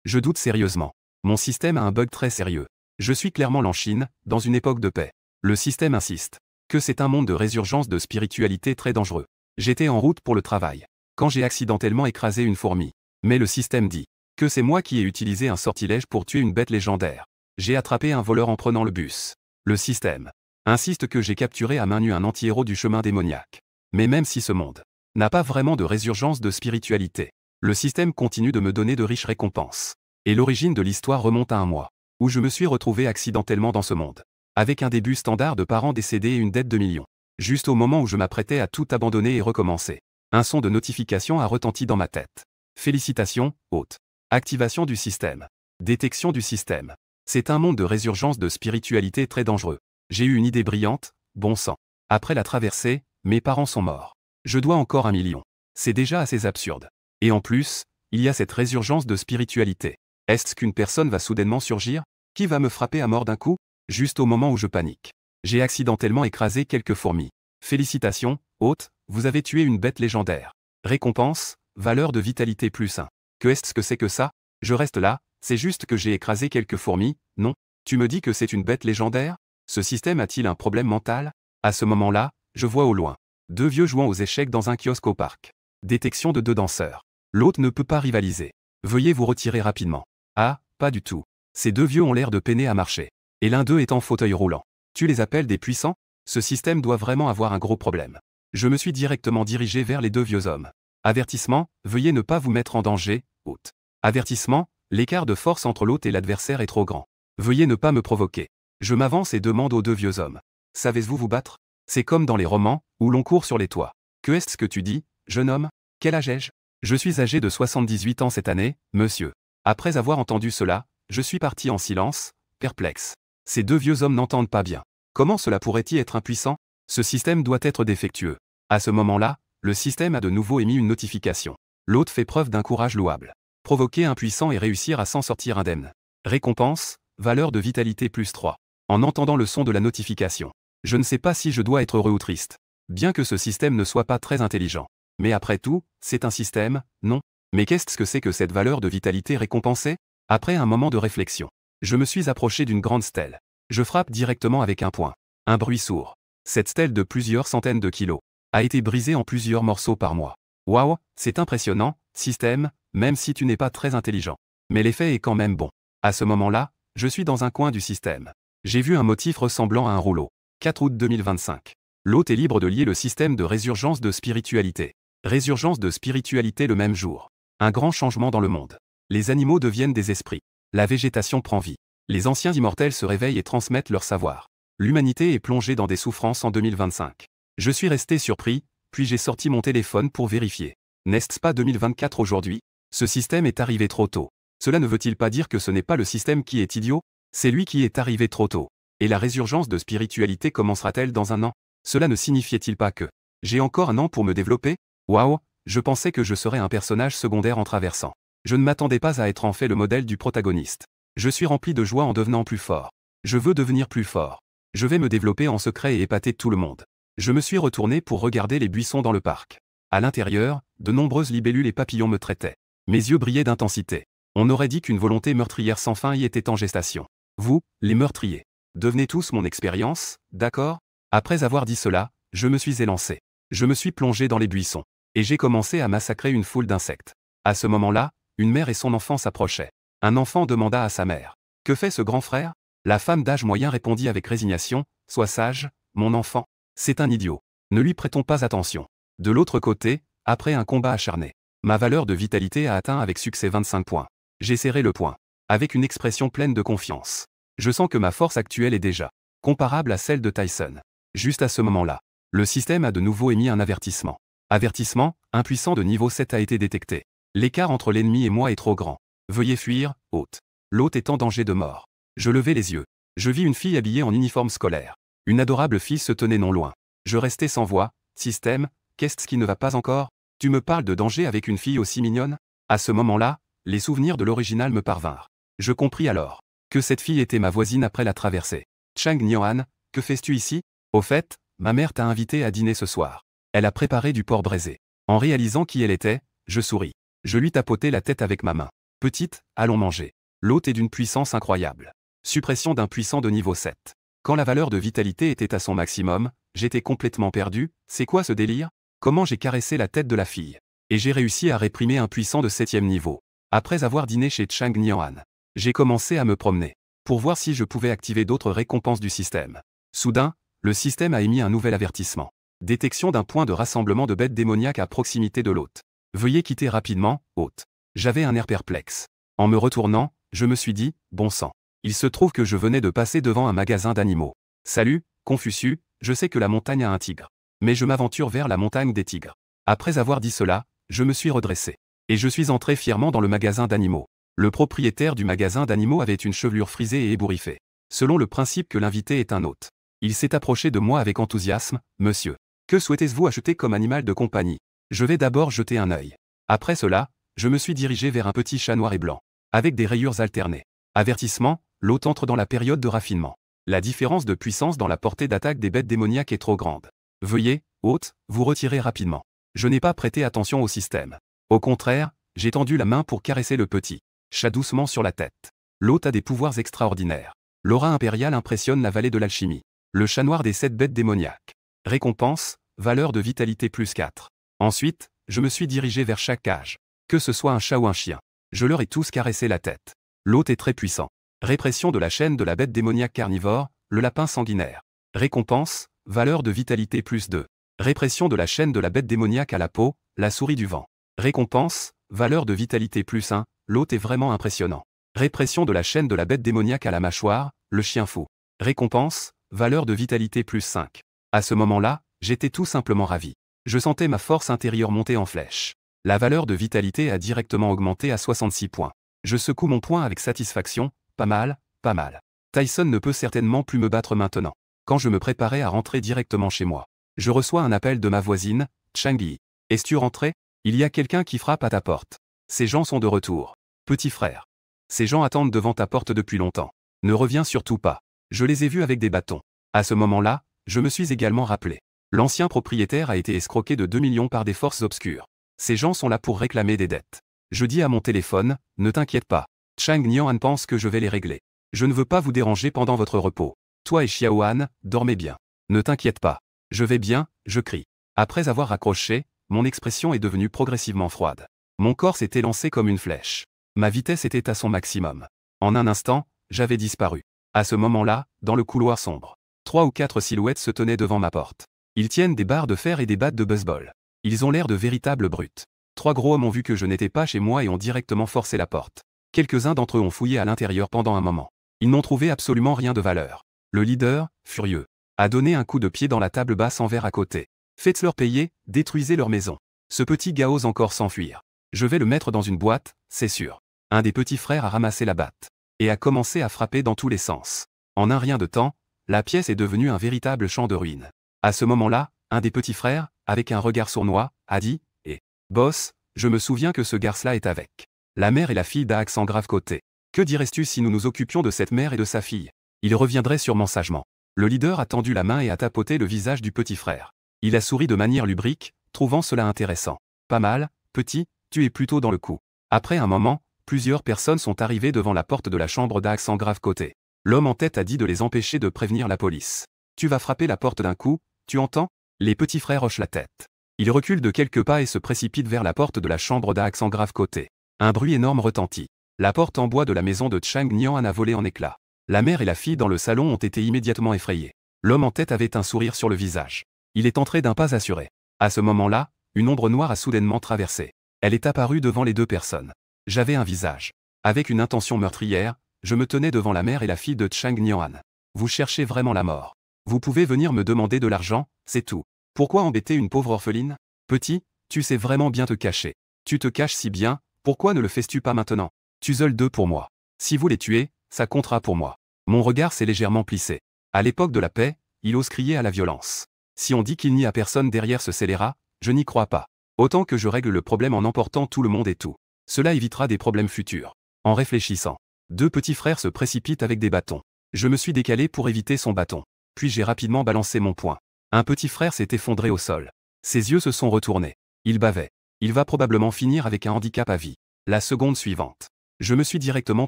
Je doute sérieusement. Mon système a un bug très sérieux. Je suis clairement en Chine, dans une époque de paix. Le système insiste que c'est un monde de résurgence de spiritualité très dangereux. J'étais en route pour le travail, quand j'ai accidentellement écrasé une fourmi. Mais le système dit que c'est moi qui ai utilisé un sortilège pour tuer une bête légendaire. J'ai attrapé un voleur en prenant le bus. Le système insiste que j'ai capturé à main nue un anti-héros du chemin démoniaque. Mais même si ce monde n'a pas vraiment de résurgence de spiritualité, le système continue de me donner de riches récompenses. Et l'origine de l'histoire remonte à un mois, où je me suis retrouvé accidentellement dans ce monde, avec un début standard de parents décédés et une dette de millions. Juste au moment où je m'apprêtais à tout abandonner et recommencer, un son de notification a retenti dans ma tête. Félicitations, hôte. Activation du système. Détection du système. C'est un monde de résurgence de spiritualité très dangereux. J'ai eu une idée brillante, bon sang. Après la traversée, mes parents sont morts. Je dois encore 1 million. C'est déjà assez absurde. Et en plus, il y a cette résurgence de spiritualité. Est-ce qu'une personne va soudainement surgir? Qui va me frapper à mort d'un coup? Juste au moment où je panique. J'ai accidentellement écrasé quelques fourmis. Félicitations, hôte, vous avez tué une bête légendaire. Récompense, valeur de vitalité plus 1. Que est-ce que c'est que ça? Je reste là, c'est juste que j'ai écrasé quelques fourmis, non? Tu me dis que c'est une bête légendaire? Ce système a-t-il un problème mental? À ce moment-là, je vois au loin 2 vieux jouant aux échecs dans un kiosque au parc. Détection de 2 danseurs. L'autre ne peut pas rivaliser. Veuillez vous retirer rapidement. Ah, pas du tout. Ces 2 vieux ont l'air de peiner à marcher. Et l'un d'eux est en fauteuil roulant. Tu les appelles des puissants? Ce système doit vraiment avoir un gros problème. Je me suis directement dirigé vers les 2 vieux hommes. Avertissement, veuillez ne pas vous mettre en danger, hôte. Avertissement, l'écart de force entre l'hôte et l'adversaire est trop grand. Veuillez ne pas me provoquer. Je m'avance et demande aux 2 vieux hommes. Savez-vous vous battre? C'est comme dans les romans, où l'on court sur les toits. Que est-ce que tu dis, jeune homme? Quel âge ai-je? Je suis âgé de 78 ans cette année, monsieur. Après avoir entendu cela, je suis parti en silence, perplexe. Ces 2 vieux hommes n'entendent pas bien. Comment cela pourrait-il être impuissant? Ce système doit être défectueux. À ce moment-là, le système a de nouveau émis une notification. L'hôte fait preuve d'un courage louable. Provoquer un puissant et réussir à s'en sortir indemne. Récompense, valeur de vitalité plus 3. En entendant le son de la notification, je ne sais pas si je dois être heureux ou triste. Bien que ce système ne soit pas très intelligent. Mais après tout, c'est un système, non? Mais qu'est-ce que c'est que cette valeur de vitalité récompensée? Après un moment de réflexion, je me suis approché d'une grande stèle. Je frappe directement avec un poing. Un bruit sourd. Cette stèle de plusieurs centaines de kilos a été brisée en plusieurs morceaux par moi. Waouh, c'est impressionnant, système, même si tu n'es pas très intelligent. Mais l'effet est quand même bon. À ce moment-là, je suis dans un coin du système. J'ai vu un motif ressemblant à un rouleau. 4 août 2025. L'hôte est libre de lier le système de résurgence de spiritualité. Résurgence de spiritualité le même jour. Un grand changement dans le monde. Les animaux deviennent des esprits. La végétation prend vie. Les anciens immortels se réveillent et transmettent leur savoir. L'humanité est plongée dans des souffrances en 2025. Je suis resté surpris, puis j'ai sorti mon téléphone pour vérifier. N'est-ce pas 2024 aujourd'hui? Ce système est arrivé trop tôt. Cela ne veut-il pas dire que ce n'est pas le système qui est idiot? C'est lui qui est arrivé trop tôt. Et la résurgence de spiritualité commencera-t-elle dans 1 an? Cela ne signifiait-il pas que j'ai encore 1 an pour me développer? Waouh, je pensais que je serais un personnage secondaire en traversant. Je ne m'attendais pas à être en fait le modèle du protagoniste. Je suis rempli de joie en devenant plus fort. Je veux devenir plus fort. Je vais me développer en secret et épater tout le monde. Je me suis retourné pour regarder les buissons dans le parc. À l'intérieur, de nombreuses libellules et papillons me traitaient. Mes yeux brillaient d'intensité. On aurait dit qu'une volonté meurtrière sans fin y était en gestation. Vous, les meurtriers, devenez tous mon expérience, d'accord? Après avoir dit cela, je me suis élancé. Je me suis plongé dans les buissons. Et j'ai commencé à massacrer une foule d'insectes. À ce moment-là, une mère et son enfant s'approchaient. Un enfant demanda à sa mère. Que fait ce grand frère? La femme d'âge moyen répondit avec résignation. Sois sage, mon enfant. C'est un idiot. Ne lui prêtons pas attention. De l'autre côté, après un combat acharné, ma valeur de vitalité a atteint avec succès 25 points. J'ai serré le poing. Avec une expression pleine de confiance. Je sens que ma force actuelle est déjà comparable à celle de Tyson. Juste à ce moment-là, le système a de nouveau émis un avertissement. Avertissement, un puissant de niveau 7 a été détecté. L'écart entre l'ennemi et moi est trop grand. Veuillez fuir, hôte. L'hôte est en danger de mort. Je levai les yeux. Je vis une fille habillée en uniforme scolaire. Une adorable fille se tenait non loin. Je restai sans voix. Système, qu'est-ce qui ne va pas encore? Tu me parles de danger avec une fille aussi mignonne? À ce moment-là, les souvenirs de l'original me parvinrent. Je compris alors que cette fille était ma voisine après la traversée. Chang Nian, que fais-tu ici? Au fait, ma mère t'a invité à dîner ce soir. Elle a préparé du porc braisé. En réalisant qui elle était, je souris. Je lui tapotai la tête avec ma main. Petite, allons manger. L'hôte est d'une puissance incroyable. Suppression d'un puissant de niveau 7. Quand la valeur de vitalité était à son maximum, j'étais complètement perdu. C'est quoi ce délire? Comment j'ai caressé la tête de la fille? Et j'ai réussi à réprimer un puissant de 7e niveau. Après avoir dîné chez Chang Nian, j'ai commencé à me promener, pour voir si je pouvais activer d'autres récompenses du système. Soudain, le système a émis un nouvel avertissement. Détection d'un point de rassemblement de bêtes démoniaques à proximité de l'hôte. Veuillez quitter rapidement, hôte. J'avais un air perplexe. En me retournant, je me suis dit, bon sang. Il se trouve que je venais de passer devant un magasin d'animaux. Salut, Confucius, je sais que la montagne a un tigre. Mais je m'aventure vers la montagne des tigres. Après avoir dit cela, je me suis redressé. Et je suis entré fièrement dans le magasin d'animaux. Le propriétaire du magasin d'animaux avait une chevelure frisée et ébouriffée. Selon le principe que l'invité est un hôte. Il s'est approché de moi avec enthousiasme. Monsieur, que souhaitez-vous acheter comme animal de compagnie? Je vais d'abord jeter un œil. Après cela, je me suis dirigé vers un petit chat noir et blanc, avec des rayures alternées. Avertissement, l'hôte entre dans la période de raffinement. La différence de puissance dans la portée d'attaque des bêtes démoniaques est trop grande. Veuillez, hôte, vous retirer rapidement. Je n'ai pas prêté attention au système. Au contraire, j'ai tendu la main pour caresser le petit chat doucement sur la tête. L'hôte a des pouvoirs extraordinaires. L'aura impériale impressionne la vallée de l'alchimie. Le chat noir des 7 bêtes démoniaques. Récompense, valeur de vitalité plus 4. Ensuite, je me suis dirigé vers chaque cage. Que ce soit un chat ou un chien. Je leur ai tous caressé la tête. L'hôte est très puissant. Répression de la chaîne de la bête démoniaque carnivore, le lapin sanguinaire. Récompense, valeur de vitalité plus 2. Répression de la chaîne de la bête démoniaque à la peau, la souris du vent. Récompense, valeur de vitalité plus 1, l'hôte est vraiment impressionnant. Répression de la chaîne de la bête démoniaque à la mâchoire, le chien fou. Récompense, valeur de vitalité plus 5. À ce moment-là, j'étais tout simplement ravi. Je sentais ma force intérieure monter en flèche. La valeur de vitalité a directement augmenté à 66 points. Je secoue mon poing avec satisfaction, pas mal, pas mal. Tyson ne peut certainement plus me battre maintenant. Quand je me préparais à rentrer directement chez moi, je reçois un appel de ma voisine, Chang-yi. Es-tu rentré? Il y a quelqu'un qui frappe à ta porte. Ces gens sont de retour. Petit frère. Ces gens attendent devant ta porte depuis longtemps. Ne reviens surtout pas. Je les ai vus avec des bâtons. À ce moment-là, je me suis également rappelé. L'ancien propriétaire a été escroqué de 2 millions par des forces obscures. Ces gens sont là pour réclamer des dettes. Je dis à mon téléphone, ne t'inquiète pas. Chang Nian pense que je vais les régler. Je ne veux pas vous déranger pendant votre repos. Toi et Xiaohan, dormez bien. Ne t'inquiète pas. Je vais bien, je crie. Après avoir raccroché, mon expression est devenue progressivement froide. Mon corps s'est élancé comme une flèche. Ma vitesse était à son maximum. En un instant, j'avais disparu. À ce moment-là, dans le couloir sombre, 3 ou 4 silhouettes se tenaient devant ma porte. Ils tiennent des barres de fer et des battes de baseball. Ils ont l'air de véritables brutes. 3 gros hommes ont vu que je n'étais pas chez moi et ont directement forcé la porte. Quelques-uns d'entre eux ont fouillé à l'intérieur pendant un moment. Ils n'ont trouvé absolument rien de valeur. Le leader, furieux, a donné un coup de pied dans la table basse en verre à côté. Faites-leur payer, détruisez leur maison. Ce petit gars ose encore s'enfuir. Je vais le mettre dans une boîte, c'est sûr. Un des petits frères a ramassé la batte et a commencé à frapper dans tous les sens. En un rien de temps, la pièce est devenue un véritable champ de ruines. À ce moment-là, un des petits frères, avec un regard sournois, a dit « Eh, boss, je me souviens que ce garce-là est avec la mère et la fille d'Axan Grave côté. Que dirais-tu si nous nous occupions de cette mère et de sa fille? Il reviendrait sûrement sagement. » Le leader a tendu la main et a tapoté le visage du petit frère. Il a souri de manière lubrique, trouvant cela intéressant. Pas mal, petit, tu es plutôt dans le coup. Après un moment, plusieurs personnes sont arrivées devant la porte de la chambre d'Axan Grave côté. L'homme en tête a dit de les empêcher de prévenir la police. Tu vas frapper la porte d'un coup, tu entends? Les petits frères hochent la tête. Ils reculent de quelques pas et se précipitent vers la porte de la chambre d'Axan Grave côté. Un bruit énorme retentit. La porte en bois de la maison de Chang Nian a volé en éclats. La mère et la fille dans le salon ont été immédiatement effrayées. L'homme en tête avait un sourire sur le visage. Il est entré d'un pas assuré. À ce moment-là, une ombre noire a soudainement traversé. Elle est apparue devant les deux personnes. J'avais un visage. Avec une intention meurtrière, je me tenais devant la mère et la fille de Chang Nian. Vous cherchez vraiment la mort. Vous pouvez venir me demander de l'argent, c'est tout. Pourquoi embêter une pauvre orpheline? Petit, tu sais vraiment bien te cacher. Tu te caches si bien, pourquoi ne le fais-tu pas maintenant? Tu seuls deux pour moi. Si vous les tuez, ça comptera pour moi. Mon regard s'est légèrement plissé. À l'époque de la paix, il ose crier à la violence. Si on dit qu'il n'y a personne derrière ce scélérat, je n'y crois pas. Autant que je règle le problème en emportant tout le monde et tout. Cela évitera des problèmes futurs. En réfléchissant, deux petits frères se précipitent avec des bâtons. Je me suis décalé pour éviter son bâton. Puis j'ai rapidement balancé mon poing. Un petit frère s'est effondré au sol. Ses yeux se sont retournés. Il bavait. Il va probablement finir avec un handicap à vie. La seconde suivante. Je me suis directement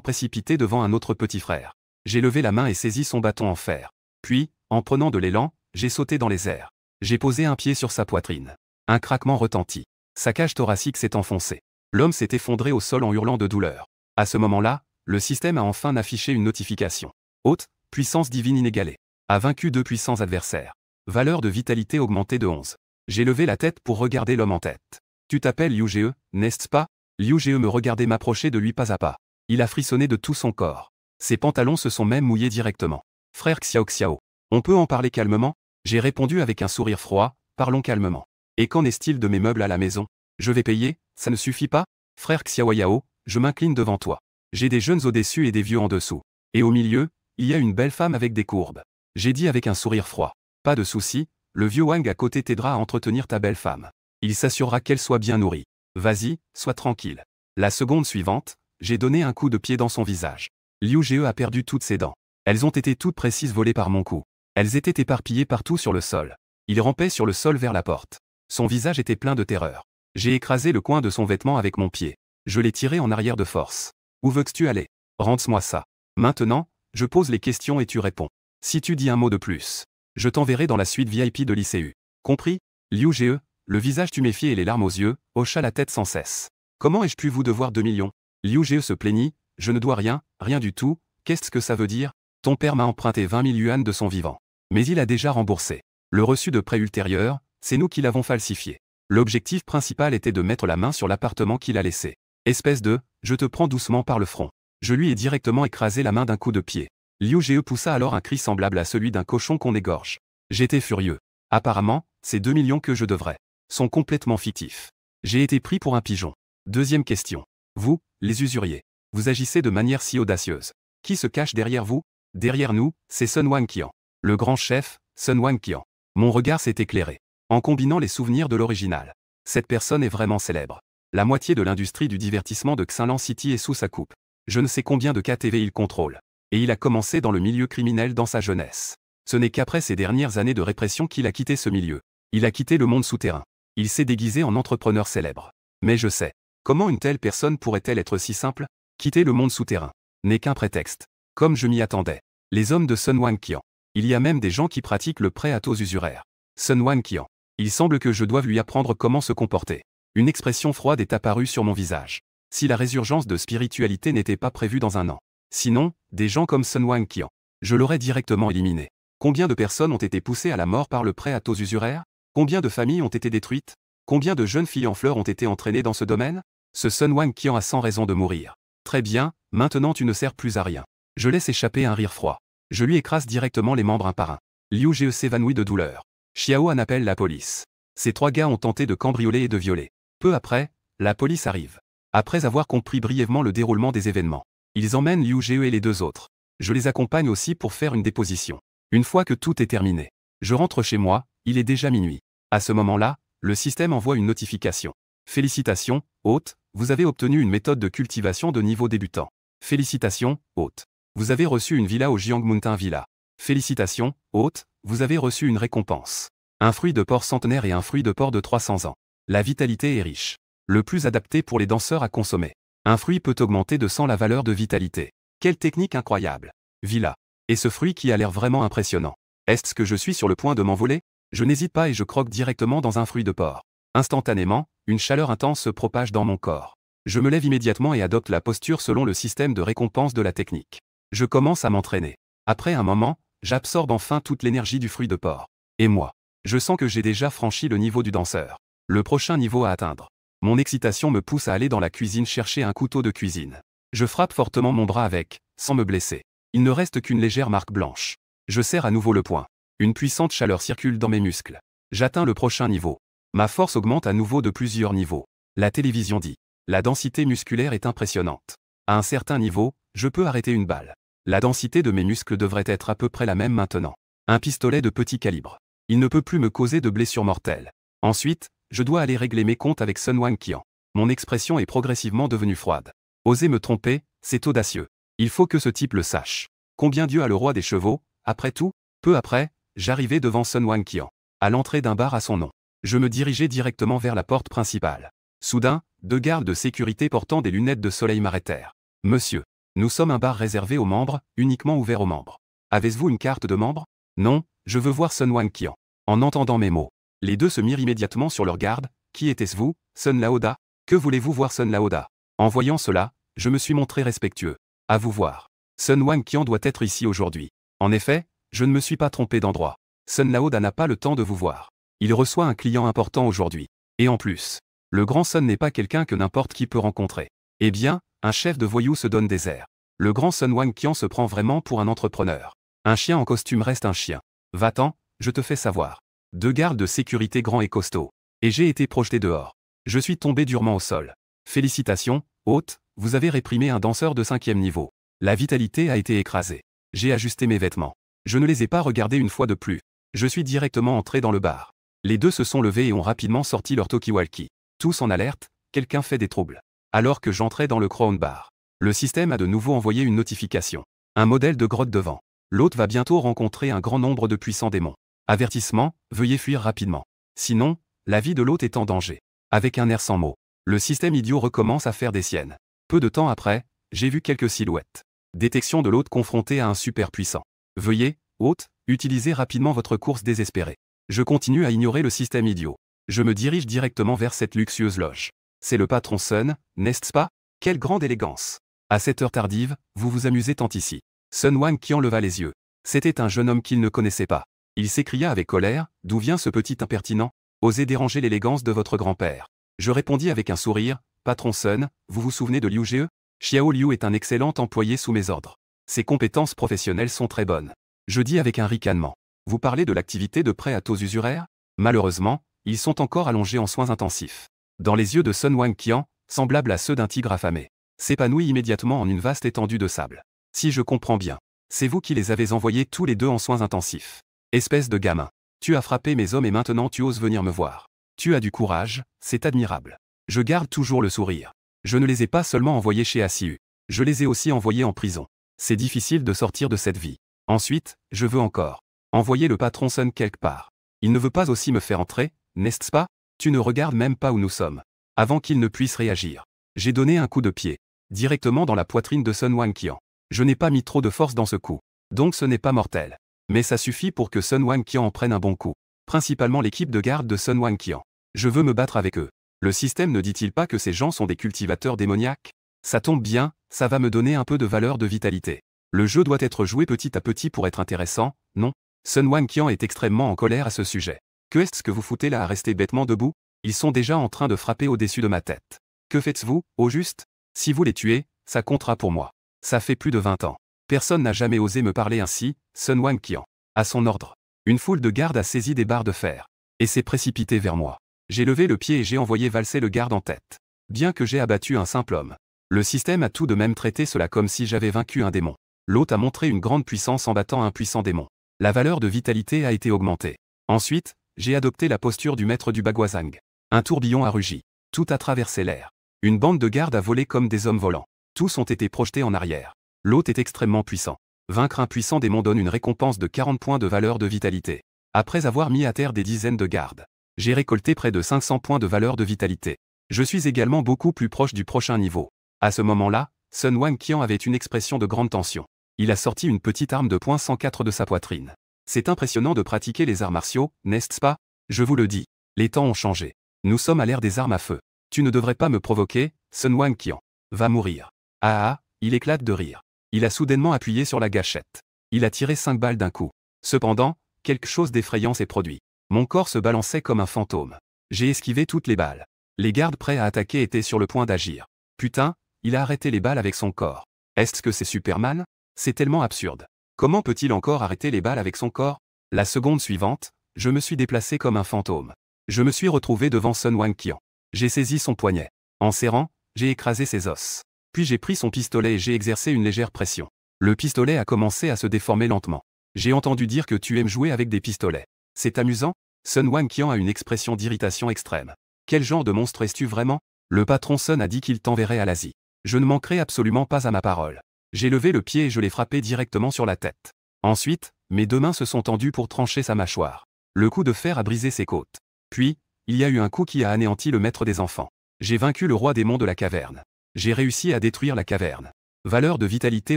précipité devant un autre petit frère. J'ai levé la main et saisi son bâton en fer. Puis, en prenant de l'élan, j'ai sauté dans les airs. J'ai posé un pied sur sa poitrine. Un craquement retentit. Sa cage thoracique s'est enfoncée. L'homme s'est effondré au sol en hurlant de douleur. À ce moment-là, le système a enfin affiché une notification. Haute, puissance divine inégalée. A vaincu 2 puissants adversaires. Valeur de vitalité augmentée de 11. J'ai levé la tête pour regarder l'homme en tête. Tu t'appelles Liu Ge, n'est-ce pas? Liu Ge me regardait m'approcher de lui pas à pas. Il a frissonné de tout son corps. Ses pantalons se sont même mouillés directement. Frère Xiao Xiao, on peut en parler calmement? J'ai répondu avec un sourire froid, parlons calmement. Et qu'en est-il de mes meubles à la maison? Je vais payer, ça ne suffit pas? Frère Xiao Yao, je m'incline devant toi. J'ai des jeunes au-dessus et des vieux en dessous. Et au milieu, il y a une belle femme avec des courbes. J'ai dit avec un sourire froid. Pas de souci, le vieux Wang à côté t'aidera à entretenir ta belle femme. Il s'assurera qu'elle soit bien nourrie. Vas-y, sois tranquille. La seconde suivante, j'ai donné un coup de pied dans son visage. Liu Ge a perdu toutes ses dents. Elles ont été toutes précises volées par mon coup. Elles étaient éparpillées partout sur le sol. Il rampait sur le sol vers la porte. Son visage était plein de terreur. J'ai écrasé le coin de son vêtement avec mon pied. Je l'ai tiré en arrière de force. Où veux-tu aller? Rends-moi ça. Maintenant, je pose les questions et tu réponds. Si tu dis un mot de plus, je t'enverrai dans la suite VIP de l'ICU. Compris? Liu Ge, le visage tuméfié et les larmes aux yeux, hocha la tête sans cesse. Comment ai-je pu vous devoir 2 millions? Liu Ge se plaignit. Je ne dois rien, rien du tout. Qu'est-ce que ça veut dire? Ton père m'a emprunté 20 000 yuan de son vivant. Mais il a déjà remboursé. Le reçu de prêt ultérieur, c'est nous qui l'avons falsifié. L'objectif principal était de mettre la main sur l'appartement qu'il a laissé. Espèce de, je te prends doucement par le front. Je lui ai directement écrasé la main d'un coup de pied. Liu Ge poussa alors un cri semblable à celui d'un cochon qu'on égorge. J'étais furieux. Apparemment, ces 2 millions que je devrais sont complètement fictifs. J'ai été pris pour un pigeon. Deuxième question. Vous, les usuriers, vous agissez de manière si audacieuse. Qui se cache derrière vous? Derrière nous, c'est Sun Wangqian. Le grand chef, Sun Wangqian. Mon regard s'est éclairé. En combinant les souvenirs de l'original. Cette personne est vraiment célèbre. La moitié de l'industrie du divertissement de Xinlan City est sous sa coupe. Je ne sais combien de KTV il contrôle. Et il a commencé dans le milieu criminel dans sa jeunesse. Ce n'est qu'après ces dernières années de répression qu'il a quitté ce milieu. Il a quitté le monde souterrain. Il s'est déguisé en entrepreneur célèbre. Mais je sais. Comment une telle personne pourrait-elle être si simple? Quitter le monde souterrain n'est qu'un prétexte. Comme je m'y attendais. Les hommes de Sun Wangqian. Il y a même des gens qui pratiquent le prêt à taux usuraires. Sun Wangqian. Il semble que je doive lui apprendre comment se comporter. Une expression froide est apparue sur mon visage. Si la résurgence de spiritualité n'était pas prévue dans un an. Sinon, des gens comme Sun Wangqian. Je l'aurais directement éliminé. Combien de personnes ont été poussées à la mort par le prêt à taux usuraires? Combien de familles ont été détruites? Combien de jeunes filles en fleurs ont été entraînées dans ce domaine? Ce Sun Wangqian a 100 raisons de mourir. Très bien, maintenant tu ne sers plus à rien. Je laisse échapper un rire froid. Je lui écrase directement les membres un par un. Liu Ge s'évanouit de douleur. Xiao An appelle la police. Ces 3 gars ont tenté de cambrioler et de violer. Peu après, la police arrive. Après avoir compris brièvement le déroulement des événements, ils emmènent Liu Ge et les 2 autres. Je les accompagne aussi pour faire une déposition. Une fois que tout est terminé, je rentre chez moi, il est déjà minuit. À ce moment-là, le système envoie une notification. Félicitations, hôte, vous avez obtenu une méthode de cultivation de niveau débutant. Félicitations, hôte. Vous avez reçu une villa au Jiang Mountain Villa. Félicitations, hôte, vous avez reçu une récompense. Un fruit de porc centenaire et un fruit de porc de 300 ans. La vitalité est riche. Le plus adapté pour les danseurs à consommer. Un fruit peut augmenter de 100 la valeur de vitalité. Quelle technique incroyable. Villa. Et ce fruit qui a l'air vraiment impressionnant. Est-ce que je suis sur le point de m'envoler? Je n'hésite pas et je croque directement dans un fruit de porc. Instantanément, une chaleur intense se propage dans mon corps. Je me lève immédiatement et adopte la posture selon le système de récompense de la technique. Je commence à m'entraîner. Après un moment, j'absorbe enfin toute l'énergie du fruit de porc. Et moi, je sens que j'ai déjà franchi le niveau du danseur. Le prochain niveau à atteindre. Mon excitation me pousse à aller dans la cuisine chercher un couteau de cuisine. Je frappe fortement mon bras avec, sans me blesser. Il ne reste qu'une légère marque blanche. Je serre à nouveau le poing. Une puissante chaleur circule dans mes muscles. J'atteins le prochain niveau. Ma force augmente à nouveau de plusieurs niveaux. La télévision dit. La densité musculaire est impressionnante. À un certain niveau, je peux arrêter une balle. La densité de mes muscles devrait être à peu près la même maintenant. Un pistolet de petit calibre. Il ne peut plus me causer de blessures mortelles. Ensuite, je dois aller régler mes comptes avec Sun Wangqian. Mon expression est progressivement devenue froide. Oser me tromper, c'est audacieux. Il faut que ce type le sache. Combien Dieu a le roi des chevaux? Après tout, peu après, j'arrivais devant Sun Wangqian. À l'entrée d'un bar à son nom. Je me dirigeais directement vers la porte principale. Soudain, 2 gardes de sécurité portant des lunettes de soleil m'arrêtèrent. Monsieur. Nous sommes un bar réservé aux membres, uniquement ouvert aux membres. Avez-vous une carte de membre? Non, je veux voir Sun Wanqian. En entendant mes mots, les deux se mirent immédiatement sur leur garde. Qui était-ce vous, Sun Laoda? Que voulez-vous voir Sun Laoda? En voyant cela, je me suis montré respectueux. À vous voir. Sun Wanqian doit être ici aujourd'hui. En effet, je ne me suis pas trompé d'endroit. Sun Laoda n'a pas le temps de vous voir. Il reçoit un client important aujourd'hui. Et en plus, le grand Sun n'est pas quelqu'un que n'importe qui peut rencontrer. Eh bien, un chef de voyous se donne des airs. Le grand Sun Wanqian se prend vraiment pour un entrepreneur. Un chien en costume reste un chien. Va-t'en, je te fais savoir. Deux gardes de sécurité grands et costauds. Et j'ai été projeté dehors. Je suis tombé durement au sol. Félicitations, hôte, vous avez réprimé un danseur de 5e niveau. La vitalité a été écrasée. J'ai ajusté mes vêtements. Je ne les ai pas regardés une fois de plus. Je suis directement entré dans le bar. Les deux se sont levés et ont rapidement sorti leur talkie-walkie. Tous en alerte, quelqu'un fait des troubles. Alors que j'entrais dans le Crown Bar, le système a de nouveau envoyé une notification. Un modèle de grotte devant. L'hôte va bientôt rencontrer un grand nombre de puissants démons. Avertissement, veuillez fuir rapidement. Sinon, la vie de l'hôte est en danger. Avec un air sans mots, le système idiot recommence à faire des siennes. Peu de temps après, j'ai vu quelques silhouettes. Détection de l'hôte confronté à un super puissant. Veuillez, hôte, utiliser rapidement votre course désespérée. Je continue à ignorer le système idiot. Je me dirige directement vers cette luxueuse loge. C'est le patron Sun, n'est-ce pas? Quelle grande élégance! À cette heure tardive, vous vous amusez tant ici. Sun Wanqian leva les yeux. C'était un jeune homme qu'il ne connaissait pas. Il s'écria avec colère, d'où vient ce petit impertinent? Osez déranger l'élégance de votre grand-père. Je répondis avec un sourire, patron Sun, vous vous souvenez de Liu Jie? Xiao Liu est un excellent employé sous mes ordres. Ses compétences professionnelles sont très bonnes. Je dis avec un ricanement. Vous parlez de l'activité de prêt à taux usuraires? Malheureusement, ils sont encore allongés en soins intensifs. Dans les yeux de Sun Wanqian, semblables à ceux d'un tigre affamé, s'épanouit immédiatement en une vaste étendue de sable. Si je comprends bien, c'est vous qui les avez envoyés tous les deux en soins intensifs. Espèce de gamin. Tu as frappé mes hommes et maintenant tu oses venir me voir. Tu as du courage, c'est admirable. Je garde toujours le sourire. Je ne les ai pas seulement envoyés chez ACU. Je les ai aussi envoyés en prison. C'est difficile de sortir de cette vie. Ensuite, je veux encore envoyer le patron Sun quelque part. Il ne veut pas aussi me faire entrer, n'est-ce pas? Tu ne regardes même pas où nous sommes. Avant qu'il ne puisse réagir, j'ai donné un coup de pied, directement dans la poitrine de Sun Wanqian. Je n'ai pas mis trop de force dans ce coup, donc ce n'est pas mortel. Mais ça suffit pour que Sun Wanqian en prenne un bon coup. Principalement l'équipe de garde de Sun Wanqian. Je veux me battre avec eux. Le système ne dit-il pas que ces gens sont des cultivateurs démoniaques? Ça tombe bien, ça va me donner un peu de valeur de vitalité. Le jeu doit être joué petit à petit pour être intéressant, non? Sun Wanqian est extrêmement en colère à ce sujet. Que est-ce que vous foutez là à rester bêtement debout? Ils sont déjà en train de frapper au-dessus de ma tête. Que faites-vous, au juste? Si vous les tuez, ça comptera pour moi. Ça fait plus de 20 ans. Personne n'a jamais osé me parler ainsi, Sun Wanqian. À son ordre, une foule de gardes a saisi des barres de fer et s'est précipitée vers moi. J'ai levé le pied et j'ai envoyé valser le garde en tête. Bien que j'ai abattu un simple homme, le système a tout de même traité cela comme si j'avais vaincu un démon. L'hôte a montré une grande puissance en battant un puissant démon. La valeur de vitalité a été augmentée. Ensuite, j'ai adopté la posture du maître du Bagwazang. Un tourbillon a rugi. Tout a traversé l'air. Une bande de gardes a volé comme des hommes volants. Tous ont été projetés en arrière. L'hôte est extrêmement puissant. Vaincre un puissant démon donne une récompense de 40 points de valeur de vitalité. Après avoir mis à terre des dizaines de gardes, j'ai récolté près de 500 points de valeur de vitalité. Je suis également beaucoup plus proche du prochain niveau. À ce moment-là, Sun Wanqian avait une expression de grande tension. Il a sorti une petite arme de poing 104 de sa poitrine. C'est impressionnant de pratiquer les arts martiaux, n'est-ce pas? Je vous le dis, les temps ont changé. Nous sommes à l'ère des armes à feu. Tu ne devrais pas me provoquer, Sun Wanqian. Va mourir. Ah, il éclate de rire. Il a soudainement appuyé sur la gâchette. Il a tiré 5 balles d'un coup. Cependant, quelque chose d'effrayant s'est produit. Mon corps se balançait comme un fantôme. J'ai esquivé toutes les balles. Les gardes prêts à attaquer étaient sur le point d'agir. Putain, il a arrêté les balles avec son corps. Est-ce que c'est Superman? C'est tellement absurde. Comment peut-il encore arrêter les balles avec son corps? La seconde suivante, je me suis déplacé comme un fantôme. Je me suis retrouvé devant Sun Wanqian. J'ai saisi son poignet. En serrant, j'ai écrasé ses os. Puis j'ai pris son pistolet et j'ai exercé une légère pression. Le pistolet a commencé à se déformer lentement. J'ai entendu dire que tu aimes jouer avec des pistolets. C'est amusant? Sun Wanqian a une expression d'irritation extrême. Quel genre de monstre es-tu vraiment? Le patron Sun a dit qu'il t'enverrait à l'Asie. Je ne manquerai absolument pas à ma parole. J'ai levé le pied et je l'ai frappé directement sur la tête. Ensuite, mes deux mains se sont tendues pour trancher sa mâchoire. Le coup de fer a brisé ses côtes. Puis, il y a eu un coup qui a anéanti le maître des enfants. J'ai vaincu le roi démon de la caverne. J'ai réussi à détruire la caverne. Valeur de vitalité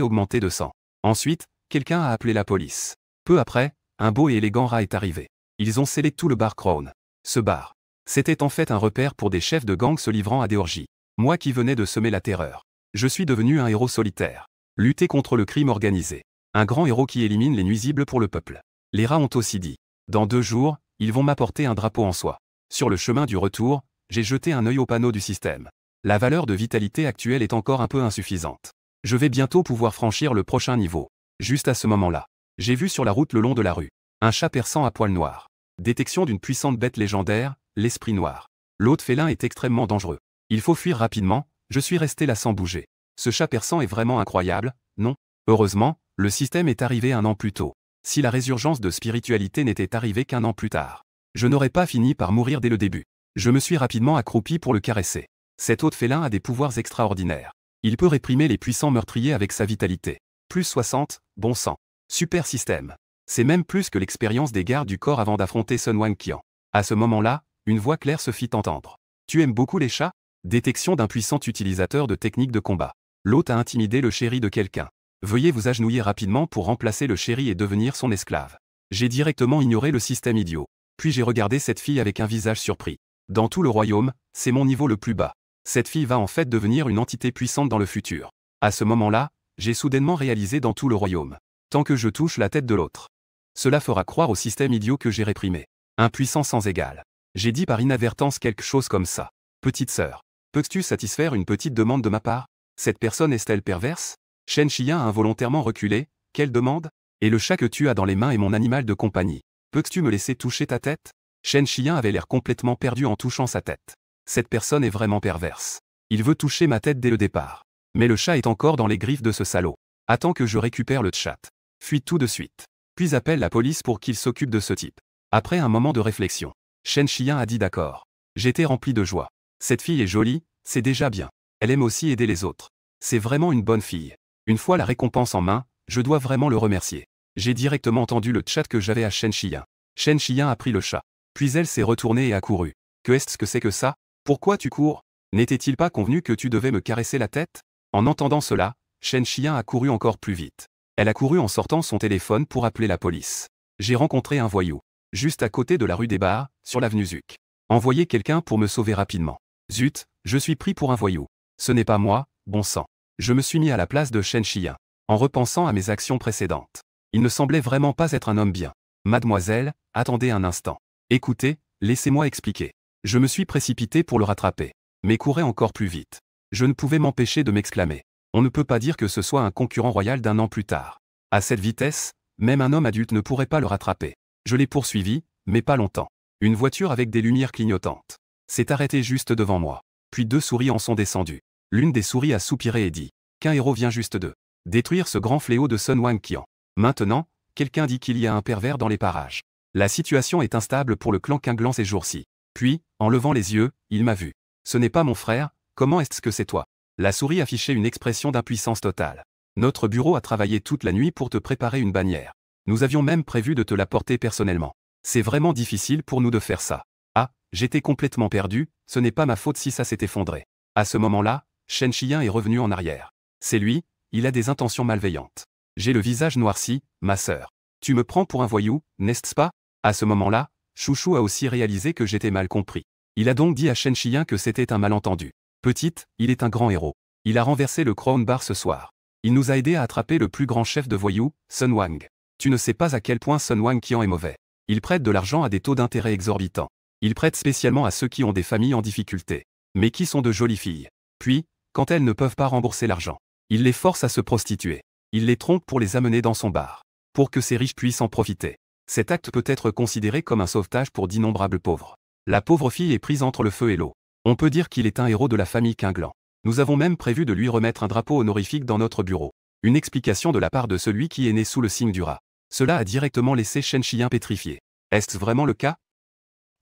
augmentée de 100. Ensuite, quelqu'un a appelé la police. Peu après, un beau et élégant rat est arrivé. Ils ont scellé tout le bar Crown. Ce bar. C'était en fait un repère pour des chefs de gang se livrant à des orgies. Moi qui venais de semer la terreur. Je suis devenu un héros solitaire. Lutter contre le crime organisé. Un grand héros qui élimine les nuisibles pour le peuple. Les rats ont aussi dit. Dans 2 jours, ils vont m'apporter un drapeau en soie. Sur le chemin du retour, j'ai jeté un œil au panneau du système. La valeur de vitalité actuelle est encore un peu insuffisante. Je vais bientôt pouvoir franchir le prochain niveau. Juste à ce moment-là, j'ai vu sur la route le long de la rue, un chat persan à poil noir. Détection d'une puissante bête légendaire, l'esprit noir. L'hôte félin est extrêmement dangereux. Il faut fuir rapidement, je suis resté là sans bouger. Ce chat persan est vraiment incroyable, non? Heureusement, le système est arrivé 1 an plus tôt. Si la résurgence de spiritualité n'était arrivée qu'1 an plus tard, je n'aurais pas fini par mourir dès le début. Je me suis rapidement accroupi pour le caresser. Cet hôte félin a des pouvoirs extraordinaires. Il peut réprimer les puissants meurtriers avec sa vitalité. Plus 60, bon sang. Super système. C'est même plus que l'expérience des gardes du corps avant d'affronter Sun Wang-Qian. À ce moment-là, une voix claire se fit entendre. Tu aimes beaucoup les chats? Détection d'un puissant utilisateur de techniques de combat. L'hôte a intimidé le chéri de quelqu'un. Veuillez vous agenouiller rapidement pour remplacer le chéri et devenir son esclave. J'ai directement ignoré le système idiot. Puis j'ai regardé cette fille avec un visage surpris. Dans tout le royaume, c'est mon niveau le plus bas. Cette fille va en fait devenir une entité puissante dans le futur. À ce moment-là, j'ai soudainement réalisé dans tout le royaume. Tant que je touche la tête de l'autre. Cela fera croire au système idiot que j'ai réprimé. Impuissant sans égal. J'ai dit par inadvertance quelque chose comme ça. Petite sœur, peux-tu satisfaire une petite demande de ma part? Cette personne est-elle perverse? Shen Xian a involontairement reculé. Quelle demande? Et le chat que tu as dans les mains est mon animal de compagnie. Peux-tu me laisser toucher ta tête? Shen Xian avait l'air complètement perdu en touchant sa tête. Cette personne est vraiment perverse. Il veut toucher ma tête dès le départ. Mais le chat est encore dans les griffes de ce salaud. Attends que je récupère le chat. Fuis tout de suite. Puis appelle la police pour qu'il s'occupe de ce type. Après un moment de réflexion, Shen Xian a dit d'accord. J'étais rempli de joie. Cette fille est jolie, c'est déjà bien. Elle aime aussi aider les autres. C'est vraiment une bonne fille. Une fois la récompense en main, je dois vraiment le remercier. J'ai directement tendu le chat que j'avais à Shen Xian. Shen Xian a pris le chat. Puis elle s'est retournée et a couru. Que est-ce que c'est que ça? Pourquoi tu cours? N'était-il pas convenu que tu devais me caresser la tête? En entendant cela, Shen Xian a couru encore plus vite. Elle a couru en sortant son téléphone pour appeler la police. J'ai rencontré un voyou. Juste à côté de la rue des Bars, sur l'avenue Zuc. Envoyez quelqu'un pour me sauver rapidement. Zut, je suis pris pour un voyou. Ce n'est pas moi, bon sang. Je me suis mis à la place de Shen Xian. En repensant à mes actions précédentes. Il ne semblait vraiment pas être un homme bien. Mademoiselle, attendez un instant. Écoutez, laissez-moi expliquer. Je me suis précipité pour le rattraper. Mais courait encore plus vite. Je ne pouvais m'empêcher de m'exclamer. On ne peut pas dire que ce soit un concurrent royal d'1 an plus tard. À cette vitesse, même un homme adulte ne pourrait pas le rattraper. Je l'ai poursuivi, mais pas longtemps. Une voiture avec des lumières clignotantes s'est arrêtée juste devant moi. Puis 2 souris en sont descendues. L'une des souris a soupiré et dit qu'un héros vient juste de détruire ce grand fléau de Sun Wang-Qian. Maintenant, quelqu'un dit qu'il y a un pervers dans les parages. La situation est instable pour le clan Qinglan ces jours-ci. Puis, en levant les yeux, il m'a vu. Ce n'est pas mon frère, comment est-ce que c'est toi? La souris affichait une expression d'impuissance totale. Notre bureau a travaillé toute la nuit pour te préparer une bannière. Nous avions même prévu de te la porter personnellement. C'est vraiment difficile pour nous de faire ça. Ah, j'étais complètement perdu, ce n'est pas ma faute si ça s'est effondré. À ce moment-là, Shen Xian est revenu en arrière. C'est lui, il a des intentions malveillantes. J'ai le visage noirci, ma sœur. Tu me prends pour un voyou, n'est-ce pas? À ce moment-là, Chouchou a aussi réalisé que j'étais mal compris. Il a donc dit à Shen Xian que c'était un malentendu. Petite, il est un grand héros. Il a renversé le Crown Bar ce soir. Il nous a aidé à attraper le plus grand chef de voyous, Sun Wang. Tu ne sais pas à quel point Sun Wang-Qian est mauvais. Il prête de l'argent à des taux d'intérêt exorbitants. Il prête spécialement à ceux qui ont des familles en difficulté. Mais qui sont de jolies filles. Puis, quand elles ne peuvent pas rembourser l'argent, il les force à se prostituer. Il les trompe pour les amener dans son bar. Pour que ces riches puissent en profiter. Cet acte peut être considéré comme un sauvetage pour d'innombrables pauvres. La pauvre fille est prise entre le feu et l'eau. On peut dire qu'il est un héros de la famille Qinglan. Nous avons même prévu de lui remettre un drapeau honorifique dans notre bureau. Une explication de la part de celui qui est né sous le signe du rat. Cela a directement laissé Shen Xian pétrifié. Est-ce vraiment le cas?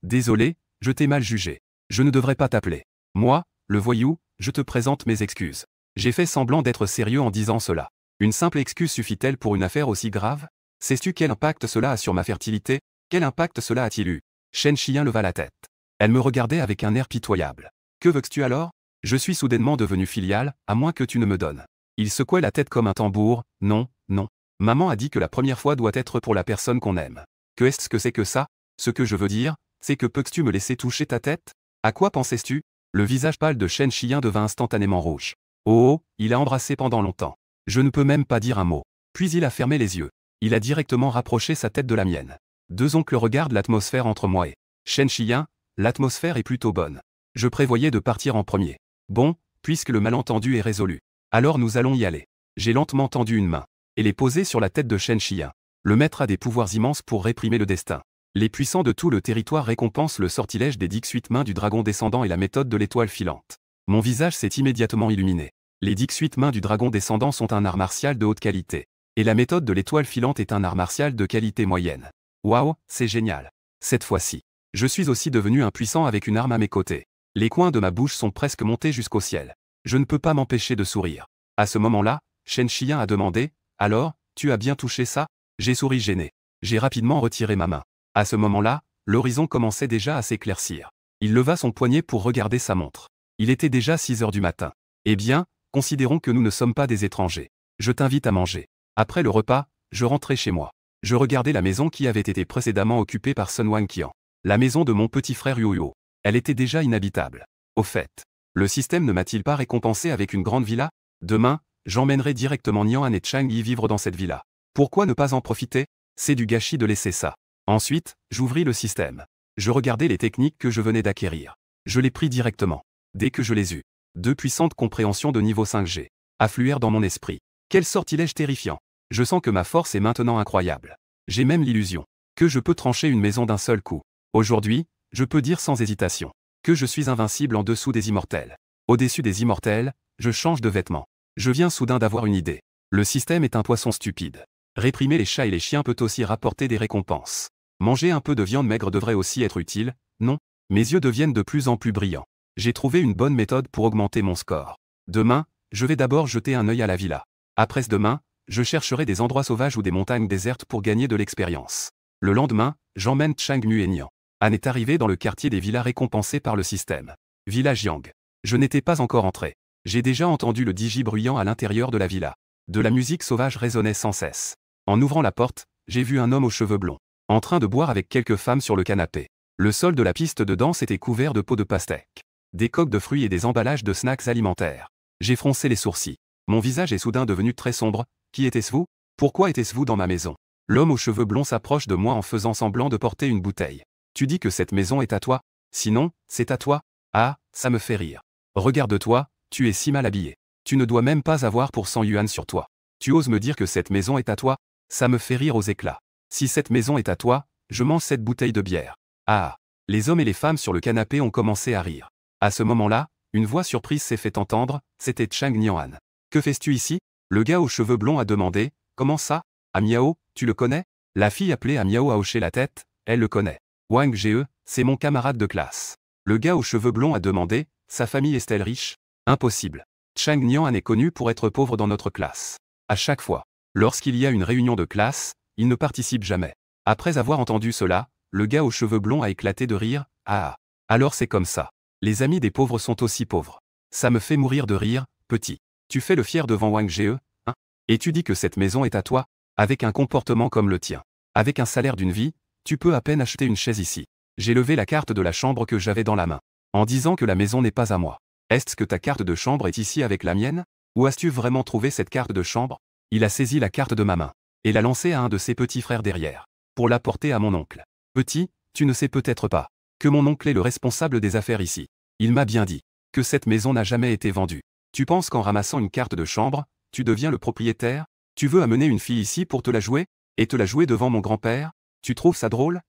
Désolé, je t'ai mal jugé. Je ne devrais pas t'appeler. Moi, le voyou, je te présente mes excuses. J'ai fait semblant d'être sérieux en disant cela. Une simple excuse suffit-elle pour une affaire aussi grave? Sais-tu quel impact cela a sur ma fertilité? Quel impact cela a-t-il eu? Shen Xian leva la tête. Elle me regardait avec un air pitoyable. Que veux-tu alors? Je suis soudainement devenu filial, à moins que tu ne me donnes Il secouait la tête comme un tambour. Non, non. Maman a dit que la première fois doit être pour la personne qu'on aime. Que est-ce que c'est que ça? Ce que je veux dire, c'est que peux-tu me laisser toucher ta tête? À quoi pensais-tu? Le visage pâle de Chen Xiyan devint instantanément rouge. Oh, il a embrassé pendant longtemps. Je ne peux même pas dire un mot. Puis il a fermé les yeux. Il a directement rapproché sa tête de la mienne. Deux oncles regardent l'atmosphère entre moi et Chen Xiyan. L'atmosphère est plutôt bonne. Je prévoyais de partir en premier. Bon, puisque le malentendu est résolu. Alors nous allons y aller. J'ai lentement tendu une main. Et l'ai posée sur la tête de Chen Xiyan. Le maître a des pouvoirs immenses pour réprimer le destin. Les puissants de tout le territoire récompensent le sortilège des 18 mains du dragon descendant et la méthode de l'étoile filante. Mon visage s'est immédiatement illuminé. Les 18 mains du dragon descendant sont un art martial de haute qualité. Et la méthode de l'étoile filante est un art martial de qualité moyenne. Waouh, c'est génial. Cette fois-ci, je suis aussi devenu impuissant avec une arme à mes côtés. Les coins de ma bouche sont presque montés jusqu'au ciel. Je ne peux pas m'empêcher de sourire. À ce moment-là, Chen Xiyan a demandé, « Alors, tu as bien touché ça ?» J'ai souri gêné. J'ai rapidement retiré ma main. À ce moment-là, l'horizon commençait déjà à s'éclaircir. Il leva son poignet pour regarder sa montre. Il était déjà 6 heures du matin. Eh bien, considérons que nous ne sommes pas des étrangers. Je t'invite à manger. Après le repas, je rentrai chez moi. Je regardais la maison qui avait été précédemment occupée par Sun Wangqian. La maison de mon petit frère Yuyo. Elle était déjà inhabitable. Au fait, le système ne m'a-t-il pas récompensé avec une grande villa? Demain, j'emmènerai directement Nian et Chang Yi vivre dans cette villa. Pourquoi ne pas en profiter? C'est du gâchis de laisser ça. Ensuite, j'ouvris le système. Je regardais les techniques que je venais d'acquérir. Je les pris directement. Dès que je les eus, deux puissantes compréhensions de niveau 5G affluèrent dans mon esprit. Quel sortilège terrifiant! Je sens que ma force est maintenant incroyable. J'ai même l'illusion que je peux trancher une maison d'un seul coup. Aujourd'hui, je peux dire sans hésitation que je suis invincible en dessous des immortels. Au-dessus des immortels, je change de vêtements. Je viens soudain d'avoir une idée. Le système est un poisson stupide. Réprimer les chats et les chiens peut aussi rapporter des récompenses. Manger un peu de viande maigre devrait aussi être utile, non? Mes yeux deviennent de plus en plus brillants. J'ai trouvé une bonne méthode pour augmenter mon score. Demain, je vais d'abord jeter un œil à la villa. Après-demain, je chercherai des endroits sauvages ou des montagnes désertes pour gagner de l'expérience. Le lendemain, j'emmène Chang Mu et Nian. Han est arrivé dans le quartier des villas récompensées par le système. Village Yang. Je n'étais pas encore entré. J'ai déjà entendu le digi bruyant à l'intérieur de la villa. De la musique sauvage résonnait sans cesse. En ouvrant la porte, j'ai vu un homme aux cheveux blonds, en train de boire avec quelques femmes sur le canapé. Le sol de la piste de danse était couvert de pots de pastèques, des coques de fruits et des emballages de snacks alimentaires. J'ai froncé les sourcils. Mon visage est soudain devenu très sombre. Qui était-ce vous? Pourquoi était-ce vous dans ma maison? L'homme aux cheveux blonds s'approche de moi en faisant semblant de porter une bouteille. Tu dis que cette maison est à toi? Sinon, c'est à toi? Ah, ça me fait rire. Regarde-toi, tu es si mal habillé. Tu ne dois même pas avoir pour 100 yuan sur toi. Tu oses me dire que cette maison est à toi? Ça me fait rire aux éclats. Si cette maison est à toi, je mange cette bouteille de bière. Ah! Les hommes et les femmes sur le canapé ont commencé à rire. À ce moment-là, une voix surprise s'est fait entendre, c'était Chang Nian. Que fais-tu ici? Le gars aux cheveux blonds a demandé. Comment ça? Ah Miao, tu le connais? La fille appelée à Miao a hoché la tête, elle le connaît. Wang Ge, c'est mon camarade de classe. Le gars aux cheveux blonds a demandé. Sa famille est-elle riche? Impossible. Chang Nian est connu pour être pauvre dans notre classe. À chaque fois, lorsqu'il y a une réunion de classe, il ne participe jamais. Après avoir entendu cela, le gars aux cheveux blonds a éclaté de rire. Ah! Alors c'est comme ça. Les amis des pauvres sont aussi pauvres. Ça me fait mourir de rire, petit. Tu fais le fier devant Wang Ge, hein? Et tu dis que cette maison est à toi? Avec un comportement comme le tien, avec un salaire d'une vie, tu peux à peine acheter une chaise ici. J'ai levé la carte de la chambre que j'avais dans la main, en disant que la maison n'est pas à moi. Est-ce que ta carte de chambre est ici avec la mienne? Où as-tu vraiment trouvé cette carte de chambre? Il a saisi la carte de ma main, et l'a lancée à un de ses petits frères derrière, pour la porter à mon oncle. Petit, tu ne sais peut-être pas que mon oncle est le responsable des affaires ici. Il m'a bien dit que cette maison n'a jamais été vendue. Tu penses qu'en ramassant une carte de chambre, tu deviens le propriétaire? Tu veux amener une fille ici pour te la jouer? Et te la jouer devant mon grand-père? Tu trouves ça drôle?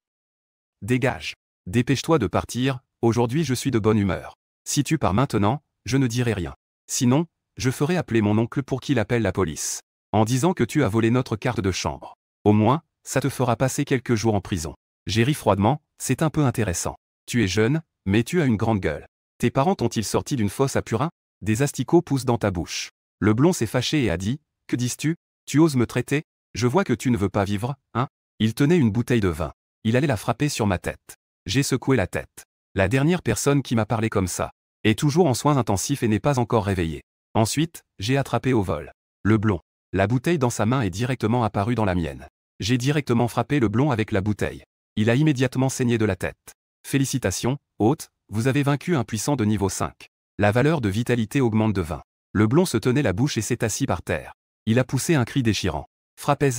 Dégage. Dépêche-toi de partir, aujourd'hui je suis de bonne humeur. Si tu pars maintenant, je ne dirai rien. Sinon, je ferai appeler mon oncle pour qu'il appelle la police, en disant que tu as volé notre carte de chambre. Au moins, ça te fera passer quelques jours en prison. J'ai ri froidement, c'est un peu intéressant. Tu es jeune, mais tu as une grande gueule. Tes parents t'ont-ils sorti d'une fosse à purin? Des asticots poussent dans ta bouche. Le blond s'est fâché et a dit, que dis-tu? Tu oses me traiter? Je vois que tu ne veux pas vivre, hein? Il tenait une bouteille de vin. Il allait la frapper sur ma tête. J'ai secoué la tête. La dernière personne qui m'a parlé comme ça est toujours en soins intensifs et n'est pas encore réveillée. Ensuite, j'ai attrapé au vol le blond. La bouteille dans sa main est directement apparue dans la mienne. J'ai directement frappé le blond avec la bouteille. Il a immédiatement saigné de la tête. Félicitations, hôte, vous avez vaincu un puissant de niveau 5. La valeur de vitalité augmente de 20. Le blond se tenait la bouche et s'est assis par terre. Il a poussé un cri déchirant. Frappez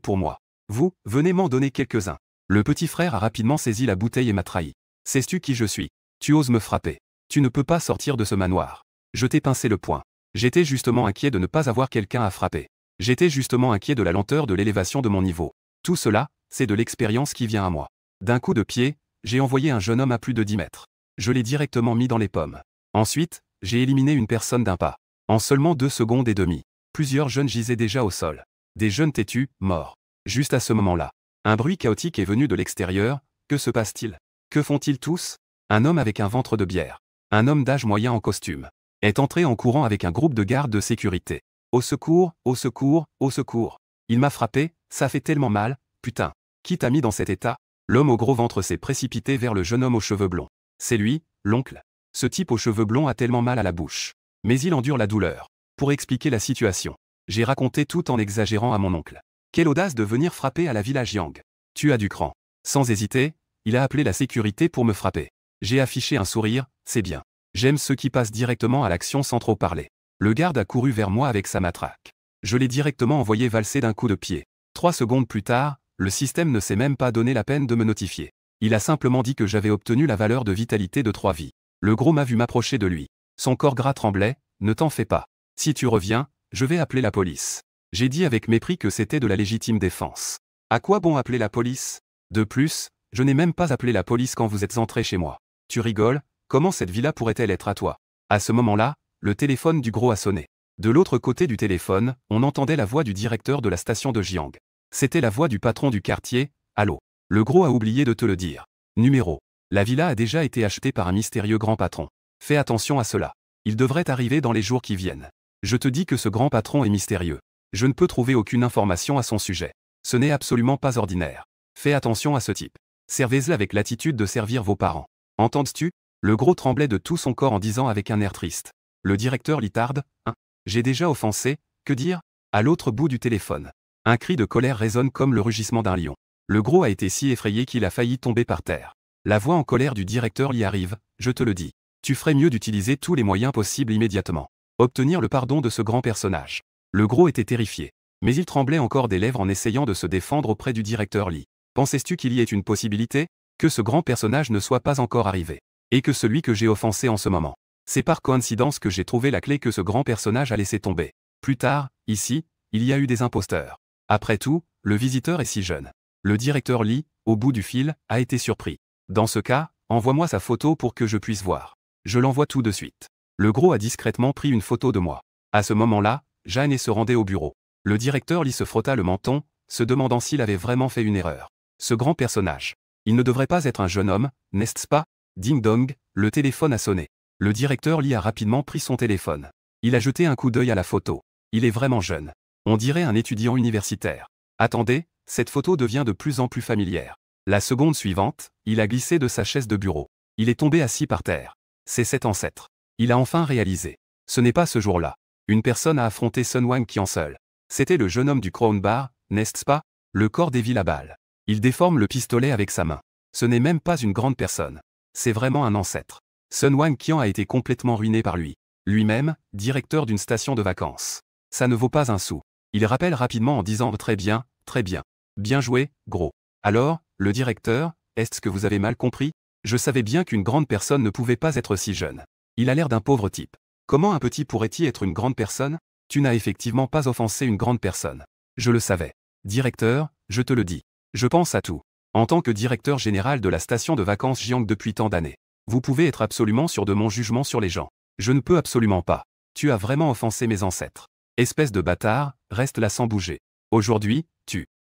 pour moi. Vous, venez m'en donner quelques-uns. Le petit frère a rapidement saisi la bouteille et m'a trahi. Sais-tu qui je suis? Tu oses me frapper. Tu ne peux pas sortir de ce manoir. Je t'ai pincé le poing. J'étais justement inquiet de ne pas avoir quelqu'un à frapper. J'étais justement inquiet de la lenteur de l'élévation de mon niveau. Tout cela, c'est de l'expérience qui vient à moi. D'un coup de pied, j'ai envoyé un jeune homme à plus de 10 mètres. Je l'ai directement mis dans les pommes. Ensuite, j'ai éliminé une personne d'un pas. En seulement 2 secondes et demie. Plusieurs jeunes gisaient déjà au sol. Des jeunes têtus, morts. Juste à ce moment-là, un bruit chaotique est venu de l'extérieur. Que se passe-t-il? Que font-ils tous? Un homme avec un ventre de bière, un homme d'âge moyen en costume, est entré en courant avec un groupe de gardes de sécurité. Au secours, au secours, au secours. Il m'a frappé, ça fait tellement mal, putain. Qui t'a mis dans cet état? L'homme au gros ventre s'est précipité vers le jeune homme aux cheveux blonds. C'est lui, l'oncle. Ce type aux cheveux blonds a tellement mal à la bouche. Mais il endure la douleur. Pour expliquer la situation, j'ai raconté tout en exagérant à mon oncle. Quelle audace de venir frapper à la village Yang. Tu as du cran. Sans hésiter, il a appelé la sécurité pour me frapper. J'ai affiché un sourire, c'est bien. J'aime ceux qui passent directement à l'action sans trop parler. Le garde a couru vers moi avec sa matraque. Je l'ai directement envoyé valser d'un coup de pied. 3 secondes plus tard, le système ne s'est même pas donné la peine de me notifier. Il a simplement dit que j'avais obtenu la valeur de vitalité de 3 vies. Le gros m'a vu m'approcher de lui. Son corps gras tremblait, ne t'en fais pas. Si tu reviens, je vais appeler la police. J'ai dit avec mépris que c'était de la légitime défense. À quoi bon appeler la police? De plus, je n'ai même pas appelé la police quand vous êtes entré chez moi. Tu rigoles? Comment cette villa pourrait-elle être à toi? À ce moment-là, le téléphone du gros a sonné. De l'autre côté du téléphone, on entendait la voix du directeur de la station de Jiang. C'était la voix du patron du quartier. Allô? Le gros a oublié de te le dire. Numéro. La villa a déjà été achetée par un mystérieux grand patron. Fais attention à cela. Il devrait arriver dans les jours qui viennent. Je te dis que ce grand patron est mystérieux. Je ne peux trouver aucune information à son sujet. Ce n'est absolument pas ordinaire. Fais attention à ce type. Servez-le avec l'attitude de servir vos parents. Entends-tu? Le gros tremblait de tout son corps en disant avec un air triste. Le directeur Litarde, hein? J'ai déjà offensé, que dire? À l'autre bout du téléphone. Un cri de colère résonne comme le rugissement d'un lion. Le gros a été si effrayé qu'il a failli tomber par terre. La voix en colère du directeur y arrive, je te le dis. Tu ferais mieux d'utiliser tous les moyens possibles immédiatement. Obtenir le pardon de ce grand personnage. Le gros était terrifié. Mais il tremblait encore des lèvres en essayant de se défendre auprès du directeur Lee. Pensais-tu qu'il y ait une possibilité? Que ce grand personnage ne soit pas encore arrivé. Et que celui que j'ai offensé en ce moment. C'est par coïncidence que j'ai trouvé la clé que ce grand personnage a laissé tomber. Plus tard, ici, il y a eu des imposteurs. Après tout, le visiteur est si jeune. Le directeur Lee, au bout du fil, a été surpris. Dans ce cas, envoie-moi sa photo pour que je puisse voir. Je l'envoie tout de suite. Le gros a discrètement pris une photo de moi. À ce moment-là, Jeanne se rendait au bureau. Le directeur Lee se frotta le menton, se demandant s'il avait vraiment fait une erreur. Ce grand personnage. Il ne devrait pas être un jeune homme, n'est-ce pas? Ding dong, le téléphone a sonné. Le directeur Lee a rapidement pris son téléphone. Il a jeté un coup d'œil à la photo. Il est vraiment jeune. On dirait un étudiant universitaire. Attendez, cette photo devient de plus en plus familière. La seconde suivante, il a glissé de sa chaise de bureau. Il est tombé assis par terre. C'est cet ancêtre. Il a enfin réalisé. Ce n'est pas ce jour-là. Une personne a affronté Sun Wang Qian seul. C'était le jeune homme du Crown Bar, n'est-ce pas? Le corps dévie à balle. Il déforme le pistolet avec sa main. Ce n'est même pas une grande personne. C'est vraiment un ancêtre. Sun Wang Qian a été complètement ruiné par lui. Lui-même, directeur d'une station de vacances. Ça ne vaut pas un sou. Il rappelle rapidement en disant très bien, très bien. Bien joué, gros. Alors, le directeur, est-ce que vous avez mal compris? Je savais bien qu'une grande personne ne pouvait pas être si jeune. Il a l'air d'un pauvre type. Comment un petit pourrait-il être une grande personne? Tu n'as effectivement pas offensé une grande personne. Je le savais. Directeur, je te le dis. Je pense à tout. En tant que directeur général de la station de vacances Jiang depuis tant d'années. Vous pouvez être absolument sûr de mon jugement sur les gens. Je ne peux absolument pas. Tu as vraiment offensé mes ancêtres. Espèce de bâtard, reste là sans bouger. Aujourd'hui,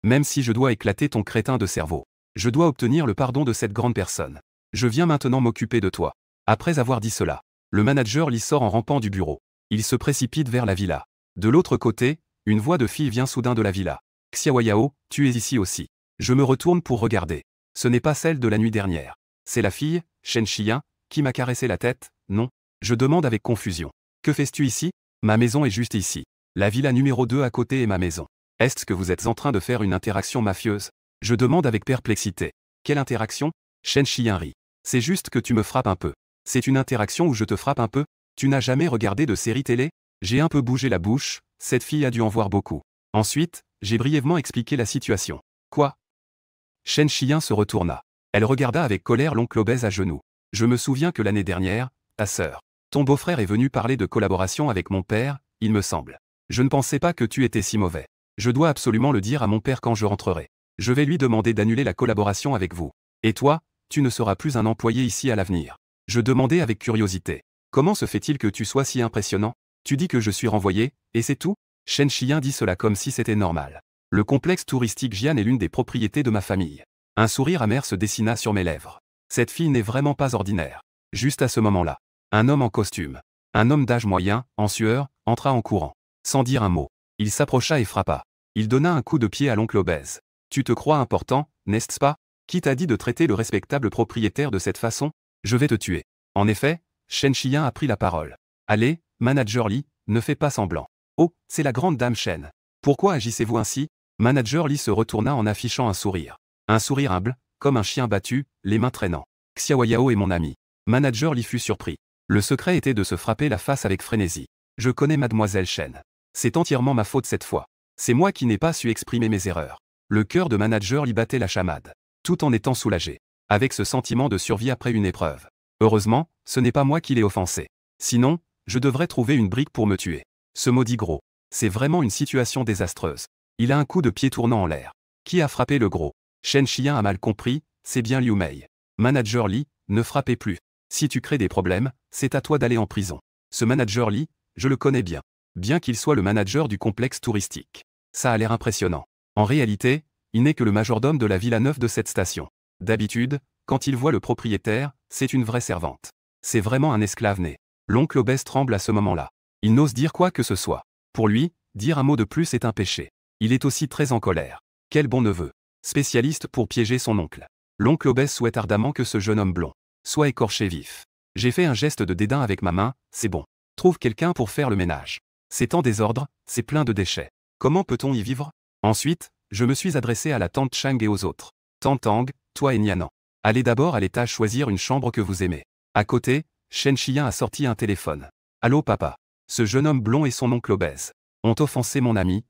même si je dois éclater ton crétin de cerveau. Je dois obtenir le pardon de cette grande personne. Je viens maintenant m'occuper de toi. Après avoir dit cela, le manager Lee sort en rampant du bureau. Il se précipite vers la villa. De l'autre côté, une voix de fille vient soudain de la villa. Xiaoyao, tu es ici aussi. Je me retourne pour regarder. Ce n'est pas celle de la nuit dernière. C'est la fille, Shen Xiyan, qui m'a caressé la tête, non? Je demande avec confusion. Que fais-tu ici? Ma maison est juste ici. La villa numéro 2 à côté est ma maison. Est-ce que vous êtes en train de faire une interaction mafieuse? Je demande avec perplexité. Quelle interaction? Shen Xiyan rit. C'est juste que tu me frappes un peu. C'est une interaction où je te frappe un peu? Tu n'as jamais regardé de série télé? J'ai un peu bougé la bouche, cette fille a dû en voir beaucoup. Ensuite, j'ai brièvement expliqué la situation. Quoi? Shen Xiyan se retourna. Elle regarda avec colère l'oncle obèse à genoux. Je me souviens que l'année dernière, ta sœur, ton beau-frère est venu parler de collaboration avec mon père, il me semble. Je ne pensais pas que tu étais si mauvais. Je dois absolument le dire à mon père quand je rentrerai. Je vais lui demander d'annuler la collaboration avec vous. Et toi, tu ne seras plus un employé ici à l'avenir. Je demandai avec curiosité. Comment se fait-il que tu sois si impressionnant? Tu dis que je suis renvoyé, et c'est tout? Shen Xiyan dit cela comme si c'était normal. Le complexe touristique Jian est l'une des propriétés de ma famille. Un sourire amer se dessina sur mes lèvres. Cette fille n'est vraiment pas ordinaire. Juste à ce moment-là, un homme en costume, un homme d'âge moyen, en sueur, entra en courant. Sans dire un mot, il s'approcha et frappa. Il donna un coup de pied à l'oncle obèse. Tu te crois important, n'est-ce pas? Qui t'a dit de traiter le respectable propriétaire de cette façon? Je vais te tuer. En effet, Shen Xiyan a pris la parole. Allez, Manager Li, ne fais pas semblant. Oh, c'est la grande dame Shen. Pourquoi agissez-vous ainsi? Manager Li se retourna en affichant un sourire. Un sourire humble, comme un chien battu, les mains traînant. Xiao Yao est mon ami. Manager Li fut surpris. Le secret était de se frapper la face avec frénésie. Je connais mademoiselle Shen. C'est entièrement ma faute cette fois. C'est moi qui n'ai pas su exprimer mes erreurs. Le cœur de Manager Li battait la chamade. Tout en étant soulagé. Avec ce sentiment de survie après une épreuve. Heureusement, ce n'est pas moi qui l'ai offensé. Sinon, je devrais trouver une brique pour me tuer. Ce maudit gros. C'est vraiment une situation désastreuse. Il a un coup de pied tournant en l'air. Qui a frappé le gros? Shen Xiyan a mal compris, c'est bien Liu Mei. Manager Li, ne frappez plus. Si tu crées des problèmes, c'est à toi d'aller en prison. Ce Manager Li, je le connais bien. Bien qu'il soit le manager du complexe touristique. Ça a l'air impressionnant. En réalité, il n'est que le majordome de la villa neuve de cette station. D'habitude, quand il voit le propriétaire, c'est une vraie servante. C'est vraiment un esclave né. L'oncle obèse tremble à ce moment-là. Il n'ose dire quoi que ce soit. Pour lui, dire un mot de plus est un péché. Il est aussi très en colère. Quel bon neveu. Spécialiste pour piéger son oncle. L'oncle obèse souhaite ardemment que ce jeune homme blond soit écorché vif. J'ai fait un geste de dédain avec ma main, c'est bon. Trouve quelqu'un pour faire le ménage. C'est en désordre, c'est plein de déchets. Comment peut-on y vivre? Ensuite, je me suis adressé à la tante Chang et aux autres. Tante Tang, toi et Nianan. Allez d'abord à l'étage choisir une chambre que vous aimez. À côté, Shen Xiyan a sorti un téléphone. Allô papa. Ce jeune homme blond et son oncle obèse ont offensé mon ami,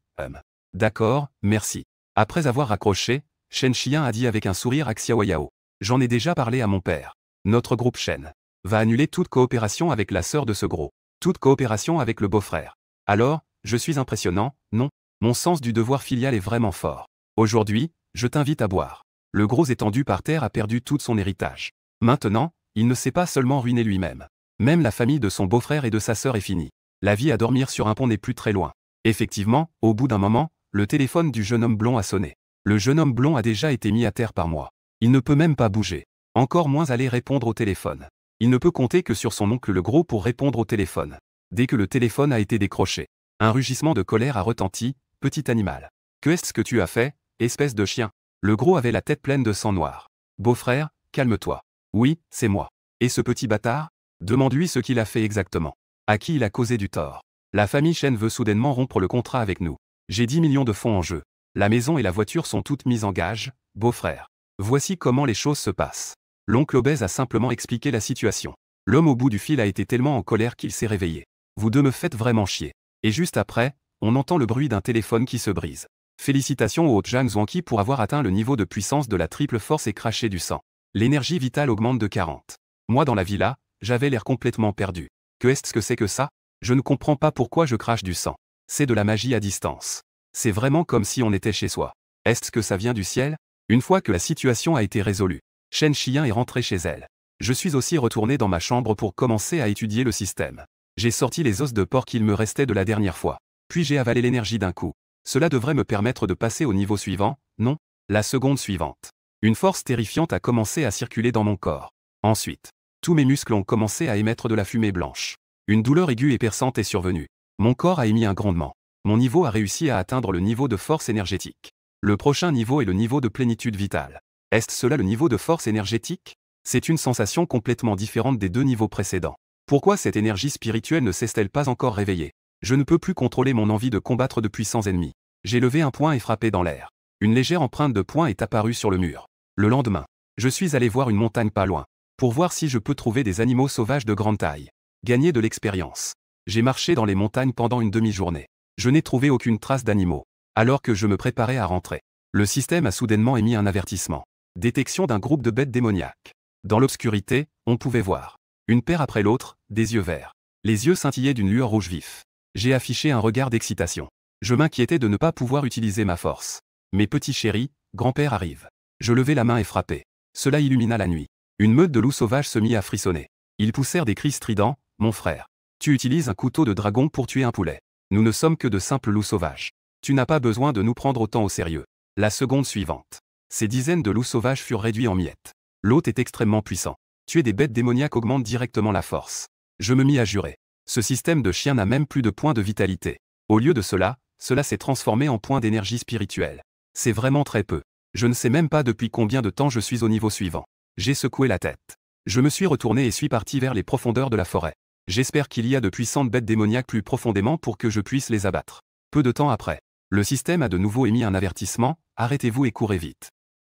D'accord, merci. Après avoir raccroché, Shen Xiyan a dit avec un sourire à Xiao Yao. J'en ai déjà parlé à mon père. Notre groupe Shen va annuler toute coopération avec la sœur de ce gros. Toute coopération avec le beau-frère. Alors, je suis impressionnant, non? Mon sens du devoir filial est vraiment fort. Aujourd'hui, je t'invite à boire. Le gros étendu par terre a perdu tout son héritage. Maintenant, il ne s'est pas seulement ruiné lui-même. Même la famille de son beau-frère et de sa sœur est finie. La vie à dormir sur un pont n'est plus très loin. Effectivement, au bout d'un moment, le téléphone du jeune homme blond a sonné. Le jeune homme blond a déjà été mis à terre par moi. Il ne peut même pas bouger. Encore moins aller répondre au téléphone. Il ne peut compter que sur son oncle le gros pour répondre au téléphone. Dès que le téléphone a été décroché, un rugissement de colère a retenti. Petit animal. Que est-ce que tu as fait, espèce de chien? Le gros avait la tête pleine de sang noir. Beau-frère, calme-toi. Oui, c'est moi. Et ce petit bâtard? Demande-lui ce qu'il a fait exactement. À qui il a causé du tort. La famille Shen veut soudainement rompre le contrat avec nous. J'ai 10 millions de fonds en jeu. La maison et la voiture sont toutes mises en gage, beau-frère. Voici comment les choses se passent. L'oncle obèse a simplement expliqué la situation. L'homme au bout du fil a été tellement en colère qu'il s'est réveillé. Vous deux me faites vraiment chier. Et juste après, on entend le bruit d'un téléphone qui se brise. Félicitations au Zhang Zhuangqi pour avoir atteint le niveau de puissance de la triple force et craché du sang. L'énergie vitale augmente de 40. Moi dans la villa, j'avais l'air complètement perdu. Que est-ce que c'est que ça? Je ne comprends pas pourquoi je crache du sang. C'est de la magie à distance. C'est vraiment comme si on était chez soi. Est-ce que ça vient du ciel? Une fois que la situation a été résolue, Shen Xiyan est rentrée chez elle. Je suis aussi retourné dans ma chambre pour commencer à étudier le système. J'ai sorti les os de porc qu'il me restait de la dernière fois. Puis j'ai avalé l'énergie d'un coup. Cela devrait me permettre de passer au niveau suivant, non? La seconde suivante. Une force terrifiante a commencé à circuler dans mon corps. Ensuite, tous mes muscles ont commencé à émettre de la fumée blanche. Une douleur aiguë et perçante est survenue. Mon corps a émis un grondement. Mon niveau a réussi à atteindre le niveau de force énergétique. Le prochain niveau est le niveau de plénitude vitale. Est-ce cela le niveau de force énergétique? C'est une sensation complètement différente des deux niveaux précédents. Pourquoi cette énergie spirituelle ne s'est-elle pas encore réveillée? Je ne peux plus contrôler mon envie de combattre de puissants ennemis. J'ai levé un poing et frappé dans l'air. Une légère empreinte de poing est apparue sur le mur. Le lendemain, je suis allé voir une montagne pas loin, pour voir si je peux trouver des animaux sauvages de grande taille. Gagner de l'expérience. J'ai marché dans les montagnes pendant une demi-journée. Je n'ai trouvé aucune trace d'animaux. Alors que je me préparais à rentrer, le système a soudainement émis un avertissement. Détection d'un groupe de bêtes démoniaques. Dans l'obscurité, on pouvait voir, une paire après l'autre, des yeux verts. Les yeux scintillaient d'une lueur rouge vif. J'ai affiché un regard d'excitation. Je m'inquiétais de ne pas pouvoir utiliser ma force. Mes petits chéris, grand-père arrive. Je levai la main et frappai. Cela illumina la nuit. Une meute de loups sauvages se mit à frissonner. Ils poussèrent des cris stridents. Mon frère, tu utilises un couteau de dragon pour tuer un poulet. Nous ne sommes que de simples loups sauvages. Tu n'as pas besoin de nous prendre autant au sérieux. La seconde suivante. Ces dizaines de loups sauvages furent réduits en miettes. L'hôte est extrêmement puissant. Tuer des bêtes démoniaques augmente directement la force. Je me mis à jurer. Ce système de chien n'a même plus de points de vitalité. Au lieu de cela s'est transformé en points d'énergie spirituelle. C'est vraiment très peu. Je ne sais même pas depuis combien de temps je suis au niveau suivant. J'ai secoué la tête. Je me suis retourné et suis parti vers les profondeurs de la forêt. J'espère qu'il y a de puissantes bêtes démoniaques plus profondément pour que je puisse les abattre. Peu de temps après, le système a de nouveau émis un avertissement, arrêtez-vous et courez vite.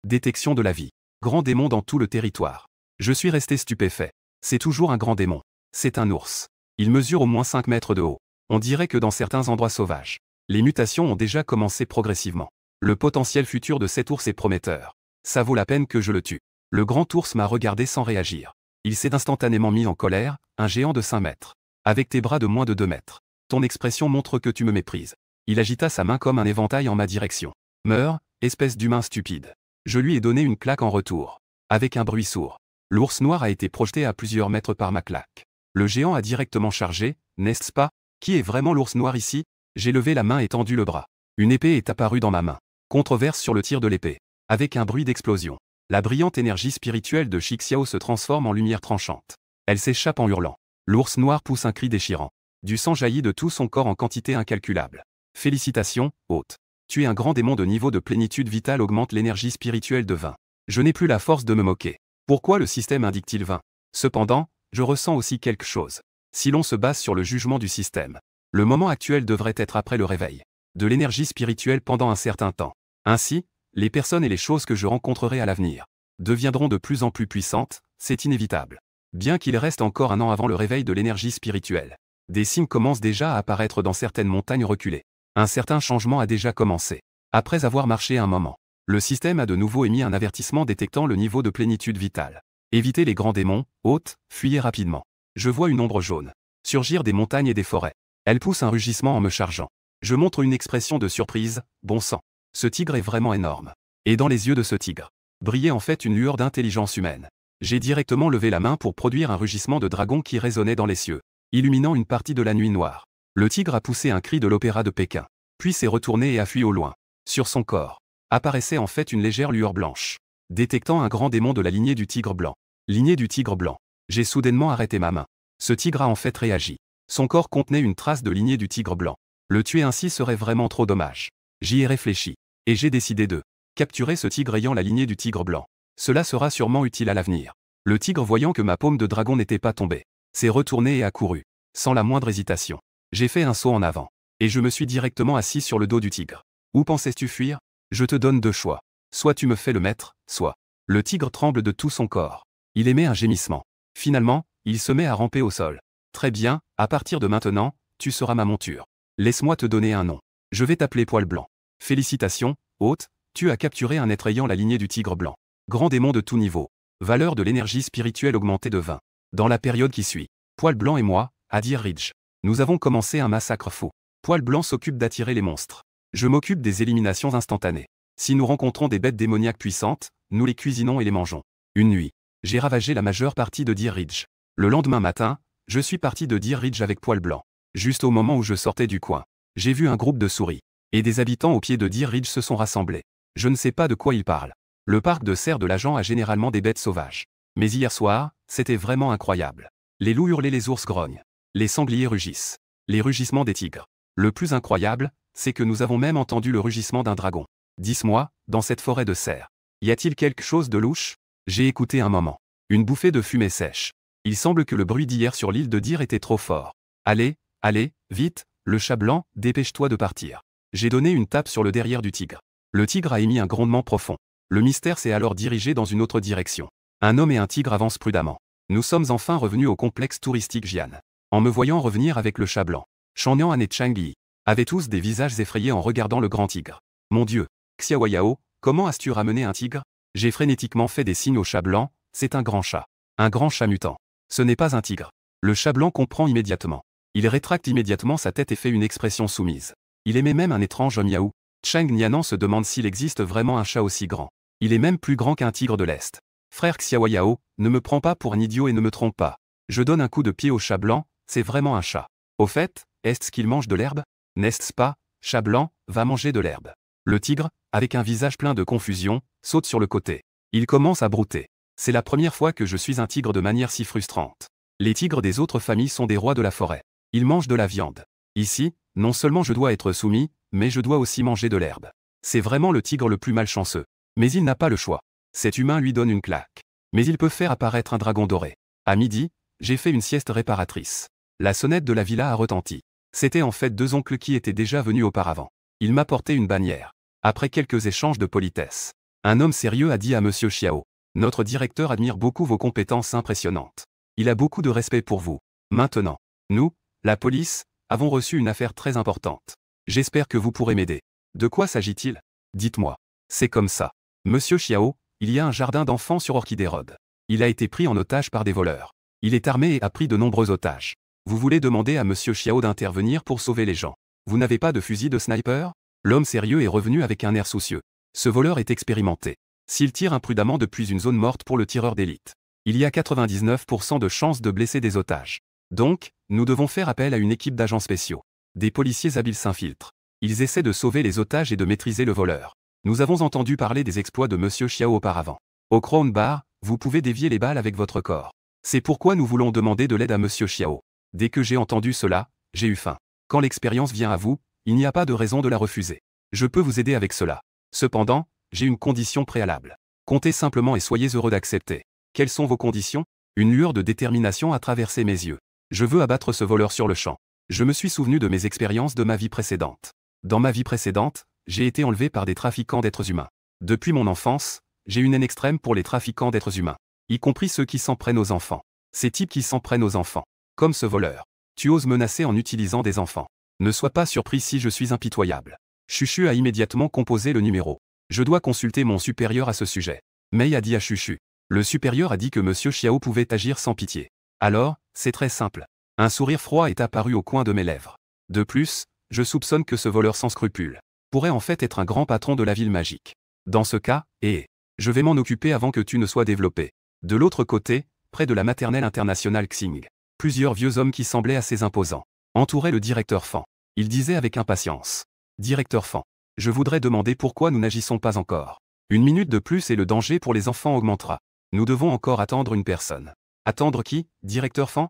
Détection de la vie. Grand démon dans tout le territoire. Je suis resté stupéfait. C'est toujours un grand démon. C'est un ours. Il mesure au moins 5 mètres de haut. On dirait que dans certains endroits sauvages, les mutations ont déjà commencé progressivement. Le potentiel futur de cet ours est prometteur. Ça vaut la peine que je le tue. Le grand ours m'a regardé sans réagir. Il s'est instantanément mis en colère, un géant de 5 mètres. Avec tes bras de moins de 2 mètres. Ton expression montre que tu me méprises. Il agita sa main comme un éventail en ma direction. Meurs, espèce d'humain stupide. Je lui ai donné une claque en retour. Avec un bruit sourd. L'ours noir a été projeté à plusieurs mètres par ma claque. Le géant a directement chargé, n'est-ce pas? Qui est vraiment l'ours noir ici? J'ai levé la main et tendu le bras. Une épée est apparue dans ma main. Controverse sur le tir de l'épée. Avec un bruit d'explosion. La brillante énergie spirituelle de Shixiao se transforme en lumière tranchante. Elle s'échappe en hurlant. L'ours noir pousse un cri déchirant. Du sang jaillit de tout son corps en quantité incalculable. Félicitations, hôte. Tu es un grand démon de niveau de plénitude vitale augmente l'énergie spirituelle de 20. Je n'ai plus la force de me moquer. Pourquoi le système indique-t-il 20? Cependant, je ressens aussi quelque chose. Si l'on se base sur le jugement du système, le moment actuel devrait être après le réveil de l'énergie spirituelle pendant un certain temps. Ainsi, les personnes et les choses que je rencontrerai à l'avenir deviendront de plus en plus puissantes, c'est inévitable. Bien qu'il reste encore un an avant le réveil de l'énergie spirituelle, des signes commencent déjà à apparaître dans certaines montagnes reculées. Un certain changement a déjà commencé. Après avoir marché un moment, le système a de nouveau émis un avertissement détectant le niveau de plénitude vitale. Évitez les grands démons, hôtes, fuyez rapidement. Je vois une ombre jaune surgir des montagnes et des forêts. Elle pousse un rugissement en me chargeant. Je montre une expression de surprise, bon sang. Ce tigre est vraiment énorme. Et dans les yeux de ce tigre, brillait en fait une lueur d'intelligence humaine. J'ai directement levé la main pour produire un rugissement de dragon qui résonnait dans les cieux, illuminant une partie de la nuit noire. Le tigre a poussé un cri de l'opéra de Pékin, puis s'est retourné et a fui au loin. Sur son corps, apparaissait en fait une légère lueur blanche, détectant un grand démon de la lignée du tigre blanc. Lignée du tigre blanc. J'ai soudainement arrêté ma main. Ce tigre a en fait réagi. Son corps contenait une trace de lignée du tigre blanc. Le tuer ainsi serait vraiment trop dommage. J'y ai réfléchi. Et j'ai décidé de capturer ce tigre ayant la lignée du tigre blanc. Cela sera sûrement utile à l'avenir. Le tigre voyant que ma paume de dragon n'était pas tombée, s'est retourné et a couru. Sans la moindre hésitation. J'ai fait un saut en avant. Et je me suis directement assis sur le dos du tigre. Où pensais-tu fuir? Je te donne 2 choix. Soit tu me fais le maître, soit. Le tigre tremble de tout son corps. Il émet un gémissement. Finalement, il se met à ramper au sol. Très bien, à partir de maintenant, tu seras ma monture. Laisse-moi te donner un nom. Je vais t'appeler Poil Blanc. Félicitations, hôte, tu as capturé un être ayant la lignée du tigre blanc. Grand démon de tout niveau. Valeur de l'énergie spirituelle augmentée de 20. Dans la période qui suit, Poil Blanc et moi, à Deer Ridge, nous avons commencé un massacre fou. Poil Blanc s'occupe d'attirer les monstres. Je m'occupe des éliminations instantanées. Si nous rencontrons des bêtes démoniaques puissantes, nous les cuisinons et les mangeons. Une nuit, j'ai ravagé la majeure partie de Deer Ridge. Le lendemain matin, je suis parti de Deer Ridge avec Poil Blanc. Juste au moment où je sortais du coin, j'ai vu un groupe de souris. Et des habitants au pied de Deer Ridge se sont rassemblés. Je ne sais pas de quoi ils parlent. Le parc de cerfs de l'agent a généralement des bêtes sauvages. Mais hier soir, c'était vraiment incroyable. Les loups hurlent, les ours grognent. Les sangliers rugissent. Les rugissements des tigres. Le plus incroyable, c'est que nous avons même entendu le rugissement d'un dragon. Dis-moi, dans cette forêt de cerfs, y a-t-il quelque chose de louche? J'ai écouté un moment. Une bouffée de fumée sèche. Il semble que le bruit d'hier sur l'île de Deer était trop fort. Allez, allez, vite, le chat blanc, dépêche-toi de partir. J'ai donné une tape sur le derrière du tigre. Le tigre a émis un grondement profond. Le mystère s'est alors dirigé dans une autre direction. Un homme et un tigre avancent prudemment. Nous sommes enfin revenus au complexe touristique Jian. En me voyant revenir avec le chat blanc, Shangnian et Chang Yi avaient tous des visages effrayés en regardant le grand tigre. Mon Dieu, Xiaoyao, comment as-tu ramené un tigre? J'ai frénétiquement fait des signes au chat blanc, c'est un grand chat. Un grand chat mutant. Ce n'est pas un tigre. Le chat blanc comprend immédiatement. Il rétracte immédiatement sa tête et fait une expression soumise. Il émet même un étrange miaou. Chang Nianan se demande s'il existe vraiment un chat aussi grand. Il est même plus grand qu'un tigre de l'Est. Frère Xiaoyao, ne me prends pas pour un idiot et ne me trompe pas. Je donne un coup de pied au chat blanc, c'est vraiment un chat. Au fait, est-ce qu'il mange de l'herbe? N'est-ce pas, chat blanc, va manger de l'herbe. Le tigre, avec un visage plein de confusion, saute sur le côté. Il commence à brouter. C'est la première fois que je suis un tigre de manière si frustrante. Les tigres des autres familles sont des rois de la forêt. Ils mangent de la viande. Ici, non seulement je dois être soumis, mais je dois aussi manger de l'herbe. C'est vraiment le tigre le plus malchanceux. Mais il n'a pas le choix. Cet humain lui donne une claque. Mais il peut faire apparaître un dragon doré. À midi, j'ai fait une sieste réparatrice. La sonnette de la villa a retenti. C'était en fait deux oncles qui étaient déjà venus auparavant. Ils m'apportaient une bannière. Après quelques échanges de politesse, un homme sérieux a dit à Monsieur Xiao. Notre directeur admire beaucoup vos compétences impressionnantes. Il a beaucoup de respect pour vous. Maintenant, nous, la police, avons reçu une affaire très importante. J'espère que vous pourrez m'aider. De quoi s'agit-il? Dites-moi. C'est comme ça. Monsieur Xiao, il y a un jardin d'enfants sur Orchidée Road. Il a été pris en otage par des voleurs. Il est armé et a pris de nombreux otages. Vous voulez demander à Monsieur Xiao d'intervenir pour sauver les gens. Vous n'avez pas de fusil de sniper? L'homme sérieux est revenu avec un air soucieux. Ce voleur est expérimenté. S'il tire imprudemment depuis une zone morte pour le tireur d'élite, il y a 99% de chances de blesser des otages. Donc, nous devons faire appel à une équipe d'agents spéciaux. Des policiers habiles s'infiltrent. Ils essaient de sauver les otages et de maîtriser le voleur. Nous avons entendu parler des exploits de Monsieur Xiao auparavant. Au Crown Bar, vous pouvez dévier les balles avec votre corps. C'est pourquoi nous voulons demander de l'aide à Monsieur Xiao. Dès que j'ai entendu cela, j'ai eu faim. Quand l'expérience vient à vous, il n'y a pas de raison de la refuser. Je peux vous aider avec cela. Cependant, j'ai une condition préalable. Comptez simplement et soyez heureux d'accepter. Quelles sont vos conditions? Une lueur de détermination a traversé mes yeux. Je veux abattre ce voleur sur le champ. Je me suis souvenu de mes expériences de ma vie précédente. Dans ma vie précédente, j'ai été enlevé par des trafiquants d'êtres humains. Depuis mon enfance, j'ai une haine extrême pour les trafiquants d'êtres humains. Y compris ceux qui s'en prennent aux enfants. Ces types qui s'en prennent aux enfants. Comme ce voleur. Tu oses menacer en utilisant des enfants. Ne sois pas surpris si je suis impitoyable. Chuchu a immédiatement composé le numéro. Je dois consulter mon supérieur à ce sujet. Mei a dit à Chuchu. Le supérieur a dit que Monsieur Xiao pouvait agir sans pitié. Alors, c'est très simple. Un sourire froid est apparu au coin de mes lèvres. De plus, je soupçonne que ce voleur sans scrupules pourrait en fait être un grand patron de la ville magique. Dans ce cas, je vais m'en occuper avant que tu ne sois développé. De l'autre côté, près de la maternelle internationale Xing, plusieurs vieux hommes qui semblaient assez imposants entouraient le directeur Fan. Il disait avec impatience. Directeur Fan, je voudrais demander pourquoi nous n'agissons pas encore. Une minute de plus et le danger pour les enfants augmentera. Nous devons encore attendre une personne. Attendre qui, directeur Fan?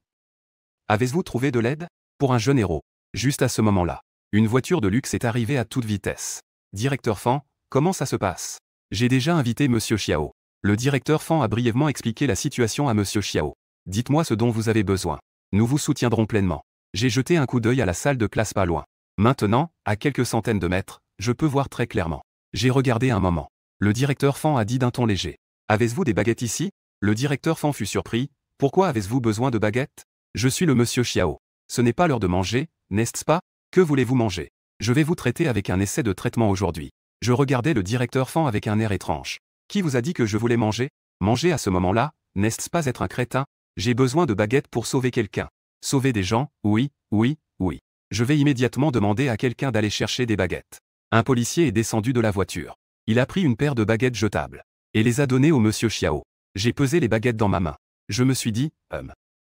Avez-vous trouvé de l'aide? Pour un jeune héros. Juste à ce moment-là, une voiture de luxe est arrivée à toute vitesse. Directeur Fan, comment ça se passe? J'ai déjà invité Monsieur Xiao. Le directeur Fan a brièvement expliqué la situation à Monsieur Xiao. Dites-moi ce dont vous avez besoin. Nous vous soutiendrons pleinement. J'ai jeté un coup d'œil à la salle de classe pas loin. Maintenant, à quelques centaines de mètres, je peux voir très clairement. J'ai regardé un moment. Le directeur Fan a dit d'un ton léger. Avez-vous des baguettes ici? Le directeur Fan fut surpris. Pourquoi avez-vous besoin de baguettes? Je suis le Monsieur Xiao. Ce n'est pas l'heure de manger, n'est-ce pas? Que voulez-vous manger? Je vais vous traiter avec un essai de traitement aujourd'hui. Je regardais le directeur Fan avec un air étrange. Qui vous a dit que je voulais manger? Manger à ce moment-là, n'est-ce pas être un crétin? J'ai besoin de baguettes pour sauver quelqu'un. Sauver des gens? Oui, oui, oui. Je vais immédiatement demander à quelqu'un d'aller chercher des baguettes. Un policier est descendu de la voiture. Il a pris une paire de baguettes jetables et les a données au Monsieur Xiao. J'ai pesé les baguettes dans ma main. Je me suis dit,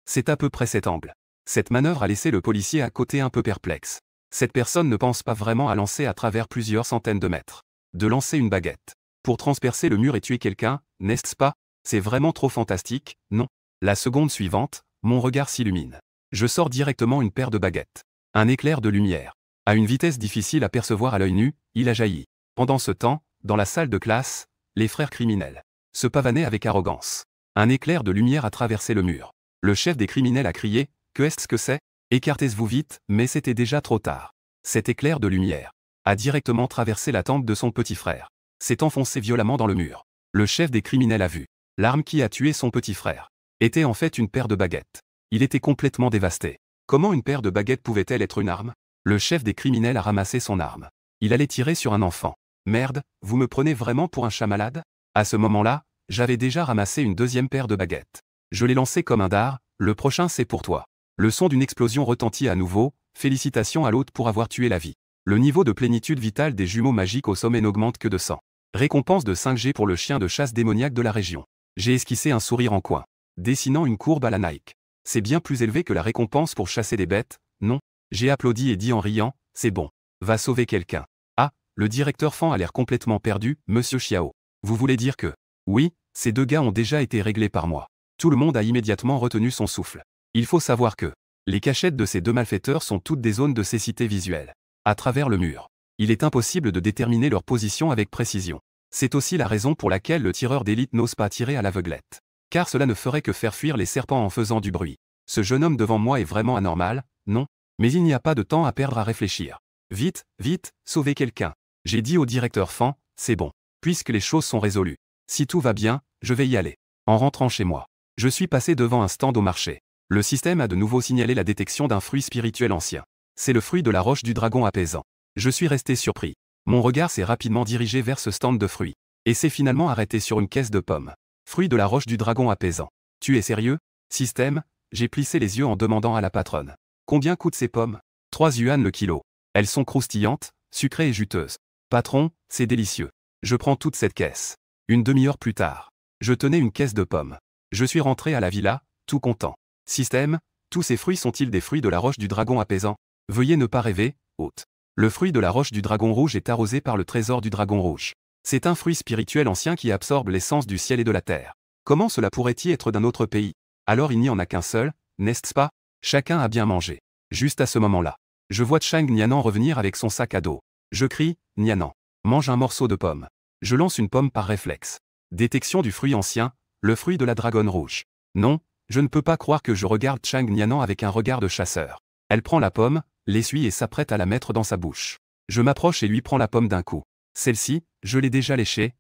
c'est à peu près cet angle. Cette manœuvre a laissé le policier à côté un peu perplexe. Cette personne ne pense pas vraiment à lancer à travers plusieurs centaines de mètres. De lancer une baguette pour transpercer le mur et tuer quelqu'un, n'est-ce pas? C'est vraiment trop fantastique, non? La seconde suivante, mon regard s'illumine. Je sors directement une paire de baguettes. Un éclair de lumière. À une vitesse difficile à percevoir à l'œil nu, il a jailli. Pendant ce temps, dans la salle de classe, les frères criminels se pavanaient avec arrogance. Un éclair de lumière a traversé le mur. Le chef des criminels a crié, « Que est-ce que c'est? Écartez-vous vite », mais c'était déjà trop tard. Cet éclair de lumière a directement traversé la tempe de son petit frère. S'est enfoncé violemment dans le mur. Le chef des criminels a vu. L'arme qui a tué son petit frère était en fait une paire de baguettes. Il était complètement dévasté. Comment une paire de baguettes pouvait-elle être une arme? Le chef des criminels a ramassé son arme. Il allait tirer sur un enfant. Merde, vous me prenez vraiment pour un chat malade? À ce moment-là, j'avais déjà ramassé une deuxième paire de baguettes. Je l'ai lancé comme un dard, le prochain c'est pour toi. Le son d'une explosion retentit à nouveau, félicitations à l'hôte pour avoir tué la vie. Le niveau de plénitude vitale des jumeaux magiques au sommet n'augmente que de 100. Récompense de 5G pour le chien de chasse démoniaque de la région. J'ai esquissé un sourire en coin, dessinant une courbe à la Nike. C'est bien plus élevé que la récompense pour chasser des bêtes, non? J'ai applaudi et dit en riant, c'est bon. Va sauver quelqu'un. Ah, le directeur Fan a l'air complètement perdu, monsieur Xiao. Vous voulez dire que? Oui, ces deux gars ont déjà été réglés par moi. Tout le monde a immédiatement retenu son souffle. Il faut savoir que les cachettes de ces deux malfaiteurs sont toutes des zones de cécité visuelle. À travers le mur, il est impossible de déterminer leur position avec précision. C'est aussi la raison pour laquelle le tireur d'élite n'ose pas tirer à l'aveuglette. Car cela ne ferait que faire fuir les serpents en faisant du bruit. Ce jeune homme devant moi est vraiment anormal, non? Mais il n'y a pas de temps à perdre à réfléchir. Vite, vite, sauvez quelqu'un. J'ai dit au directeur Fan, c'est bon. Puisque les choses sont résolues. Si tout va bien, je vais y aller. En rentrant chez moi, je suis passé devant un stand au marché. Le système a de nouveau signalé la détection d'un fruit spirituel ancien. C'est le fruit de la roche du dragon apaisant. Je suis resté surpris. Mon regard s'est rapidement dirigé vers ce stand de fruits. Et s'est finalement arrêté sur une caisse de pommes. Fruit de la roche du dragon apaisant. Tu es sérieux? Système? J'ai plissé les yeux en demandant à la patronne. Combien coûtent ces pommes? 3 yuan le kilo. Elles sont croustillantes, sucrées et juteuses. Patron, c'est délicieux. Je prends toute cette caisse. Une demi-heure plus tard, je tenais une caisse de pommes. Je suis rentré à la villa, tout content. Système, tous ces fruits sont-ils des fruits de la roche du dragon apaisant? Veuillez ne pas rêver, hôte. Le fruit de la roche du dragon rouge est arrosé par le trésor du dragon rouge. C'est un fruit spirituel ancien qui absorbe l'essence du ciel et de la terre. Comment cela pourrait-il être d'un autre pays? Alors il n'y en a qu'un seul, n'est-ce pas? Chacun a bien mangé. Juste à ce moment-là, je vois Chang Nianan revenir avec son sac à dos. Je crie, Nianan, mange un morceau de pomme. Je lance une pomme par réflexe. Détection du fruit ancien, le fruit de la dragonne rouge. Non, je ne peux pas croire que je regarde Chang Nianan avec un regard de chasseur. Elle prend la pomme, l'essuie et s'apprête à la mettre dans sa bouche. Je m'approche et lui prends la pomme d'un coup. Celle-ci, je l'ai déjà léchée.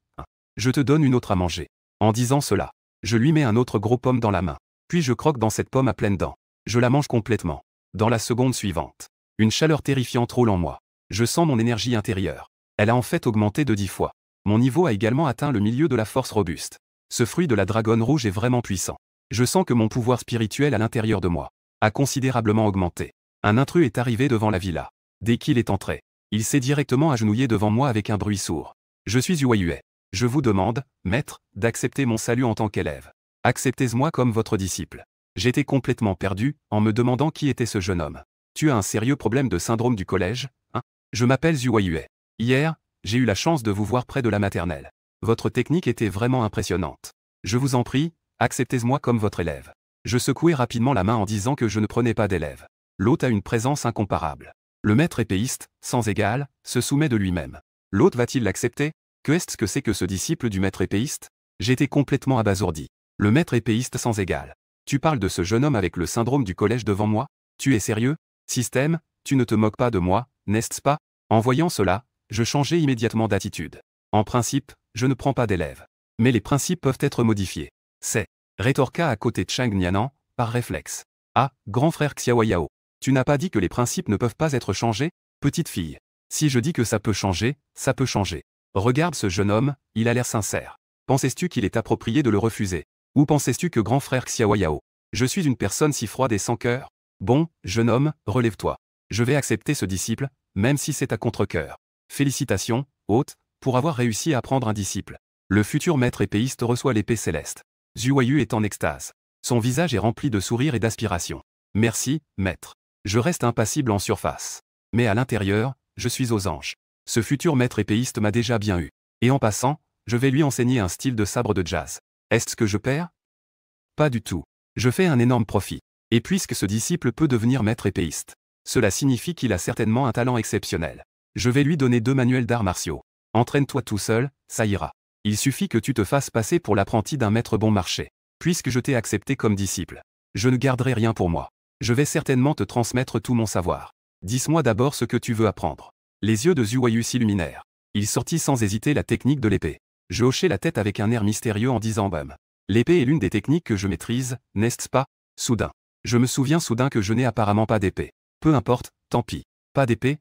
Je te donne une autre à manger. En disant cela, je lui mets un autre gros pomme dans la main. Puis je croque dans cette pomme à pleines dents. Je la mange complètement. Dans la seconde suivante, une chaleur terrifiante roule en moi. Je sens mon énergie intérieure. Elle a en fait augmenté de 10 fois. Mon niveau a également atteint le milieu de la force robuste. Ce fruit de la dragonne rouge est vraiment puissant. Je sens que mon pouvoir spirituel à l'intérieur de moi a considérablement augmenté. Un intrus est arrivé devant la villa. Dès qu'il est entré, il s'est directement agenouillé devant moi avec un bruit sourd. Je suis Yuayue. Je vous demande, maître, d'accepter mon salut en tant qu'élève. Acceptez-moi comme votre disciple. J'étais complètement perdu, en me demandant qui était ce jeune homme. Tu as un sérieux problème de syndrome du collège, hein? Je m'appelle Yuayue. Hier, j'ai eu la chance de vous voir près de la maternelle. Votre technique était vraiment impressionnante. Je vous en prie, acceptez-moi comme votre élève. Je secouai rapidement la main en disant que je ne prenais pas d'élève. L'hôte a une présence incomparable. Le maître épéiste, sans égal, se soumet de lui-même. L'hôte va-t-il l'accepter? Que est-ce que c'est que ce disciple du maître épéiste? J'étais complètement abasourdi. Le maître épéiste sans égal. Tu parles de ce jeune homme avec le syndrome du collège devant moi? Tu es sérieux? Système, tu ne te moques pas de moi, n'est-ce pas? En voyant cela, je changeai immédiatement d'attitude. En principe, je ne prends pas d'élèves. Mais les principes peuvent être modifiés. C'est, rétorqua à côté de Chang Nianan, par réflexe. Ah, grand frère Xiaoyao. Tu n'as pas dit que les principes ne peuvent pas être changés, petite fille? Si je dis que ça peut changer, ça peut changer. Regarde ce jeune homme, il a l'air sincère. Pensais-tu qu'il est approprié de le refuser? Ou pensais-tu que grand frère Xiaoyao, je suis une personne si froide et sans cœur? Bon, jeune homme, relève-toi. Je vais accepter ce disciple, même si c'est à contre-cœur. Félicitations, hôte, pour avoir réussi à prendre un disciple. Le futur maître épéiste reçoit l'épée céleste. Zuoyu est en extase. Son visage est rempli de sourires et d'aspiration. Merci, maître. Je reste impassible en surface. Mais à l'intérieur, je suis aux anges. Ce futur maître épéiste m'a déjà bien eu. Et en passant, je vais lui enseigner un style de sabre de jazz. Est-ce que je perds? Pas du tout. Je fais un énorme profit. Et puisque ce disciple peut devenir maître épéiste, cela signifie qu'il a certainement un talent exceptionnel. Je vais lui donner 2 manuels d'arts martiaux. Entraîne-toi tout seul, ça ira. Il suffit que tu te fasses passer pour l'apprenti d'un maître bon marché. Puisque je t'ai accepté comme disciple, Je ne garderai rien pour moi. Je vais certainement te transmettre tout mon savoir. Dis-moi d'abord ce que tu veux apprendre. Les yeux de Zhu Huayu s'illuminèrent. Il sortit sans hésiter la technique de l'épée. Je hochai la tête avec un air mystérieux en disant bum. L'épée est l'une des techniques que je maîtrise, n'est-ce pas? Soudain. Je me souviens soudain que je n'ai apparemment pas d'épée. Peu importe, tant pis. Pas d'épée,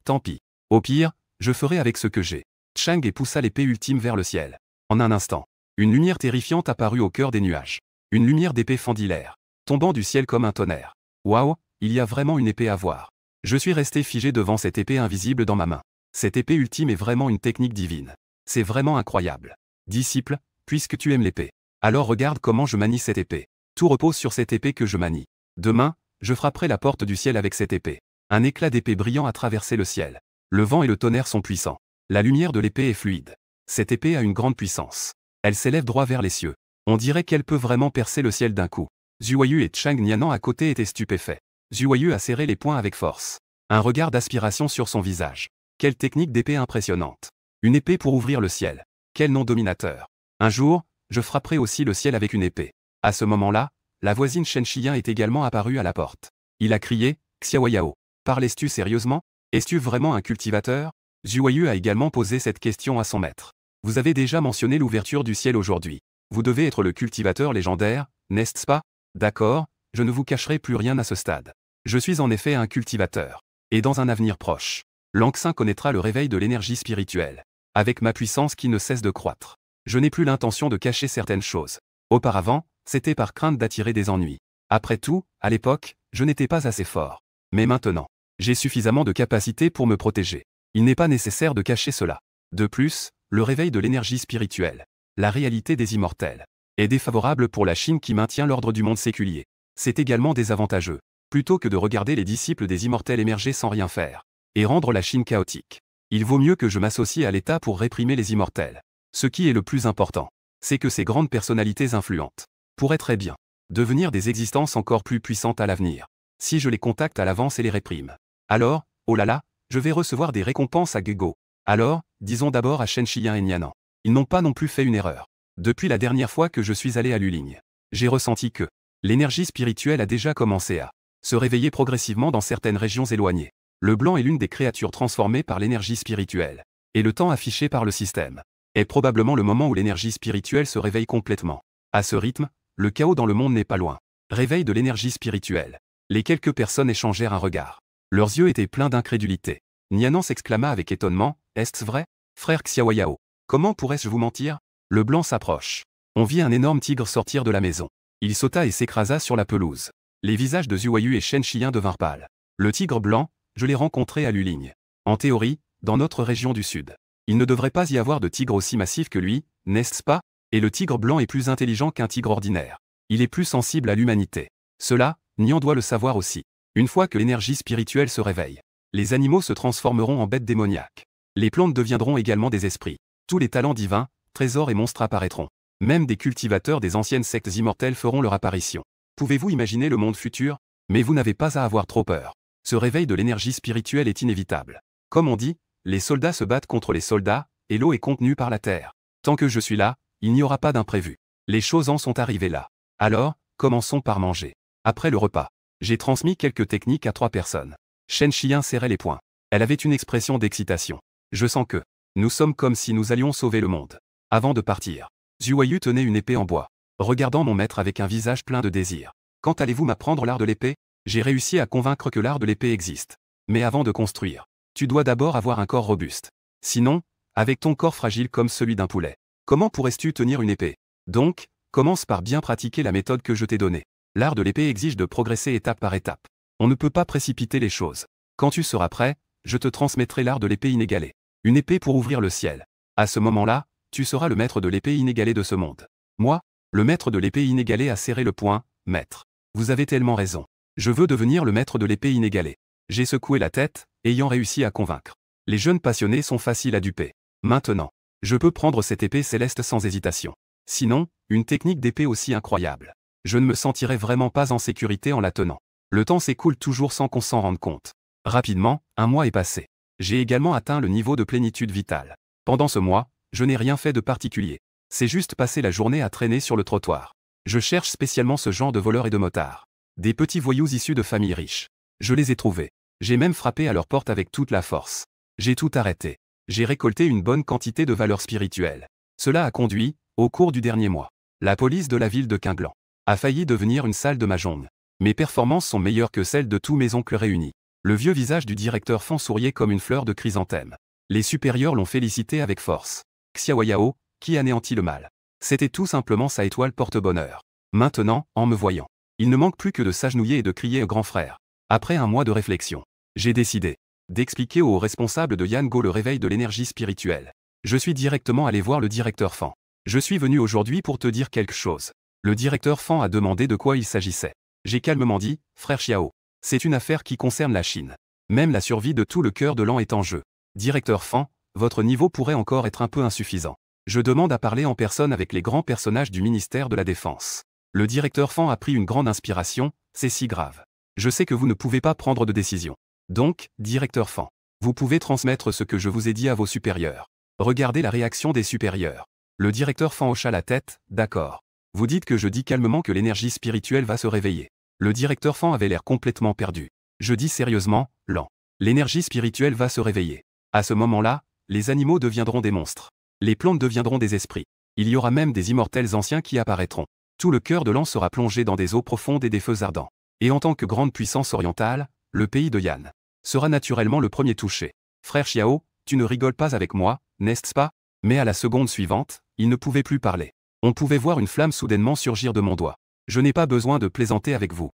tant pis. Au pire, je ferai avec ce que j'ai. Chang poussa l'épée ultime vers le ciel. En un instant, une lumière terrifiante apparut au cœur des nuages. Une lumière d'épée fendit l'air, tombant du ciel comme un tonnerre. Waouh, il y a vraiment une épée à voir. Je suis resté figé devant cette épée invisible dans ma main. Cette épée ultime est vraiment une technique divine. C'est vraiment incroyable. Disciple, puisque tu aimes l'épée, alors regarde comment je manie cette épée. Tout repose sur cette épée que je manie. Demain, je frapperai la porte du ciel avec cette épée. Un éclat d'épée brillant a traversé le ciel. Le vent et le tonnerre sont puissants. La lumière de l'épée est fluide. Cette épée a une grande puissance. Elle s'élève droit vers les cieux. On dirait qu'elle peut vraiment percer le ciel d'un coup. Zhu Huayu et Chang Nianan à côté étaient stupéfaits. Zhu Huayu a serré les poings avec force. Un regard d'aspiration sur son visage. Quelle technique d'épée impressionnante. Une épée pour ouvrir le ciel. Quel nom dominateur. Un jour, je frapperai aussi le ciel avec une épée. À ce moment-là, la voisine Shen Shiyan est également apparue à la porte. Il a crié, Xiaoyao. Parles-tu sérieusement? Es-tu vraiment un cultivateur? Zhu Huayu a également posé cette question à son maître. Vous avez déjà mentionné l'ouverture du ciel aujourd'hui. Vous devez être le cultivateur légendaire, n'est-ce pas? D'accord, je ne vous cacherai plus rien à ce stade. Je suis en effet un cultivateur. Et dans un avenir proche, Langxin connaîtra le réveil de l'énergie spirituelle. Avec ma puissance qui ne cesse de croître. Je n'ai plus l'intention de cacher certaines choses. Auparavant, c'était par crainte d'attirer des ennuis. Après tout, à l'époque, je n'étais pas assez fort. Mais maintenant, j'ai suffisamment de capacité pour me protéger. Il n'est pas nécessaire de cacher cela. De plus, le réveil de l'énergie spirituelle, la réalité des immortels, est défavorable pour la Chine qui maintient l'ordre du monde séculier. C'est également désavantageux. Plutôt que de regarder les disciples des immortels émerger sans rien faire, et rendre la Chine chaotique, il vaut mieux que je m'associe à l'État pour réprimer les immortels. Ce qui est le plus important, c'est que ces grandes personnalités influentes pourraient très bien devenir des existences encore plus puissantes à l'avenir. Si je les contacte à l'avance et les réprime, alors, oh là là, je vais recevoir des récompenses à Gego. Alors, disons d'abord à Shen Shiyan et Nianan. Ils n'ont pas non plus fait une erreur. Depuis la dernière fois que je suis allé à Luling, j'ai ressenti que l'énergie spirituelle a déjà commencé à se réveiller progressivement dans certaines régions éloignées. Le blanc est l'une des créatures transformées par l'énergie spirituelle. Et le temps affiché par le système est probablement le moment où l'énergie spirituelle se réveille complètement. À ce rythme, le chaos dans le monde n'est pas loin. Réveil de l'énergie spirituelle. Les quelques personnes échangèrent un regard. Leurs yeux étaient pleins d'incrédulité. Nianan s'exclama avec étonnement, « Est-ce vrai, frère Xiaoyao? Comment pourrais-je vous mentir ?» Le blanc s'approche. On vit un énorme tigre sortir de la maison. Il sauta et s'écrasa sur la pelouse. Les visages de Zhu Huayu et Shen Shiyan devinrent pâles. Le tigre blanc, je l'ai rencontré à Luling. En théorie, dans notre région du sud. Il ne devrait pas y avoir de tigre aussi massif que lui, n'est-ce pas? Et le tigre blanc est plus intelligent qu'un tigre ordinaire. Il est plus sensible à l'humanité. Cela, Nian doit le savoir aussi. Une fois que l'énergie spirituelle se réveille, les animaux se transformeront en bêtes démoniaques. Les plantes deviendront également des esprits. Tous les talents divins, trésors et monstres apparaîtront. Même des cultivateurs des anciennes sectes immortelles feront leur apparition. Pouvez-vous imaginer le monde futur? Mais vous n'avez pas à avoir trop peur. Ce réveil de l'énergie spirituelle est inévitable. Comme on dit, les soldats se battent contre les soldats, et l'eau est contenue par la terre. Tant que je suis là, il n'y aura pas d'imprévu. Les choses en sont arrivées là. Alors, commençons par manger. Après le repas, j'ai transmis quelques techniques à 3 personnes. Shen Shiyan serrait les poings. Elle avait une expression d'excitation. Je sens que nous sommes comme si nous allions sauver le monde. Avant de partir, Zhu Huayu tenait une épée en bois, regardant mon maître avec un visage plein de désir. Quand allez-vous m'apprendre l'art de l'épée? J'ai réussi à convaincre que l'art de l'épée existe. Mais avant de construire, tu dois d'abord avoir un corps robuste. Sinon, avec ton corps fragile comme celui d'un poulet, comment pourrais-tu tenir une épée? Donc, commence par bien pratiquer la méthode que je t'ai donnée. L'art de l'épée exige de progresser étape par étape. On ne peut pas précipiter les choses. Quand tu seras prêt, je te transmettrai l'art de l'épée inégalée. Une épée pour ouvrir le ciel. À ce moment-là, tu seras le maître de l'épée inégalée de ce monde. Moi, le maître de l'épée inégalée a serré le poing, maître. Vous avez tellement raison. Je veux devenir le maître de l'épée inégalée. J'ai secoué la tête, ayant réussi à convaincre. Les jeunes passionnés sont faciles à duper. Maintenant, je peux prendre cette épée céleste sans hésitation. Sinon, une technique d'épée aussi incroyable. Je ne me sentirais vraiment pas en sécurité en la tenant. Le temps s'écoule toujours sans qu'on s'en rende compte. Rapidement, un mois est passé. J'ai également atteint le niveau de plénitude vitale. Pendant ce mois, je n'ai rien fait de particulier. C'est juste passer la journée à traîner sur le trottoir. Je cherche spécialement ce genre de voleurs et de motards. Des petits voyous issus de familles riches. Je les ai trouvés. J'ai même frappé à leur porte avec toute la force. J'ai tout arrêté. J'ai récolté une bonne quantité de valeurs spirituelles. Cela a conduit, au cours du dernier mois, la police de la ville de Quinglan a failli devenir une salle de mahjong. Mes performances sont meilleures que celles de tous mes oncles réunis. Le vieux visage du directeur Fan souriait comme une fleur de chrysanthème. Les supérieurs l'ont félicité avec force. Xiaoyao, qui anéantit le mal. C'était tout simplement sa étoile porte-bonheur. Maintenant, en me voyant, il ne manque plus que de s'agenouiller et de crier grand frère. Après un mois de réflexion, j'ai décidé d'expliquer aux responsables de Yango le réveil de l'énergie spirituelle. Je suis directement allé voir le directeur Fan. Je suis venu aujourd'hui pour te dire quelque chose. Le directeur Fan a demandé de quoi il s'agissait. J'ai calmement dit, frère Xiao. C'est une affaire qui concerne la Chine. Même la survie de tout le cœur de l'an est en jeu. Directeur Fan, votre niveau pourrait encore être un peu insuffisant. Je demande à parler en personne avec les grands personnages du ministère de la Défense. Le directeur Fan a pris une grande inspiration, c'est si grave. Je sais que vous ne pouvez pas prendre de décision. Donc, directeur Fan, vous pouvez transmettre ce que je vous ai dit à vos supérieurs. Regardez la réaction des supérieurs. Le directeur Fan hocha la tête, d'accord. Vous dites que je dis calmement que l'énergie spirituelle va se réveiller. Le directeur Fan avait l'air complètement perdu. Je dis sérieusement, lent. L'énergie spirituelle va se réveiller. À ce moment-là, les animaux deviendront des monstres. Les plantes deviendront des esprits. Il y aura même des immortels anciens qui apparaîtront. Tout le cœur de l'an sera plongé dans des eaux profondes et des feux ardents. Et en tant que grande puissance orientale, le pays de Yan sera naturellement le premier touché. Frère Xiao, tu ne rigoles pas avec moi, n'est-ce pas? Mais à la seconde suivante, il ne pouvait plus parler. On pouvait voir une flamme soudainement surgir de mon doigt. Je n'ai pas besoin de plaisanter avec vous.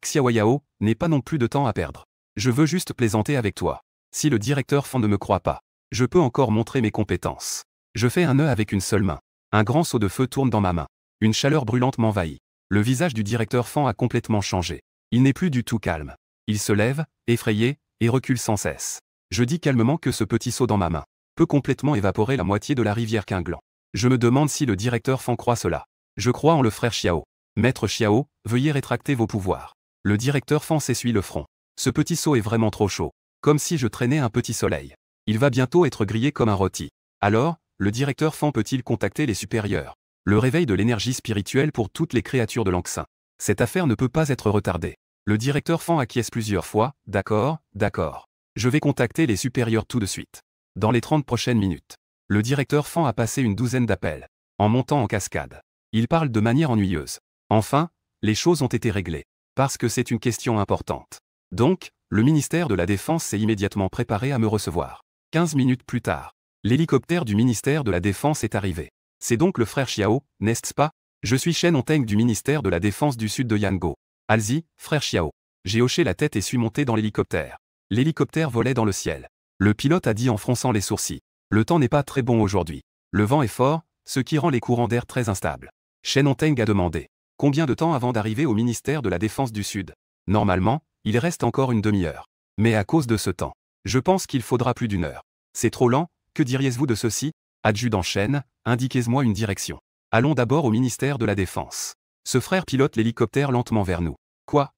Xiaoyao, n'ai pas non plus de temps à perdre. Je veux juste plaisanter avec toi. Si le directeur Fan ne me croit pas, je peux encore montrer mes compétences. Je fais un nœud avec une seule main. Un grand seau de feu tourne dans ma main. Une chaleur brûlante m'envahit. Le visage du directeur Fan a complètement changé. Il n'est plus du tout calme. Il se lève, effrayé, et recule sans cesse. Je dis calmement que ce petit seau dans ma main peut complètement évaporer la moitié de la rivière Quinglan. Je me demande si le directeur Fan croit cela. Je crois en le frère Xiao. Maître Xiao, veuillez rétracter vos pouvoirs. Le directeur Fan s'essuie le front. Ce petit seau est vraiment trop chaud. Comme si je traînais un petit soleil. Il va bientôt être grillé comme un rôti. Alors, le directeur Fan peut-il contacter les supérieurs? Le réveil de l'énergie spirituelle pour toutes les créatures de l'Anxin. Cette affaire ne peut pas être retardée. Le directeur Fan acquiesce plusieurs fois, d'accord, d'accord. Je vais contacter les supérieurs tout de suite. Dans les 30 prochaines minutes. Le directeur Fan a passé une douzaine d'appels. En montant en cascade. Il parle de manière ennuyeuse. Enfin, les choses ont été réglées. Parce que c'est une question importante. Donc, le ministère de la Défense s'est immédiatement préparé à me recevoir. 15 minutes plus tard, l'hélicoptère du ministère de la Défense est arrivé. C'est donc le frère Xiao, n'est-ce pas? Je suis Shen Onteng du ministère de la Défense du sud de Yango. Allez-y, frère Xiao. J'ai hoché la tête et suis monté dans l'hélicoptère. L'hélicoptère volait dans le ciel. Le pilote a dit en fronçant les sourcils. Le temps n'est pas très bon aujourd'hui. Le vent est fort, ce qui rend les courants d'air très instables. Shen Onteng a demandé. Combien de temps avant d'arriver au ministère de la Défense du Sud? Normalement, il reste encore une demi-heure. Mais à cause de ce temps, je pense qu'il faudra plus d'une heure. C'est trop lent, que diriez-vous de ceci? Adjudant Shen, indiquez-moi une direction. Allons d'abord au ministère de la Défense. Ce frère pilote l'hélicoptère lentement vers nous. Quoi?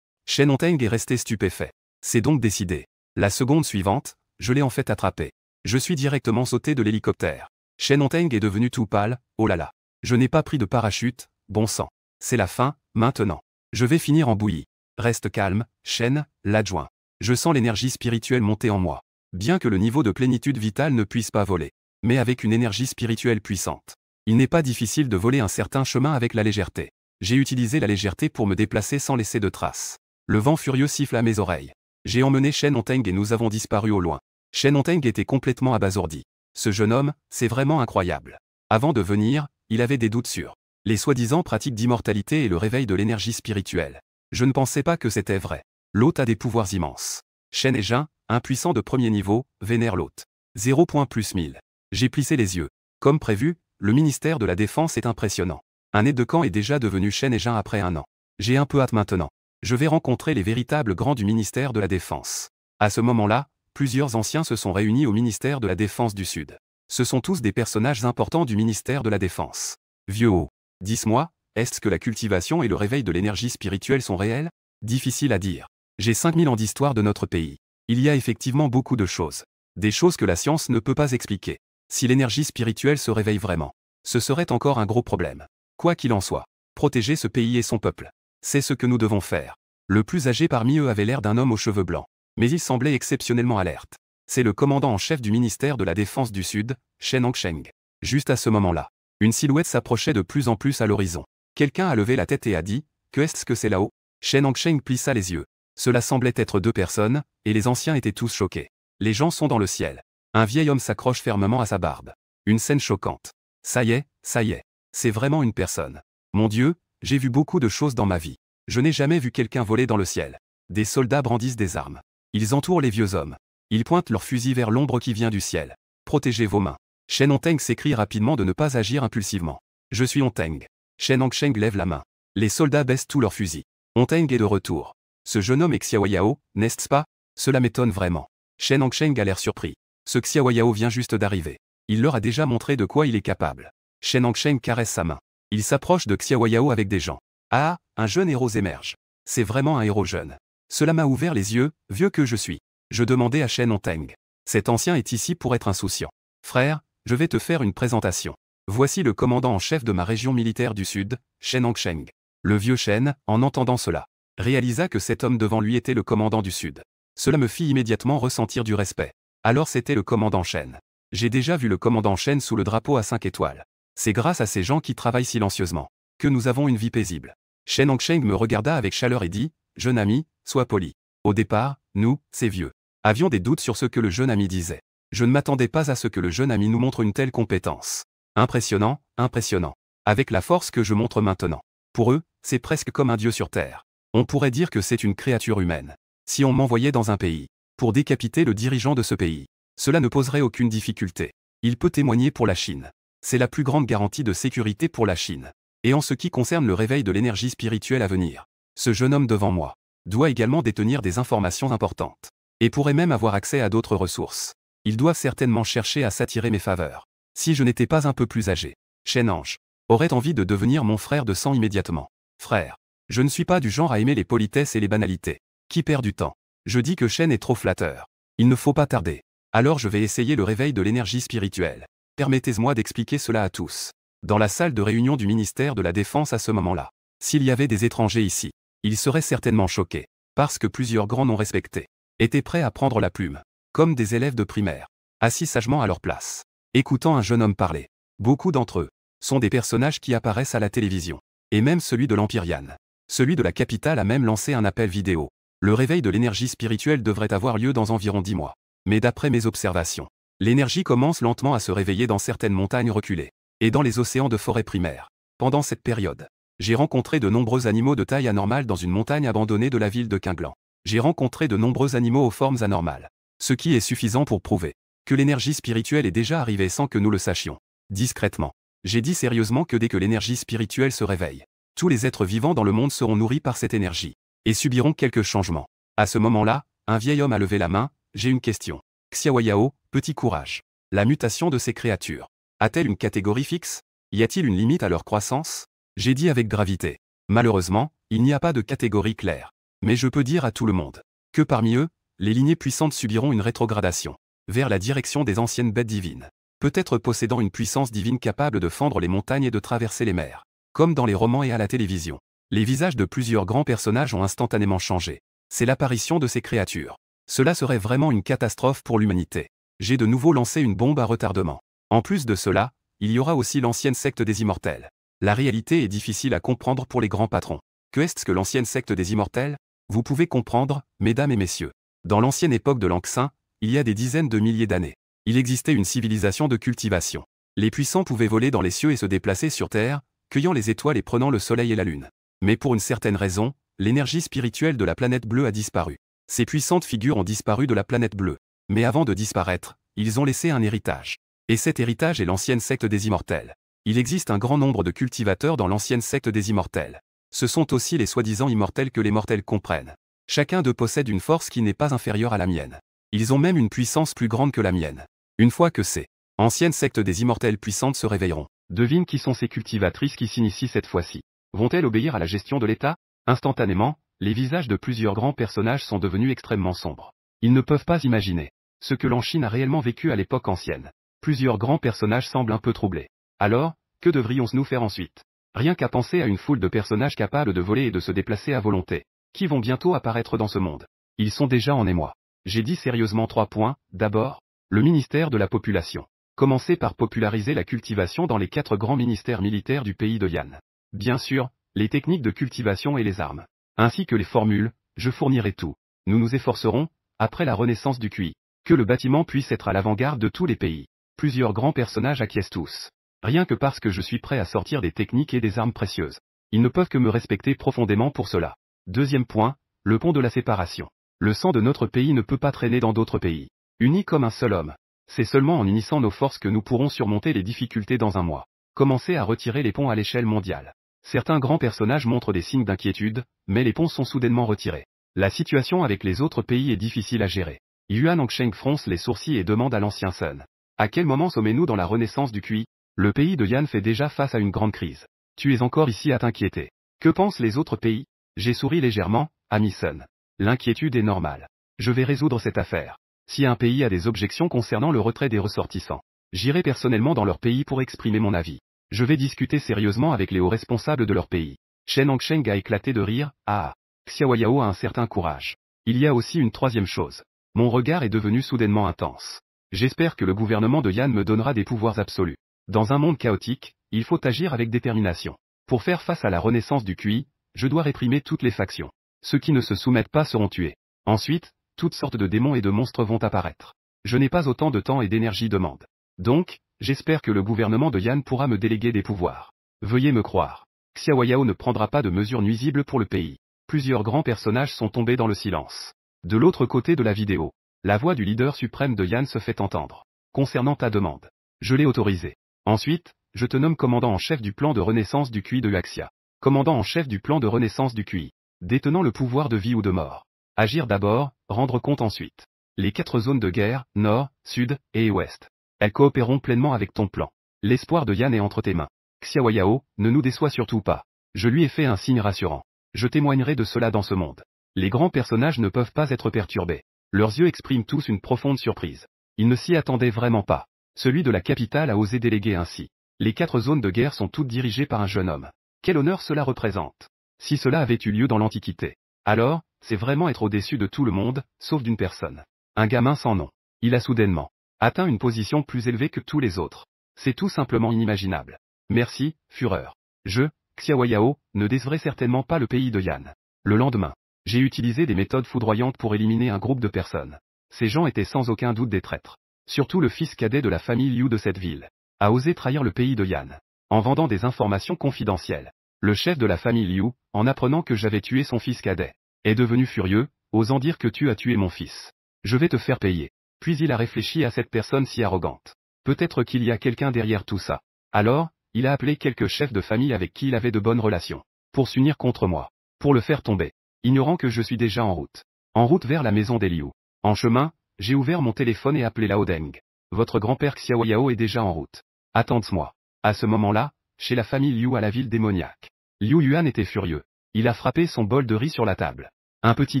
Shen Onteng est resté stupéfait. C'est donc décidé. La seconde suivante, je l'ai en fait attrapé. Je suis directement sauté de l'hélicoptère. Shen Onteng est devenu tout pâle, oh là là. Je n'ai pas pris de parachute, bon sang. C'est la fin, maintenant. Je vais finir en bouillie. Reste calme, Shen, l'adjoint. Je sens l'énergie spirituelle monter en moi. Bien que le niveau de plénitude vitale ne puisse pas voler. Mais avec une énergie spirituelle puissante. Il n'est pas difficile de voler un certain chemin avec la légèreté. J'ai utilisé la légèreté pour me déplacer sans laisser de traces. Le vent furieux siffle à mes oreilles. J'ai emmené Shen Onteng et nous avons disparu au loin. Shen Onteng était complètement abasourdi. Ce jeune homme, c'est vraiment incroyable. Avant de venir, il avait des doutes sur les soi-disant pratiques d'immortalité et le réveil de l'énergie spirituelle. Je ne pensais pas que c'était vrai. L'hôte a des pouvoirs immenses. Shen et Jin, impuissant de premier niveau, vénèrent l'hôte. 0 plus 1000. J'ai plissé les yeux. Comme prévu, le ministère de la Défense est impressionnant. Un aide de camp est déjà devenu Shen et Jin après un an. J'ai un peu hâte maintenant. Je vais rencontrer les véritables grands du ministère de la Défense. À ce moment-là, plusieurs anciens se sont réunis au ministère de la Défense du Sud. Ce sont tous des personnages importants du ministère de la Défense. Vieux haut. Dis-moi, est-ce que la cultivation et le réveil de l'énergie spirituelle sont réels? Difficile à dire. J'ai 5000 ans d'histoire de notre pays. Il y a effectivement beaucoup de choses. Des choses que la science ne peut pas expliquer. Si l'énergie spirituelle se réveille vraiment, ce serait encore un gros problème. Quoi qu'il en soit, Protéger ce pays et son peuple. C'est ce que nous devons faire. Le plus âgé parmi eux avait l'air d'un homme aux cheveux blancs. Mais il semblait exceptionnellement alerte. C'est le commandant en chef du ministère de la Défense du Sud, Chen Hongsheng. Juste à ce moment-là, une silhouette s'approchait de plus en plus à l'horizon. Quelqu'un a levé la tête et a dit « Qu'est-ce que c'est là-haut » Chen Hongsheng plissa les yeux. Cela semblait être 2 personnes, et les anciens étaient tous choqués. Les gens sont dans le ciel. Un vieil homme s'accroche fermement à sa barbe. Une scène choquante. Ça y est, c'est vraiment une personne. Mon Dieu, j'ai vu beaucoup de choses dans ma vie. Je n'ai jamais vu quelqu'un voler dans le ciel. Des soldats brandissent des armes. Ils entourent les vieux hommes. Ils pointent leurs fusils vers l'ombre qui vient du ciel. Protégez vos mains. Chen Hongsheng s'écrie rapidement de ne pas agir impulsivement. Je suis Hongsheng. Chen Hongsheng lève la main. Les soldats baissent tous leurs fusils. Hongsheng est de retour. Ce jeune homme est Xiaoyao, n'est-ce pas? Cela m'étonne vraiment. Chen Hongsheng a l'air surpris. Ce Xiaoyao vient juste d'arriver. Il leur a déjà montré de quoi il est capable. Chen Hongsheng caresse sa main. Il s'approche de Xiaoyao avec des gens. Ah, un jeune héros émerge. C'est vraiment un héros jeune. Cela m'a ouvert les yeux, vieux que je suis. Je demandais à Chen Hongsheng. Cet ancien est ici pour être insouciant. Frère, je vais te faire une présentation. Voici le commandant en chef de ma région militaire du Sud, Chen Hongsheng. Le vieux Chen, en entendant cela, réalisa que cet homme devant lui était le commandant du Sud. Cela me fit immédiatement ressentir du respect. Alors c'était le commandant Chen. J'ai déjà vu le commandant Chen sous le drapeau à 5 étoiles. C'est grâce à ces gens qui travaillent silencieusement que nous avons une vie paisible. Chen Hongsheng me regarda avec chaleur et dit, « Jeune ami, sois poli. Au départ, nous, ces vieux, avions des doutes sur ce que le jeune ami disait. Je ne m'attendais pas à ce que le jeune ami nous montre une telle compétence. Impressionnant, impressionnant. Avec la force que je montre maintenant. Pour eux, c'est presque comme un dieu sur terre. On pourrait dire que c'est une créature humaine. Si on m'envoyait dans un pays, pour décapiter le dirigeant de ce pays, cela ne poserait aucune difficulté. Il peut témoigner pour la Chine. C'est la plus grande garantie de sécurité pour la Chine. Et en ce qui concerne le réveil de l'énergie spirituelle à venir, ce jeune homme devant moi doit également détenir des informations importantes. Et pourrait même avoir accès à d'autres ressources. Ils doivent certainement chercher à s'attirer mes faveurs. Si je n'étais pas un peu plus âgé, Chen Ange aurait envie de devenir mon frère de sang immédiatement. Frère, je ne suis pas du genre à aimer les politesses et les banalités. Qui perd du temps? Je dis que Chen est trop flatteur. Il ne faut pas tarder. Alors je vais essayer le réveil de l'énergie spirituelle. Permettez-moi d'expliquer cela à tous. Dans la salle de réunion du ministère de la Défense à ce moment-là, s'il y avait des étrangers ici, ils seraient certainement choqués, parce que plusieurs grands non respectés étaient prêts à prendre la plume, comme des élèves de primaire, assis sagement à leur place, écoutant un jeune homme parler. Beaucoup d'entre eux sont des personnages qui apparaissent à la télévision, et même celui de l'Empyrean. Celui de la capitale a même lancé un appel vidéo. Le réveil de l'énergie spirituelle devrait avoir lieu dans environ 10 mois. Mais d'après mes observations, l'énergie commence lentement à se réveiller dans certaines montagnes reculées, et dans les océans de forêt primaire. Pendant cette période, j'ai rencontré de nombreux animaux de taille anormale dans une montagne abandonnée de la ville de Qinglan. J'ai rencontré de nombreux animaux aux formes anormales. Ce qui est suffisant pour prouver que l'énergie spirituelle est déjà arrivée sans que nous le sachions. Discrètement, j'ai dit sérieusement que dès que l'énergie spirituelle se réveille, tous les êtres vivants dans le monde seront nourris par cette énergie, et subiront quelques changements. À ce moment-là, un vieil homme a levé la main. J'ai une question. Xiaoyao, petit courage. La mutation de ces créatures a-t-elle une catégorie fixe? Y a-t-il une limite à leur croissance? J'ai dit avec gravité. Malheureusement, il n'y a pas de catégorie claire. Mais je peux dire à tout le monde que parmi eux, les lignées puissantes subiront une rétrogradation vers la direction des anciennes bêtes divines, peut-être possédant une puissance divine capable de fendre les montagnes et de traverser les mers. Comme dans les romans et à la télévision, les visages de plusieurs grands personnages ont instantanément changé. C'est l'apparition de ces créatures. Cela serait vraiment une catastrophe pour l'humanité. J'ai de nouveau lancé une bombe à retardement. En plus de cela, il y aura aussi l'ancienne secte des immortels. La réalité est difficile à comprendre pour les grands patrons. Que est-ce que l'ancienne secte des immortels? Vous pouvez comprendre, mesdames et messieurs. Dans l'ancienne époque de l'Anxin, il y a des dizaines de milliers d'années, il existait une civilisation de cultivation. Les puissants pouvaient voler dans les cieux et se déplacer sur Terre, cueillant les étoiles et prenant le soleil et la lune. Mais pour une certaine raison, l'énergie spirituelle de la planète bleue a disparu. Ces puissantes figures ont disparu de la planète bleue. Mais avant de disparaître, ils ont laissé un héritage. Et cet héritage est l'ancienne secte des immortels. Il existe un grand nombre de cultivateurs dans l'ancienne secte des immortels. Ce sont aussi les soi-disant immortels que les mortels comprennent. Chacun d'eux possède une force qui n'est pas inférieure à la mienne. Ils ont même une puissance plus grande que la mienne. Une fois que ces anciennes sectes des immortels puissantes se réveilleront, devine qui sont ces cultivatrices qui s'initient cette fois-ci. Vont-elles obéir à la gestion de l'État? Instantanément, les visages de plusieurs grands personnages sont devenus extrêmement sombres. Ils ne peuvent pas imaginer ce que l'Anchine a réellement vécu à l'époque ancienne. Plusieurs grands personnages semblent un peu troublés. Alors, que devrions-nous faire ensuite? Rien qu'à penser à une foule de personnages capables de voler et de se déplacer à volonté, qui vont bientôt apparaître dans ce monde. Ils sont déjà en émoi. J'ai dit sérieusement 3 points. D'abord, le ministère de la Population. Commencez par populariser la cultivation dans les 4 grands ministères militaires du pays de Yan. Bien sûr, les techniques de cultivation et les armes, ainsi que les formules, je fournirai tout. Nous nous efforcerons, après la renaissance du QI, que le bâtiment puisse être à l'avant-garde de tous les pays. Plusieurs grands personnages acquiescent tous. Rien que parce que je suis prêt à sortir des techniques et des armes précieuses. Ils ne peuvent que me respecter profondément pour cela. Deuxième point, le pont de la séparation. Le sang de notre pays ne peut pas traîner dans d'autres pays. Unis comme un seul homme. C'est seulement en unissant nos forces que nous pourrons surmonter les difficultés dans un mois. Commencer à retirer les ponts à l'échelle mondiale. Certains grands personnages montrent des signes d'inquiétude, mais les ponts sont soudainement retirés. La situation avec les autres pays est difficile à gérer. Yuan Hongsheng fronce les sourcils et demande à l'ancien Sun. À quel moment sommes-nous dans la renaissance du QI? Le pays de Yan fait déjà face à une grande crise. Tu es encore ici à t'inquiéter. Que pensent les autres pays? J'ai souri légèrement, ami Sun. L'inquiétude est normale. Je vais résoudre cette affaire. Si un pays a des objections concernant le retrait des ressortissants, j'irai personnellement dans leur pays pour exprimer mon avis. Je vais discuter sérieusement avec les hauts responsables de leur pays. Shen Hongsheng a éclaté de rire. Ah, Xiao Yao a un certain courage. Il y a aussi une troisième chose. Mon regard est devenu soudainement intense. J'espère que le gouvernement de Yan me donnera des pouvoirs absolus. Dans un monde chaotique, il faut agir avec détermination. Pour faire face à la renaissance du QI, je dois réprimer toutes les factions. Ceux qui ne se soumettent pas seront tués. Ensuite, toutes sortes de démons et de monstres vont apparaître. Je n'ai pas autant de temps et d'énergie demande. Donc, j'espère que le gouvernement de Yan pourra me déléguer des pouvoirs. Veuillez me croire. Xiao Yao ne prendra pas de mesures nuisibles pour le pays. Plusieurs grands personnages sont tombés dans le silence. De l'autre côté de la vidéo, la voix du leader suprême de Yan se fait entendre. Concernant ta demande, je l'ai autorisée. Ensuite, je te nomme commandant en chef du plan de renaissance du QI de Huaxia. Commandant en chef du plan de renaissance du QI. Détenant le pouvoir de vie ou de mort. Agir d'abord, rendre compte ensuite. Les 4 zones de guerre, nord, sud et ouest. Elles coopéreront pleinement avec ton plan. L'espoir de Yan est entre tes mains. Xiao Yao, ne nous déçois surtout pas. Je lui ai fait un signe rassurant. Je témoignerai de cela dans ce monde. Les grands personnages ne peuvent pas être perturbés. Leurs yeux expriment tous une profonde surprise. Ils ne s'y attendaient vraiment pas. Celui de la capitale a osé déléguer ainsi. Les 4 zones de guerre sont toutes dirigées par un jeune homme. Quel honneur cela représente. Si cela avait eu lieu dans l'Antiquité, alors, c'est vraiment être au-dessus de tout le monde, sauf d'une personne. Un gamin sans nom. Il a soudainement atteint une position plus élevée que tous les autres. C'est tout simplement inimaginable. Merci, Fureur. Je, Xiao Yao, ne décevrai certainement pas le pays de Yan. Le lendemain, j'ai utilisé des méthodes foudroyantes pour éliminer un groupe de personnes. Ces gens étaient sans aucun doute des traîtres. Surtout le fils cadet de la famille Liu de cette ville a osé trahir le pays de Yan, en vendant des informations confidentielles. Le chef de la famille Liu, en apprenant que j'avais tué son fils cadet, est devenu furieux, osant dire que tu as tué mon fils. Je vais te faire payer. Puis il a réfléchi à cette personne si arrogante. Peut-être qu'il y a quelqu'un derrière tout ça. Alors, il a appelé quelques chefs de famille avec qui il avait de bonnes relations, pour s'unir contre moi, pour le faire tomber, ignorant que je suis déjà en route. En route vers la maison des Liu. En chemin, j'ai ouvert mon téléphone et appelé Lao Deng. Votre grand-père Xiao Yao est déjà en route. Attends-moi. À ce moment-là, chez la famille Liu à la ville démoniaque. Liu Yuan était furieux. Il a frappé son bol de riz sur la table. Un petit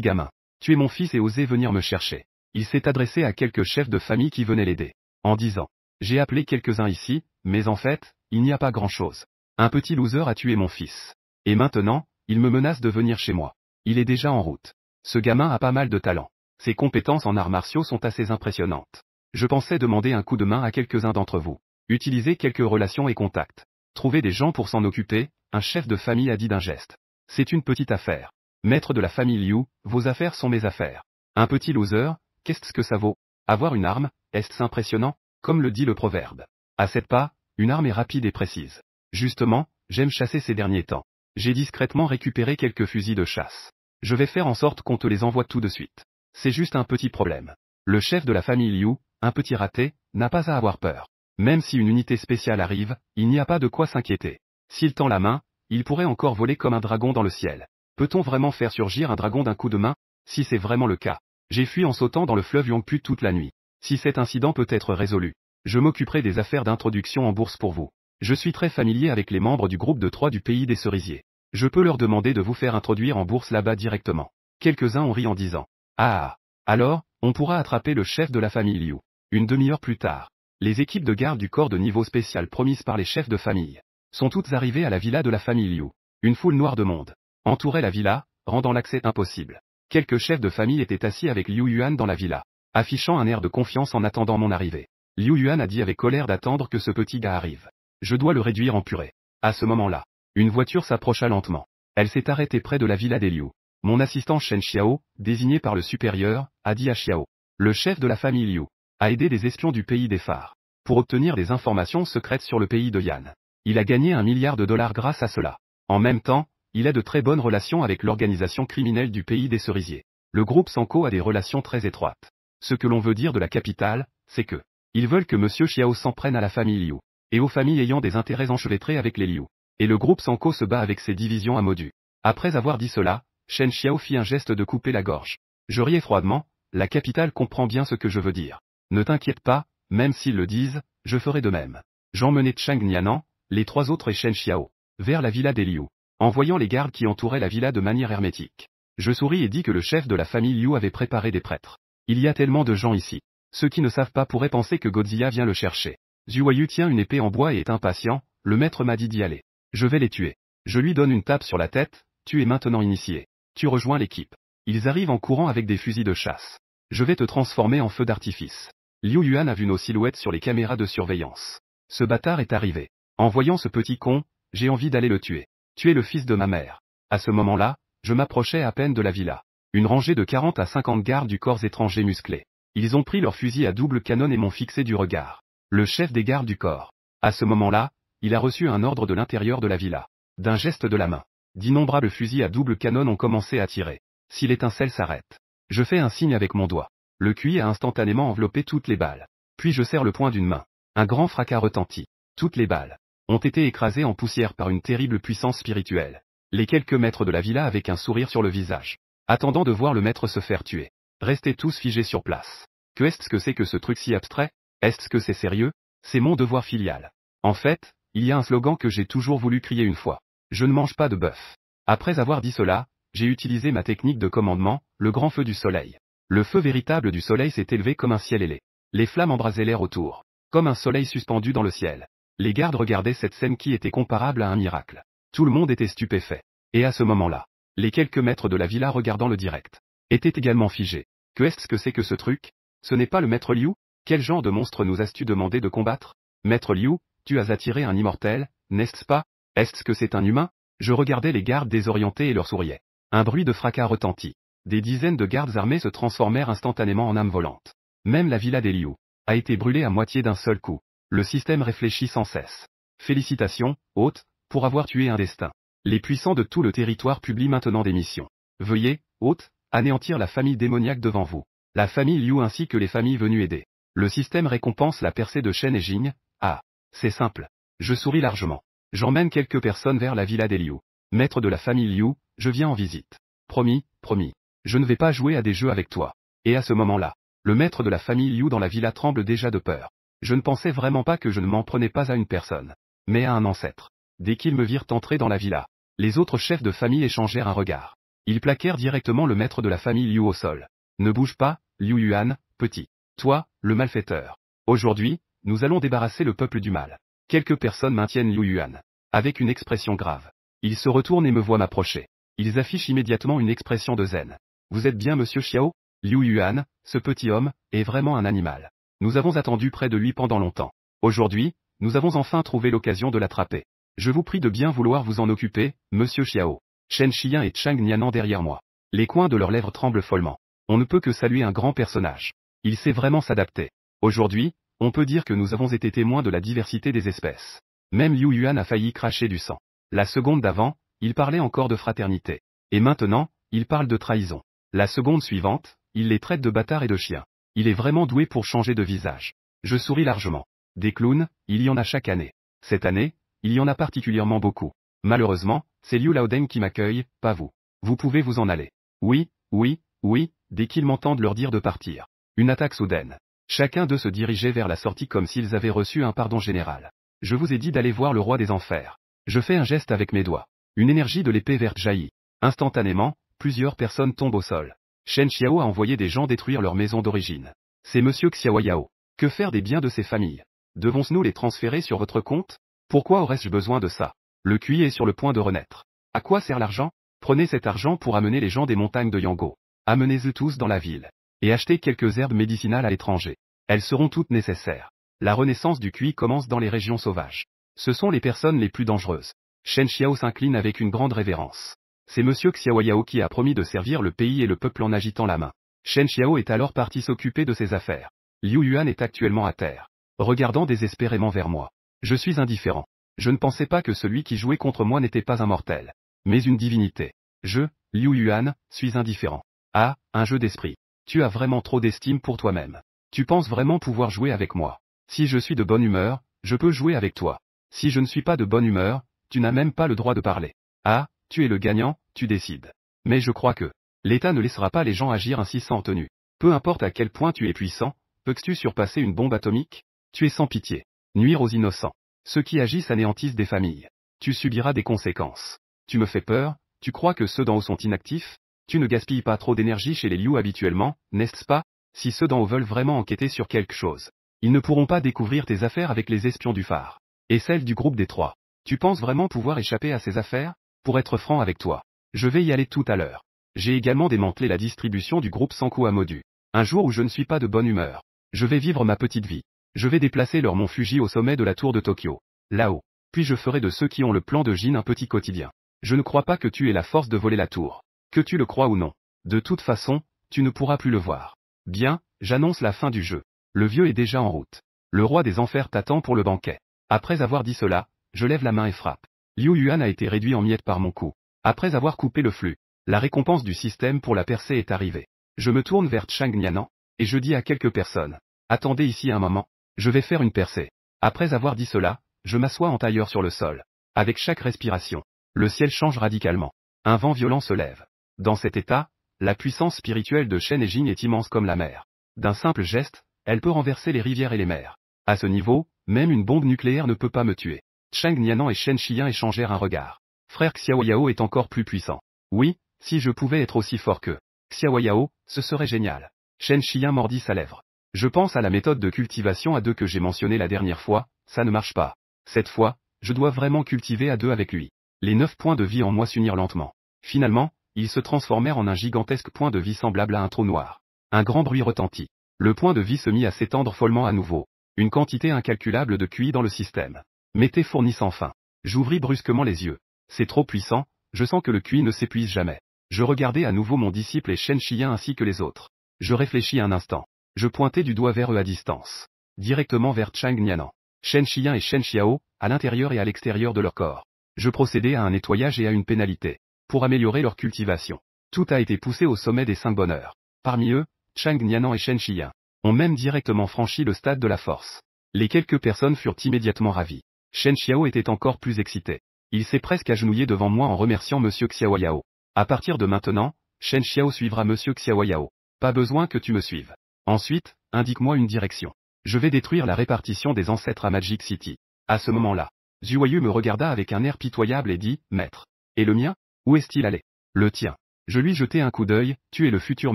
gamin. Tu es mon fils et osé venir me chercher. Il s'est adressé à quelques chefs de famille qui venaient l'aider. En disant, j'ai appelé quelques-uns ici, mais en fait, il n'y a pas grand-chose. Un petit loser a tué mon fils. Et maintenant, il me menace de venir chez moi. Il est déjà en route. Ce gamin a pas mal de talent. Ses compétences en arts martiaux sont assez impressionnantes. Je pensais demander un coup de main à quelques-uns d'entre vous. Utiliser quelques relations et contacts. Trouver des gens pour s'en occuper, un chef de famille a dit d'un geste. C'est une petite affaire. Maître de la famille Liu, vos affaires sont mes affaires. Un petit loser, qu'est-ce que ça vaut? Avoir une arme, est-ce impressionnant? Comme le dit le proverbe. À 7 pas, une arme est rapide et précise. Justement, j'aime chasser ces derniers temps. J'ai discrètement récupéré quelques fusils de chasse. Je vais faire en sorte qu'on te les envoie tout de suite. C'est juste un petit problème. Le chef de la famille Liu, un petit raté, n'a pas à avoir peur. Même si une unité spéciale arrive, il n'y a pas de quoi s'inquiéter. S'il tend la main, il pourrait encore voler comme un dragon dans le ciel. Peut-on vraiment faire surgir un dragon d'un coup de main? Si c'est vraiment le cas, j'ai fui en sautant dans le fleuve Yangpu toute la nuit. Si cet incident peut être résolu, je m'occuperai des affaires d'introduction en bourse pour vous. Je suis très familier avec les membres du groupe de 3 du pays des cerisiers. Je peux leur demander de vous faire introduire en bourse là-bas directement. Quelques-uns ont ri en disant. Ah, alors, on pourra attraper le chef de la famille Liu. Une demi-heure plus tard, les équipes de garde du corps de niveau spécial promises par les chefs de famille sont toutes arrivées à la villa de la famille Liu. Une foule noire de monde entourait la villa, rendant l'accès impossible. Quelques chefs de famille étaient assis avec Liu Yuan dans la villa, affichant un air de confiance en attendant mon arrivée. Liu Yuan a dit avec colère d'attendre que ce petit gars arrive. Je dois le réduire en purée. À ce moment-là, une voiture s'approcha lentement. Elle s'est arrêtée près de la villa des Liu. Mon assistant Shen Xiao, désigné par le supérieur, a dit à Xiao, le chef de la famille Liu, a aidé des espions du pays des phares pour obtenir des informations secrètes sur le pays de Yan. Il a gagné $1 milliard grâce à cela. En même temps, il a de très bonnes relations avec l'organisation criminelle du pays des cerisiers. Le groupe Sanko a des relations très étroites. Ce que l'on veut dire de la capitale, c'est que ils veulent que Monsieur Xiao s'en prenne à la famille Liu, et aux familles ayant des intérêts enchevêtrés avec les Liu. Et le groupe Sanko se bat avec ses divisions à Modu. Après avoir dit cela, Shen Xiao fit un geste de couper la gorge. Je riais froidement, la capitale comprend bien ce que je veux dire. Ne t'inquiète pas, même s'ils le disent, je ferai de même. J'emmenai Chang Nianan, les 3 autres et Shen Xiao, vers la villa des Liu, en voyant les gardes qui entouraient la villa de manière hermétique. Je souris et dis que le chef de la famille Liu avait préparé des prêtres. Il y a tellement de gens ici. Ceux qui ne savent pas pourraient penser que Godzilla vient le chercher. Zhuoyu tient une épée en bois et est impatient, le maître m'a dit d'y aller. Je vais les tuer. Je lui donne une tape sur la tête, tu es maintenant initié. Tu rejoins l'équipe. Ils arrivent en courant avec des fusils de chasse. Je vais te transformer en feu d'artifice. Liu Yuan a vu nos silhouettes sur les caméras de surveillance. Ce bâtard est arrivé. En voyant ce petit con, j'ai envie d'aller le tuer. Tu es le fils de ma mère. À ce moment-là, je m'approchais à peine de la villa. Une rangée de 40 à 50 gardes du corps étranger musclés. Ils ont pris leurs fusils à double canon et m'ont fixé du regard. Le chef des gardes du corps. À ce moment-là, il a reçu un ordre de l'intérieur de la villa. D'un geste de la main, d'innombrables fusils à double canon ont commencé à tirer. Si l'étincelle s'arrête, je fais un signe avec mon doigt. Le cuir a instantanément enveloppé toutes les balles. Puis je serre le poing d'une main. Un grand fracas retentit. Toutes les balles ont été écrasées en poussière par une terrible puissance spirituelle. Les quelques maîtres de la villa avec un sourire sur le visage, attendant de voir le maître se faire tuer. Restaient tous figés sur place. Que est-ce que c'est que ce truc si abstrait? Est-ce que c'est sérieux? C'est mon devoir filial. En fait, il y a un slogan que j'ai toujours voulu crier une fois. Je ne mange pas de bœuf. Après avoir dit cela, j'ai utilisé ma technique de commandement, le grand feu du soleil. Le feu véritable du soleil s'est élevé comme un ciel ailé. Les flammes embrasaient l'air autour, comme un soleil suspendu dans le ciel. Les gardes regardaient cette scène qui était comparable à un miracle. Tout le monde était stupéfait. Et à ce moment-là, les quelques maîtres de la villa regardant le direct étaient également figés. Que est-ce que c'est que ce truc? Ce n'est pas le maître Liu? Quel genre de monstre nous as-tu demandé de combattre? Maître Liu, tu as attiré un immortel, n'est-ce pas? Est-ce que c'est un humain? Je regardais les gardes désorientés et leur souriais. Un bruit de fracas retentit. Des dizaines de gardes armés se transformèrent instantanément en âmes volantes. Même la villa des Liu a été brûlée à moitié d'un seul coup. Le système réfléchit sans cesse. Félicitations, hôte, pour avoir tué un destin. Les puissants de tout le territoire publient maintenant des missions. Veuillez, hôte, anéantir la famille démoniaque devant vous. La famille Liu ainsi que les familles venues aider. Le système récompense la percée de Shen et Jing. Ah, c'est simple. Je souris largement. J'emmène quelques personnes vers la villa des Liu. Maître de la famille Liu, je viens en visite. Promis, promis. Je ne vais pas jouer à des jeux avec toi. Et à ce moment-là, le maître de la famille Liu dans la villa tremble déjà de peur. Je ne pensais vraiment pas que je ne m'en prenais pas à une personne, mais à un ancêtre. Dès qu'ils me virent entrer dans la villa, les autres chefs de famille échangèrent un regard. Ils plaquèrent directement le maître de la famille Liu au sol. Ne bouge pas, Liu Yuan, petit. Toi, le malfaiteur. Aujourd'hui, nous allons débarrasser le peuple du mal. Quelques personnes maintiennent Liu Yuan. Avec une expression grave. Ils se retournent et me voient m'approcher. Ils affichent immédiatement une expression de zen. Vous êtes bien Monsieur Xiao? Liu Yuan, ce petit homme, est vraiment un animal. Nous avons attendu près de lui pendant longtemps. Aujourd'hui, nous avons enfin trouvé l'occasion de l'attraper. Je vous prie de bien vouloir vous en occuper, Monsieur Xiao. Shen Xian et Chang Nianan derrière moi. Les coins de leurs lèvres tremblent follement. On ne peut que saluer un grand personnage. Il sait vraiment s'adapter. Aujourd'hui, on peut dire que nous avons été témoins de la diversité des espèces. Même Liu Yuan a failli cracher du sang. La seconde d'avant, il parlait encore de fraternité. Et maintenant, il parle de trahison. La seconde suivante, il les traite de bâtards et de chiens. Il est vraiment doué pour changer de visage. Je souris largement. Des clowns, il y en a chaque année. Cette année, il y en a particulièrement beaucoup. Malheureusement, c'est Liu Laodeng qui m'accueille, pas vous. Vous pouvez vous en aller. Oui, oui, oui, dès qu'ils m'entendent leur dire de partir. Une attaque soudaine. Chacun d'eux se dirigeait vers la sortie comme s'ils avaient reçu un pardon général. Je vous ai dit d'aller voir le roi des enfers. Je fais un geste avec mes doigts. Une énergie de l'épée verte jaillit. Instantanément, plusieurs personnes tombent au sol. Shen Xiao a envoyé des gens détruire leur maison d'origine. C'est Monsieur Xiao Yao. Que faire des biens de ces familles? Devons-nous les transférer sur votre compte? Pourquoi aurais-je besoin de ça? Le QI est sur le point de renaître. À quoi sert l'argent? Prenez cet argent pour amener les gens des montagnes de Yango. Amenez-eux tous dans la ville. Et achetez quelques herbes médicinales à l'étranger. Elles seront toutes nécessaires. La renaissance du QI commence dans les régions sauvages. Ce sont les personnes les plus dangereuses. Shen Xiao s'incline avec une grande révérence. C'est Monsieur Xiaoyao qui a promis de servir le pays et le peuple en agitant la main. Shen Xiao est alors parti s'occuper de ses affaires. Liu Yuan est actuellement à terre, regardant désespérément vers moi. Je suis indifférent. Je ne pensais pas que celui qui jouait contre moi n'était pas un mortel, mais une divinité. Je, Liu Yuan, suis indifférent. Ah, un jeu d'esprit. Tu as vraiment trop d'estime pour toi-même. Tu penses vraiment pouvoir jouer avec moi. Si je suis de bonne humeur, je peux jouer avec toi. Si je ne suis pas de bonne humeur, tu n'as même pas le droit de parler. Ah, tu es le gagnant, tu décides. Mais je crois que l'État ne laissera pas les gens agir ainsi sans tenue. Peu importe à quel point tu es puissant, peux-tu surpasser une bombe atomique? Tu es sans pitié. Nuire aux innocents. Ceux qui agissent anéantissent des familles. Tu subiras des conséquences. Tu me fais peur, tu crois que ceux d'en haut sont inactifs? Tu ne gaspilles pas trop d'énergie chez les Liu habituellement, n'est-ce pas? Si ceux d'en haut veulent vraiment enquêter sur quelque chose, ils ne pourront pas découvrir tes affaires avec les espions du phare. Et celles du groupe des trois. Tu penses vraiment pouvoir échapper à ces affaires? Pour être franc avec toi, je vais y aller tout à l'heure. J'ai également démantelé la distribution du groupe Sanku à Modu. Un jour où je ne suis pas de bonne humeur, je vais vivre ma petite vie. Je vais déplacer leur mont Fuji au sommet de la tour de Tokyo. Là-haut. Puis je ferai de ceux qui ont le plan de Jin un petit quotidien. Je ne crois pas que tu aies la force de voler la tour. Que tu le crois ou non. De toute façon, tu ne pourras plus le voir. Bien, j'annonce la fin du jeu. Le vieux est déjà en route. Le roi des enfers t'attend pour le banquet. Après avoir dit cela, je lève la main et frappe. Liu Yuan a été réduit en miettes par mon coup. Après avoir coupé le flux, la récompense du système pour la percée est arrivée. Je me tourne vers Chang Nianan, et je dis à quelques personnes, attendez ici un moment, je vais faire une percée. Après avoir dit cela, je m'assois en tailleur sur le sol. Avec chaque respiration, le ciel change radicalement. Un vent violent se lève. Dans cet état, la puissance spirituelle de Shen et Jing est immense comme la mer. D'un simple geste, elle peut renverser les rivières et les mers. À ce niveau, même une bombe nucléaire ne peut pas me tuer. Chang Nianan et Shen Xiyan échangèrent un regard. Frère Xiaoyao est encore plus puissant. Oui, si je pouvais être aussi fort que Xiaoyao, ce serait génial. Shen Xiyan mordit sa lèvre. Je pense à la méthode de cultivation à deux que j'ai mentionnée la dernière fois, ça ne marche pas. Cette fois, je dois vraiment cultiver à deux avec lui. Les 9 points de vie en moi s'unirent lentement. Finalement, ils se transformèrent en un gigantesque point de vie semblable à un trou noir. Un grand bruit retentit. Le point de vie se mit à s'étendre follement à nouveau. Une quantité incalculable de QI dans le système. M'était fourni sans fin. J'ouvris brusquement les yeux. C'est trop puissant, je sens que le QI ne s'épuise jamais. Je regardais à nouveau mon disciple et Shen Xiyan ainsi que les autres. Je réfléchis un instant. Je pointai du doigt vers eux à distance. Directement vers Chang Nianan. Shen Xiyan et Shen Xiao, à l'intérieur et à l'extérieur de leur corps. Je procédai à un nettoyage et à une pénalité. Pour améliorer leur cultivation. Tout a été poussé au sommet des 5 bonheurs. Parmi eux, Chang Nianan et Shen Xiyan ont même directement franchi le stade de la force. Les quelques personnes furent immédiatement ravies. Shen Xiao était encore plus excité. Il s'est presque agenouillé devant moi en remerciant Monsieur Xiaoyao. À partir de maintenant, Shen Xiao suivra Monsieur Xiaoyao. Pas besoin que tu me suives. Ensuite, indique-moi une direction. Je vais détruire la répartition des ancêtres à Magic City. À ce moment-là, Zhuayu me regarda avec un air pitoyable et dit, Maître. Et le mien? Où est-il allé? Le tien. Je lui jetai un coup d'œil, tu es le futur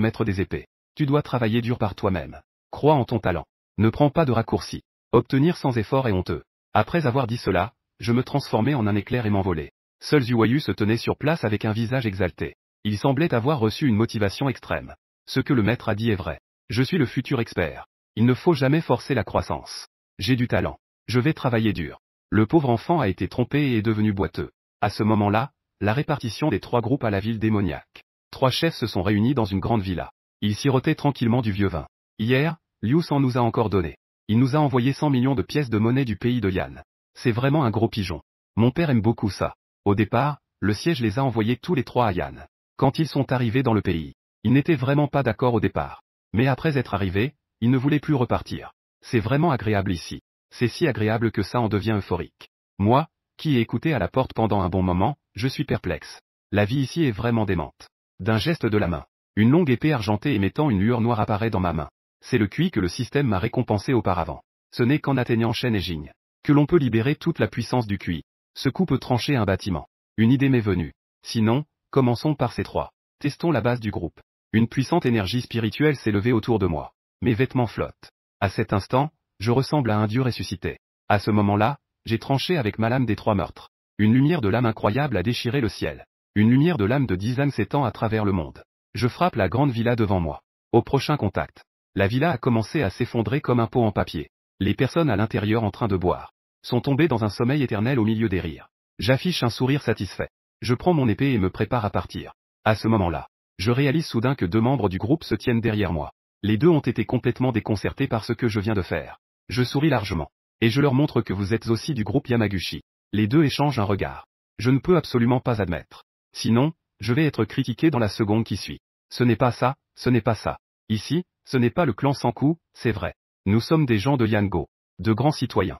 maître des épées. Tu dois travailler dur par toi-même. Crois en ton talent. Ne prends pas de raccourcis. Obtenir sans effort est honteux. Après avoir dit cela, je me transformai en un éclair et m'envolai. Seul Zhuayu se tenait sur place avec un visage exalté. Il semblait avoir reçu une motivation extrême. Ce que le maître a dit est vrai. Je suis le futur expert. Il ne faut jamais forcer la croissance. J'ai du talent. Je vais travailler dur. Le pauvre enfant a été trompé et est devenu boiteux. À ce moment-là, la répartition des 3 groupes à la ville démoniaque. 3 chefs se sont réunis dans une grande villa. Ils sirotaient tranquillement du vieux vin. Hier, Liu San nous a encore donné. Il nous a envoyé 100 millions de pièces de monnaie du pays de Yan. C'est vraiment un gros pigeon. Mon père aime beaucoup ça. Au départ, le siège les a envoyés tous les 3 à Yan. Quand ils sont arrivés dans le pays, ils n'étaient vraiment pas d'accord au départ. Mais après être arrivés, ils ne voulaient plus repartir. C'est vraiment agréable ici. C'est si agréable que ça en devient euphorique. Moi, qui ai écouté à la porte pendant un bon moment, je suis perplexe. La vie ici est vraiment démente. D'un geste de la main, une longue épée argentée émettant une lueur noire apparaît dans ma main. C'est le QI que le système m'a récompensé auparavant. Ce n'est qu'en atteignant Shen et Jing que l'on peut libérer toute la puissance du QI. Ce coup peut trancher un bâtiment. Une idée m'est venue. Sinon, commençons par ces 3. Testons la base du groupe. Une puissante énergie spirituelle s'est levée autour de moi. Mes vêtements flottent. À cet instant, je ressemble à un dieu ressuscité. À ce moment-là, j'ai tranché avec ma lame des 3 meurtres. Une lumière de lame incroyable a déchiré le ciel. Une lumière de lame de 10 ânes s'étend à travers le monde. Je frappe la grande villa devant moi. Au prochain contact, la villa a commencé à s'effondrer comme un pot en papier. Les personnes à l'intérieur en train de boire sont tombées dans un sommeil éternel au milieu des rires. J'affiche un sourire satisfait. Je prends mon épée et me prépare à partir. À ce moment-là, je réalise soudain que 2 membres du groupe se tiennent derrière moi. Les 2 ont été complètement déconcertés par ce que je viens de faire. Je souris largement. Et je leur montre que vous êtes aussi du groupe Yamaguchi. Les 2 échangent un regard. Je ne peux absolument pas admettre. Sinon, je vais être critiqué dans la seconde qui suit. Ce n'est pas ça, ce n'est pas ça. Ici, ce n'est pas le clan Sanku, c'est vrai. Nous sommes des gens de Yango. De grands citoyens.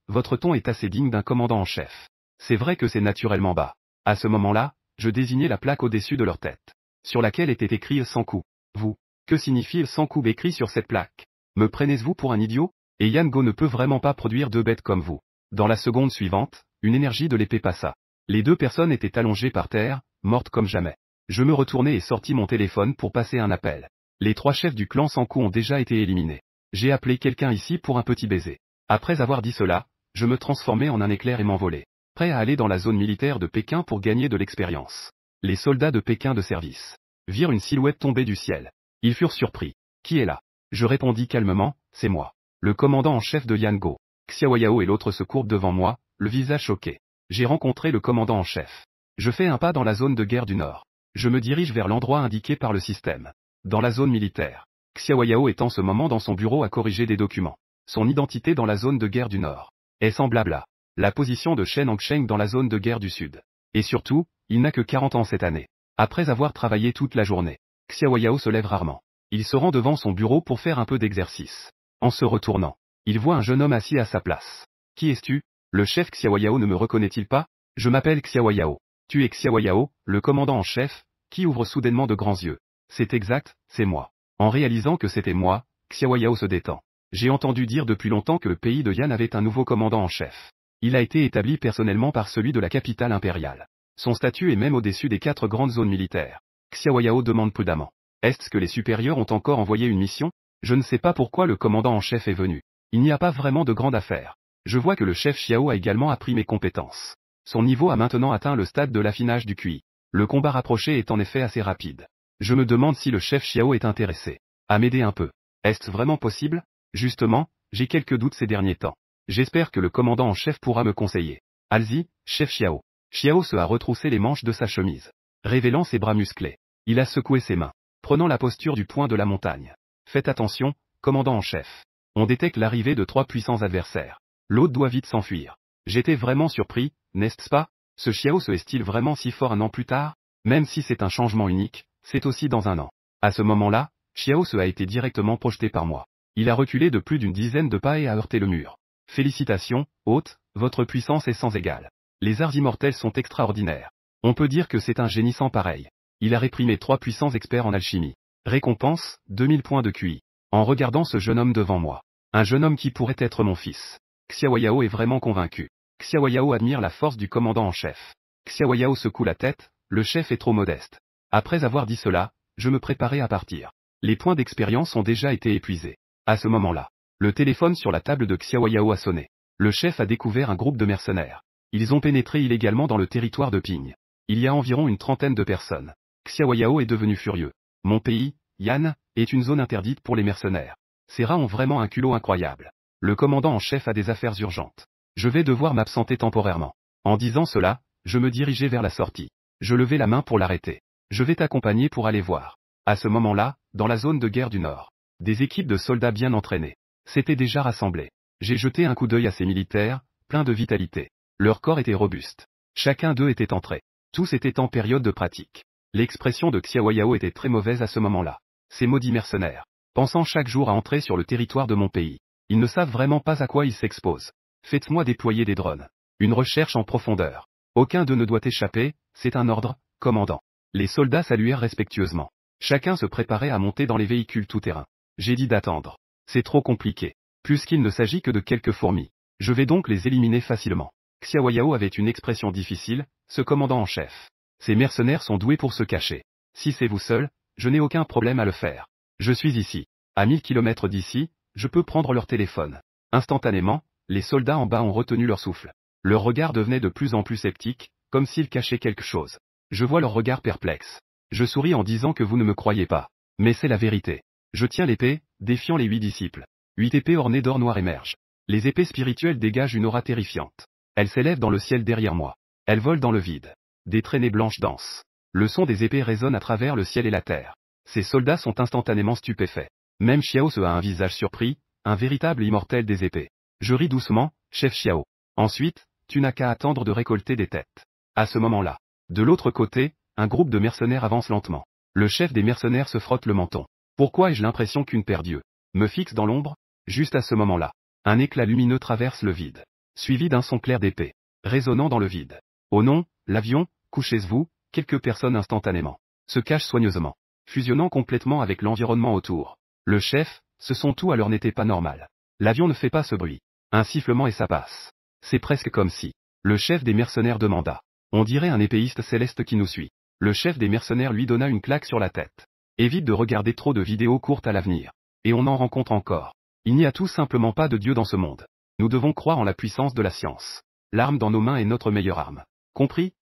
Votre ton est assez digne d'un commandant en chef. C'est vrai que c'est naturellement bas. À ce moment-là, je désignais la plaque au-dessus de leur tête, sur laquelle était écrit Sanku. Vous. Que signifie Sanku écrit sur cette plaque? Me prenez-vous pour un idiot? Et Yango ne peut vraiment pas produire 2 bêtes comme vous. Dans la seconde suivante, une énergie de l'épée passa. Les 2 personnes étaient allongées par terre, mortes comme jamais. Je me retournai et sortis mon téléphone pour passer un appel. Les 3 chefs du clan Sanku ont déjà été éliminés. J'ai appelé quelqu'un ici pour un petit baiser. Après avoir dit cela, je me transformai en un éclair et m'envolai, prêt à aller dans la zone militaire de Pékin pour gagner de l'expérience. Les soldats de Pékin de service virent une silhouette tomber du ciel. Ils furent surpris. Qui est là? Je répondis calmement, c'est moi. Le commandant en chef de Yango. Xiaoyao et l'autre se courbent devant moi, le visage choqué. J'ai rencontré le commandant en chef. Je fais un pas dans la zone de guerre du Nord. Je me dirige vers l'endroit indiqué par le système. Dans la zone militaire. Xiaoyao est en ce moment dans son bureau à corriger des documents. Son identité dans la zone de guerre du Nord est semblable à la position de Shen Hongsheng dans la zone de guerre du Sud. Et surtout, il n'a que 40 ans cette année. Après avoir travaillé toute la journée, Xiaoyao se lève rarement. Il se rend devant son bureau pour faire un peu d'exercice. En se retournant, il voit un jeune homme assis à sa place. Qui es-tu? Le chef Xiaoyao ne me reconnaît-il pas? Je m'appelle Xiaoyao. Tu es Xiaoyao, le commandant en chef, qui ouvre soudainement de grands yeux. C'est exact, c'est moi. En réalisant que c'était moi, Xiaoyao se détend. J'ai entendu dire depuis longtemps que le pays de Yan avait un nouveau commandant en chef. Il a été établi personnellement par celui de la capitale impériale. Son statut est même au-dessus des 4 grandes zones militaires. Xiaoyao demande prudemment. Est-ce que les supérieurs ont encore envoyé une mission? Je ne sais pas pourquoi le commandant en chef est venu. Il n'y a pas vraiment de grande affaire. Je vois que le chef Xiao a également appris mes compétences. Son niveau a maintenant atteint le stade de l'affinage du QI. Le combat rapproché est en effet assez rapide. Je me demande si le chef Xiao est intéressé à m'aider un peu. Est-ce vraiment possible? Justement, j'ai quelques doutes ces derniers temps. J'espère que le commandant en chef pourra me conseiller. Allez-y, chef Xiao. Xiao se a retroussé les manches de sa chemise, révélant ses bras musclés. Il a secoué ses mains, prenant la posture du point de la montagne. Faites attention, commandant en chef. On détecte l'arrivée de 3 puissants adversaires. L'autre doit vite s'enfuir. J'étais vraiment surpris, n'est-ce pas? Ce Xiao se est-il vraiment si fort un an plus tard? Même si c'est un changement unique, c'est aussi dans un an. À ce moment-là, Xiao se a été directement projeté par moi. Il a reculé de plus d'une dizaine de pas et a heurté le mur. Félicitations, hôte, votre puissance est sans égale. Les arts immortels sont extraordinaires. On peut dire que c'est un génie sans pareil. Il a réprimé 3 puissants experts en alchimie. Récompense, 2000 points de QI. En regardant ce jeune homme devant moi. Un jeune homme qui pourrait être mon fils. Xiaoyao est vraiment convaincu. Xiaoyao admire la force du commandant en chef. Xiaoyao secoue la tête, le chef est trop modeste. Après avoir dit cela, je me préparais à partir. Les points d'expérience ont déjà été épuisés. À ce moment-là, le téléphone sur la table de Xiaoyao a sonné. Le chef a découvert un groupe de mercenaires. Ils ont pénétré illégalement dans le territoire de Ping. Il y a environ une trentaine de personnes. Xiaoyao est devenu furieux. Mon pays, Yan, est une zone interdite pour les mercenaires. Ces rats ont vraiment un culot incroyable. Le commandant en chef a des affaires urgentes. Je vais devoir m'absenter temporairement. En disant cela, je me dirigeais vers la sortie. Je levai la main pour l'arrêter. Je vais t'accompagner pour aller voir. À ce moment-là, dans la zone de guerre du Nord, des équipes de soldats bien entraînés s'étaient déjà rassemblées. J'ai jeté un coup d'œil à ces militaires, pleins de vitalité. Leur corps était robuste. Chacun d'eux était entré. Tous étaient en période de pratique. L'expression de Xiaoyao était très mauvaise à ce moment-là. Ces maudits mercenaires, pensant chaque jour à entrer sur le territoire de mon pays. Ils ne savent vraiment pas à quoi ils s'exposent. Faites-moi déployer des drones. Une recherche en profondeur. Aucun d'eux ne doit échapper, c'est un ordre, commandant. Les soldats saluèrent respectueusement. Chacun se préparait à monter dans les véhicules tout-terrain. J'ai dit d'attendre. C'est trop compliqué. Puisqu'il ne s'agit que de quelques fourmis. Je vais donc les éliminer facilement. Xiaoyao avait une expression difficile, ce commandant en chef. Ces mercenaires sont doués pour se cacher. Si c'est vous seul, je n'ai aucun problème à le faire. Je suis ici. À 1000 km d'ici, je peux prendre leur téléphone. Instantanément, Les soldats en bas ont retenu leur souffle. Leur regard devenait de plus en plus sceptique, comme s'ils cachaient quelque chose. Je vois leur regard perplexe. Je souris en disant que vous ne me croyez pas. Mais c'est la vérité. Je tiens l'épée, défiant les 8 disciples. 8 épées ornées d'or noir émergent. Les épées spirituelles dégagent une aura terrifiante. Elles s'élèvent dans le ciel derrière moi. Elles volent dans le vide. Des traînées blanches dansent. Le son des épées résonne à travers le ciel et la terre. Ces soldats sont instantanément stupéfaits. Même Xiao Se a un visage surpris, un véritable immortel des épées. Je ris doucement, chef Xiao. Ensuite, tu n'as qu'à attendre de récolter des têtes. À ce moment-là, de l'autre côté, un groupe de mercenaires avance lentement. Le chef des mercenaires se frotte le menton. Pourquoi ai-je l'impression qu'une paire d'yeux me fixe dans l'ombre? Juste à ce moment-là, un éclat lumineux traverse le vide, suivi d'un son clair d'épée, résonnant dans le vide. Oh non, l'avion, couchez-vous, quelques personnes instantanément se cachent soigneusement, fusionnant complètement avec l'environnement autour. Le chef, ce son tout alors n'était pas normal. L'avion ne fait pas ce bruit. Un sifflement et ça passe. C'est presque comme si le chef des mercenaires demanda. On dirait un épéiste céleste qui nous suit. Le chef des mercenaires lui donna une claque sur la tête. Évite de regarder trop de vidéos courtes à l'avenir. Et on en rencontre encore. Il n'y a tout simplement pas de Dieu dans ce monde. Nous devons croire en la puissance de la science. L'arme dans nos mains est notre meilleure arme. Compris?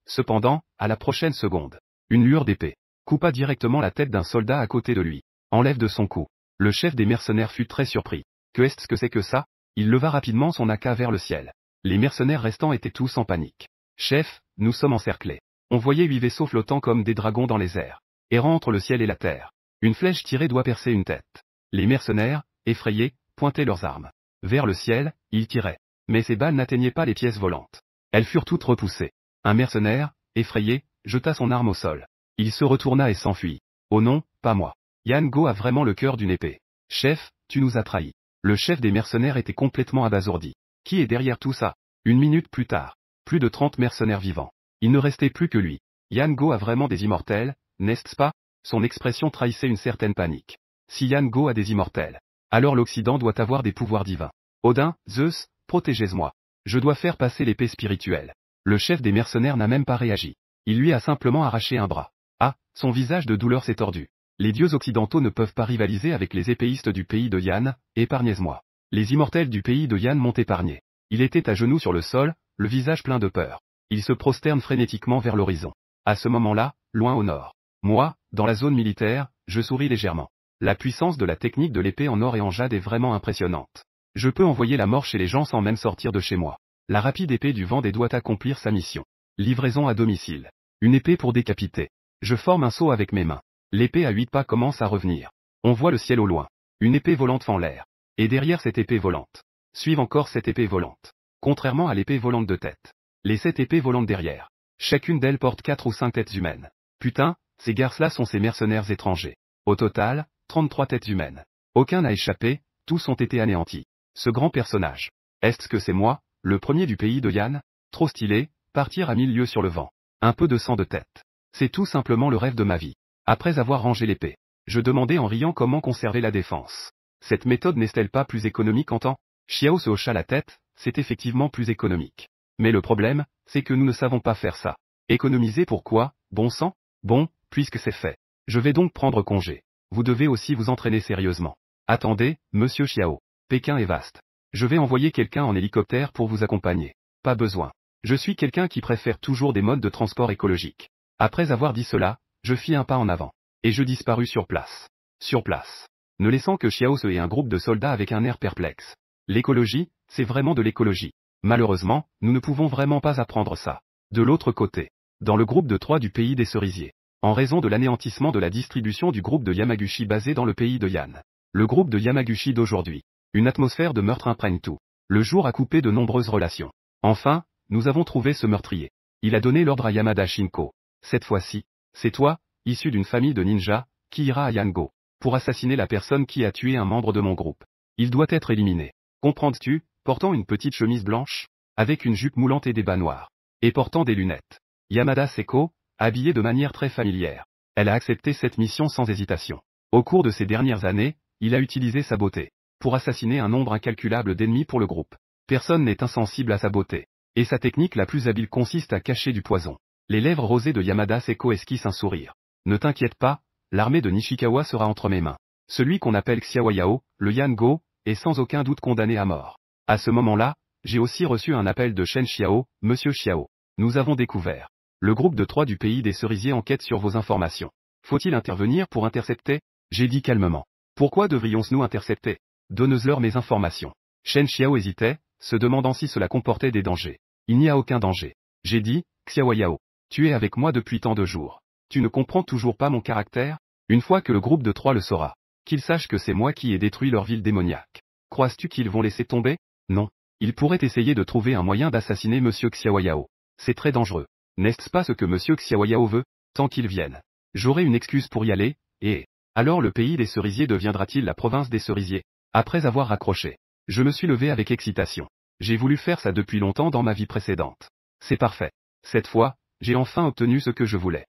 Cependant, à la prochaine seconde, une lueur d'épée coupa directement la tête d'un soldat à côté de lui. Enlève de son cou. Le chef des mercenaires fut très surpris. Que est-ce que c'est que ça? Il leva rapidement son AK vers le ciel. Les mercenaires restants étaient tous en panique. Chef, nous sommes encerclés. On voyait 8 vaisseaux flottant comme des dragons dans les airs, errant entre le ciel et la terre. Une flèche tirée doit percer une tête. Les mercenaires, effrayés, pointaient leurs armes. Vers le ciel, ils tiraient. Mais ces balles n'atteignaient pas les pièces volantes. Elles furent toutes repoussées. Un mercenaire, effrayé, jeta son arme au sol. Il se retourna et s'enfuit. Oh non, pas moi. Yan Go a vraiment le cœur d'une épée. Chef, tu nous as trahis. Le chef des mercenaires était complètement abasourdi. Qui est derrière tout ça? Une minute plus tard, plus de 30 mercenaires vivants. Il ne restait plus que lui. Yan Go a vraiment des immortels, n'est-ce pas? Son expression trahissait une certaine panique. Si Yan Go a des immortels, alors l'Occident doit avoir des pouvoirs divins. Odin, Zeus, protégez-moi. Je dois faire passer l'épée spirituelle. Le chef des mercenaires n'a même pas réagi. Il lui a simplement arraché un bras. Ah, son visage de douleur s'est tordu. Les dieux occidentaux ne peuvent pas rivaliser avec les épéistes du pays de Yan, épargnez-moi. Les immortels du pays de Yan m'ont épargné. Il était à genoux sur le sol, le visage plein de peur. Il se prosterne frénétiquement vers l'horizon. À ce moment-là, loin au nord. Moi, dans la zone militaire, je souris légèrement. La puissance de la technique de l'épée en or et en jade est vraiment impressionnante. Je peux envoyer la mort chez les gens sans même sortir de chez moi. La rapide épée du Vendée doit accomplir sa mission. Livraison à domicile. Une épée pour décapiter. Je forme un saut avec mes mains. L'épée à 8 pas commence à revenir. On voit le ciel au loin. Une épée volante fend l'air. Et derrière cette épée volante, suive encore cette épée volante. Contrairement à l'épée volante de tête. Les 7 épées volantes derrière. Chacune d'elles porte 4 ou 5 têtes humaines. Putain, ces garces-là sont ces mercenaires étrangers. Au total, 33 têtes humaines. Aucun n'a échappé, tous ont été anéantis. Ce grand personnage. Est-ce que c'est moi, le premier du pays de Yan? Trop stylé, partir à 1000 lieues sur le vent. Un peu de sang de tête. C'est tout simplement le rêve de ma vie. Après avoir rangé l'épée, je demandais en riant comment conserver la défense. Cette méthode n'est-elle pas plus économique en temps? Xiao se hocha la tête, c'est effectivement plus économique. Mais le problème, c'est que nous ne savons pas faire ça. Économiser pourquoi, bon sang? Bon, puisque c'est fait. Je vais donc prendre congé. Vous devez aussi vous entraîner sérieusement. Attendez, monsieur Xiao. Pékin est vaste. Je vais envoyer quelqu'un en hélicoptère pour vous accompagner. Pas besoin. Je suis quelqu'un qui préfère toujours des modes de transport écologiques. Après avoir dit cela, je fis un pas en avant. Et je disparus sur place. Sur place. Ne laissant que Xiao Se et un groupe de soldats avec un air perplexe. L'écologie, c'est vraiment de l'écologie. Malheureusement, nous ne pouvons vraiment pas apprendre ça. De l'autre côté, dans le groupe de 3 du pays des cerisiers, en raison de l'anéantissement de la distribution du groupe de Yamaguchi basé dans le pays de Yan. Le groupe de Yamaguchi d'aujourd'hui. Une atmosphère de meurtre imprègne tout. Le jour a coupé de nombreuses relations. Enfin, nous avons trouvé ce meurtrier. Il a donné l'ordre à Yamada Shinko. Cette fois-ci, c'est toi, issu d'une famille de ninjas, qui ira à Yango, pour assassiner la personne qui a tué un membre de mon groupe. Il doit être éliminé. Comprends-tu, portant une petite chemise blanche, avec une jupe moulante et des bas noirs, et portant des lunettes. Yamada Seko, habillée de manière très familière. Elle a accepté cette mission sans hésitation. Au cours de ces dernières années, il a utilisé sa beauté pour assassiner un nombre incalculable d'ennemis pour le groupe. Personne n'est insensible à sa beauté. Et sa technique la plus habile consiste à cacher du poison. Les lèvres rosées de Yamada Seko esquissent un sourire. Ne t'inquiète pas, l'armée de Nishikawa sera entre mes mains. Celui qu'on appelle Xiao Yao, le Yan Go, est sans aucun doute condamné à mort. À ce moment-là, j'ai aussi reçu un appel de Shen Xiao, Monsieur Xiao. Nous avons découvert. Le groupe de 3 du pays des cerisiers enquête sur vos informations. Faut-il intervenir pour intercepter? J'ai dit calmement. Pourquoi devrions-nous intercepter? Donne-leur mes informations. Shen Xiao hésitait, se demandant si cela comportait des dangers. Il n'y a aucun danger. J'ai dit, Xiao Yao. Tu es avec moi depuis tant de jours. Tu ne comprends toujours pas mon caractère? Une fois que le groupe de 3 le saura, qu'ils sachent que c'est moi qui ai détruit leur ville démoniaque. Crois-tu qu'ils vont laisser tomber? Non. Ils pourraient essayer de trouver un moyen d'assassiner Monsieur Xiao Yao. C'est très dangereux. N'est-ce pas ce que Monsieur Xiao Yao veut? Tant qu'ils viennent. J'aurai une excuse pour y aller, et... Alors le pays des cerisiers deviendra-t-il la province des cerisiers? Après avoir raccroché, je me suis levé avec excitation. J'ai voulu faire ça depuis longtemps dans ma vie précédente. C'est parfait. Cette fois, j'ai enfin obtenu ce que je voulais.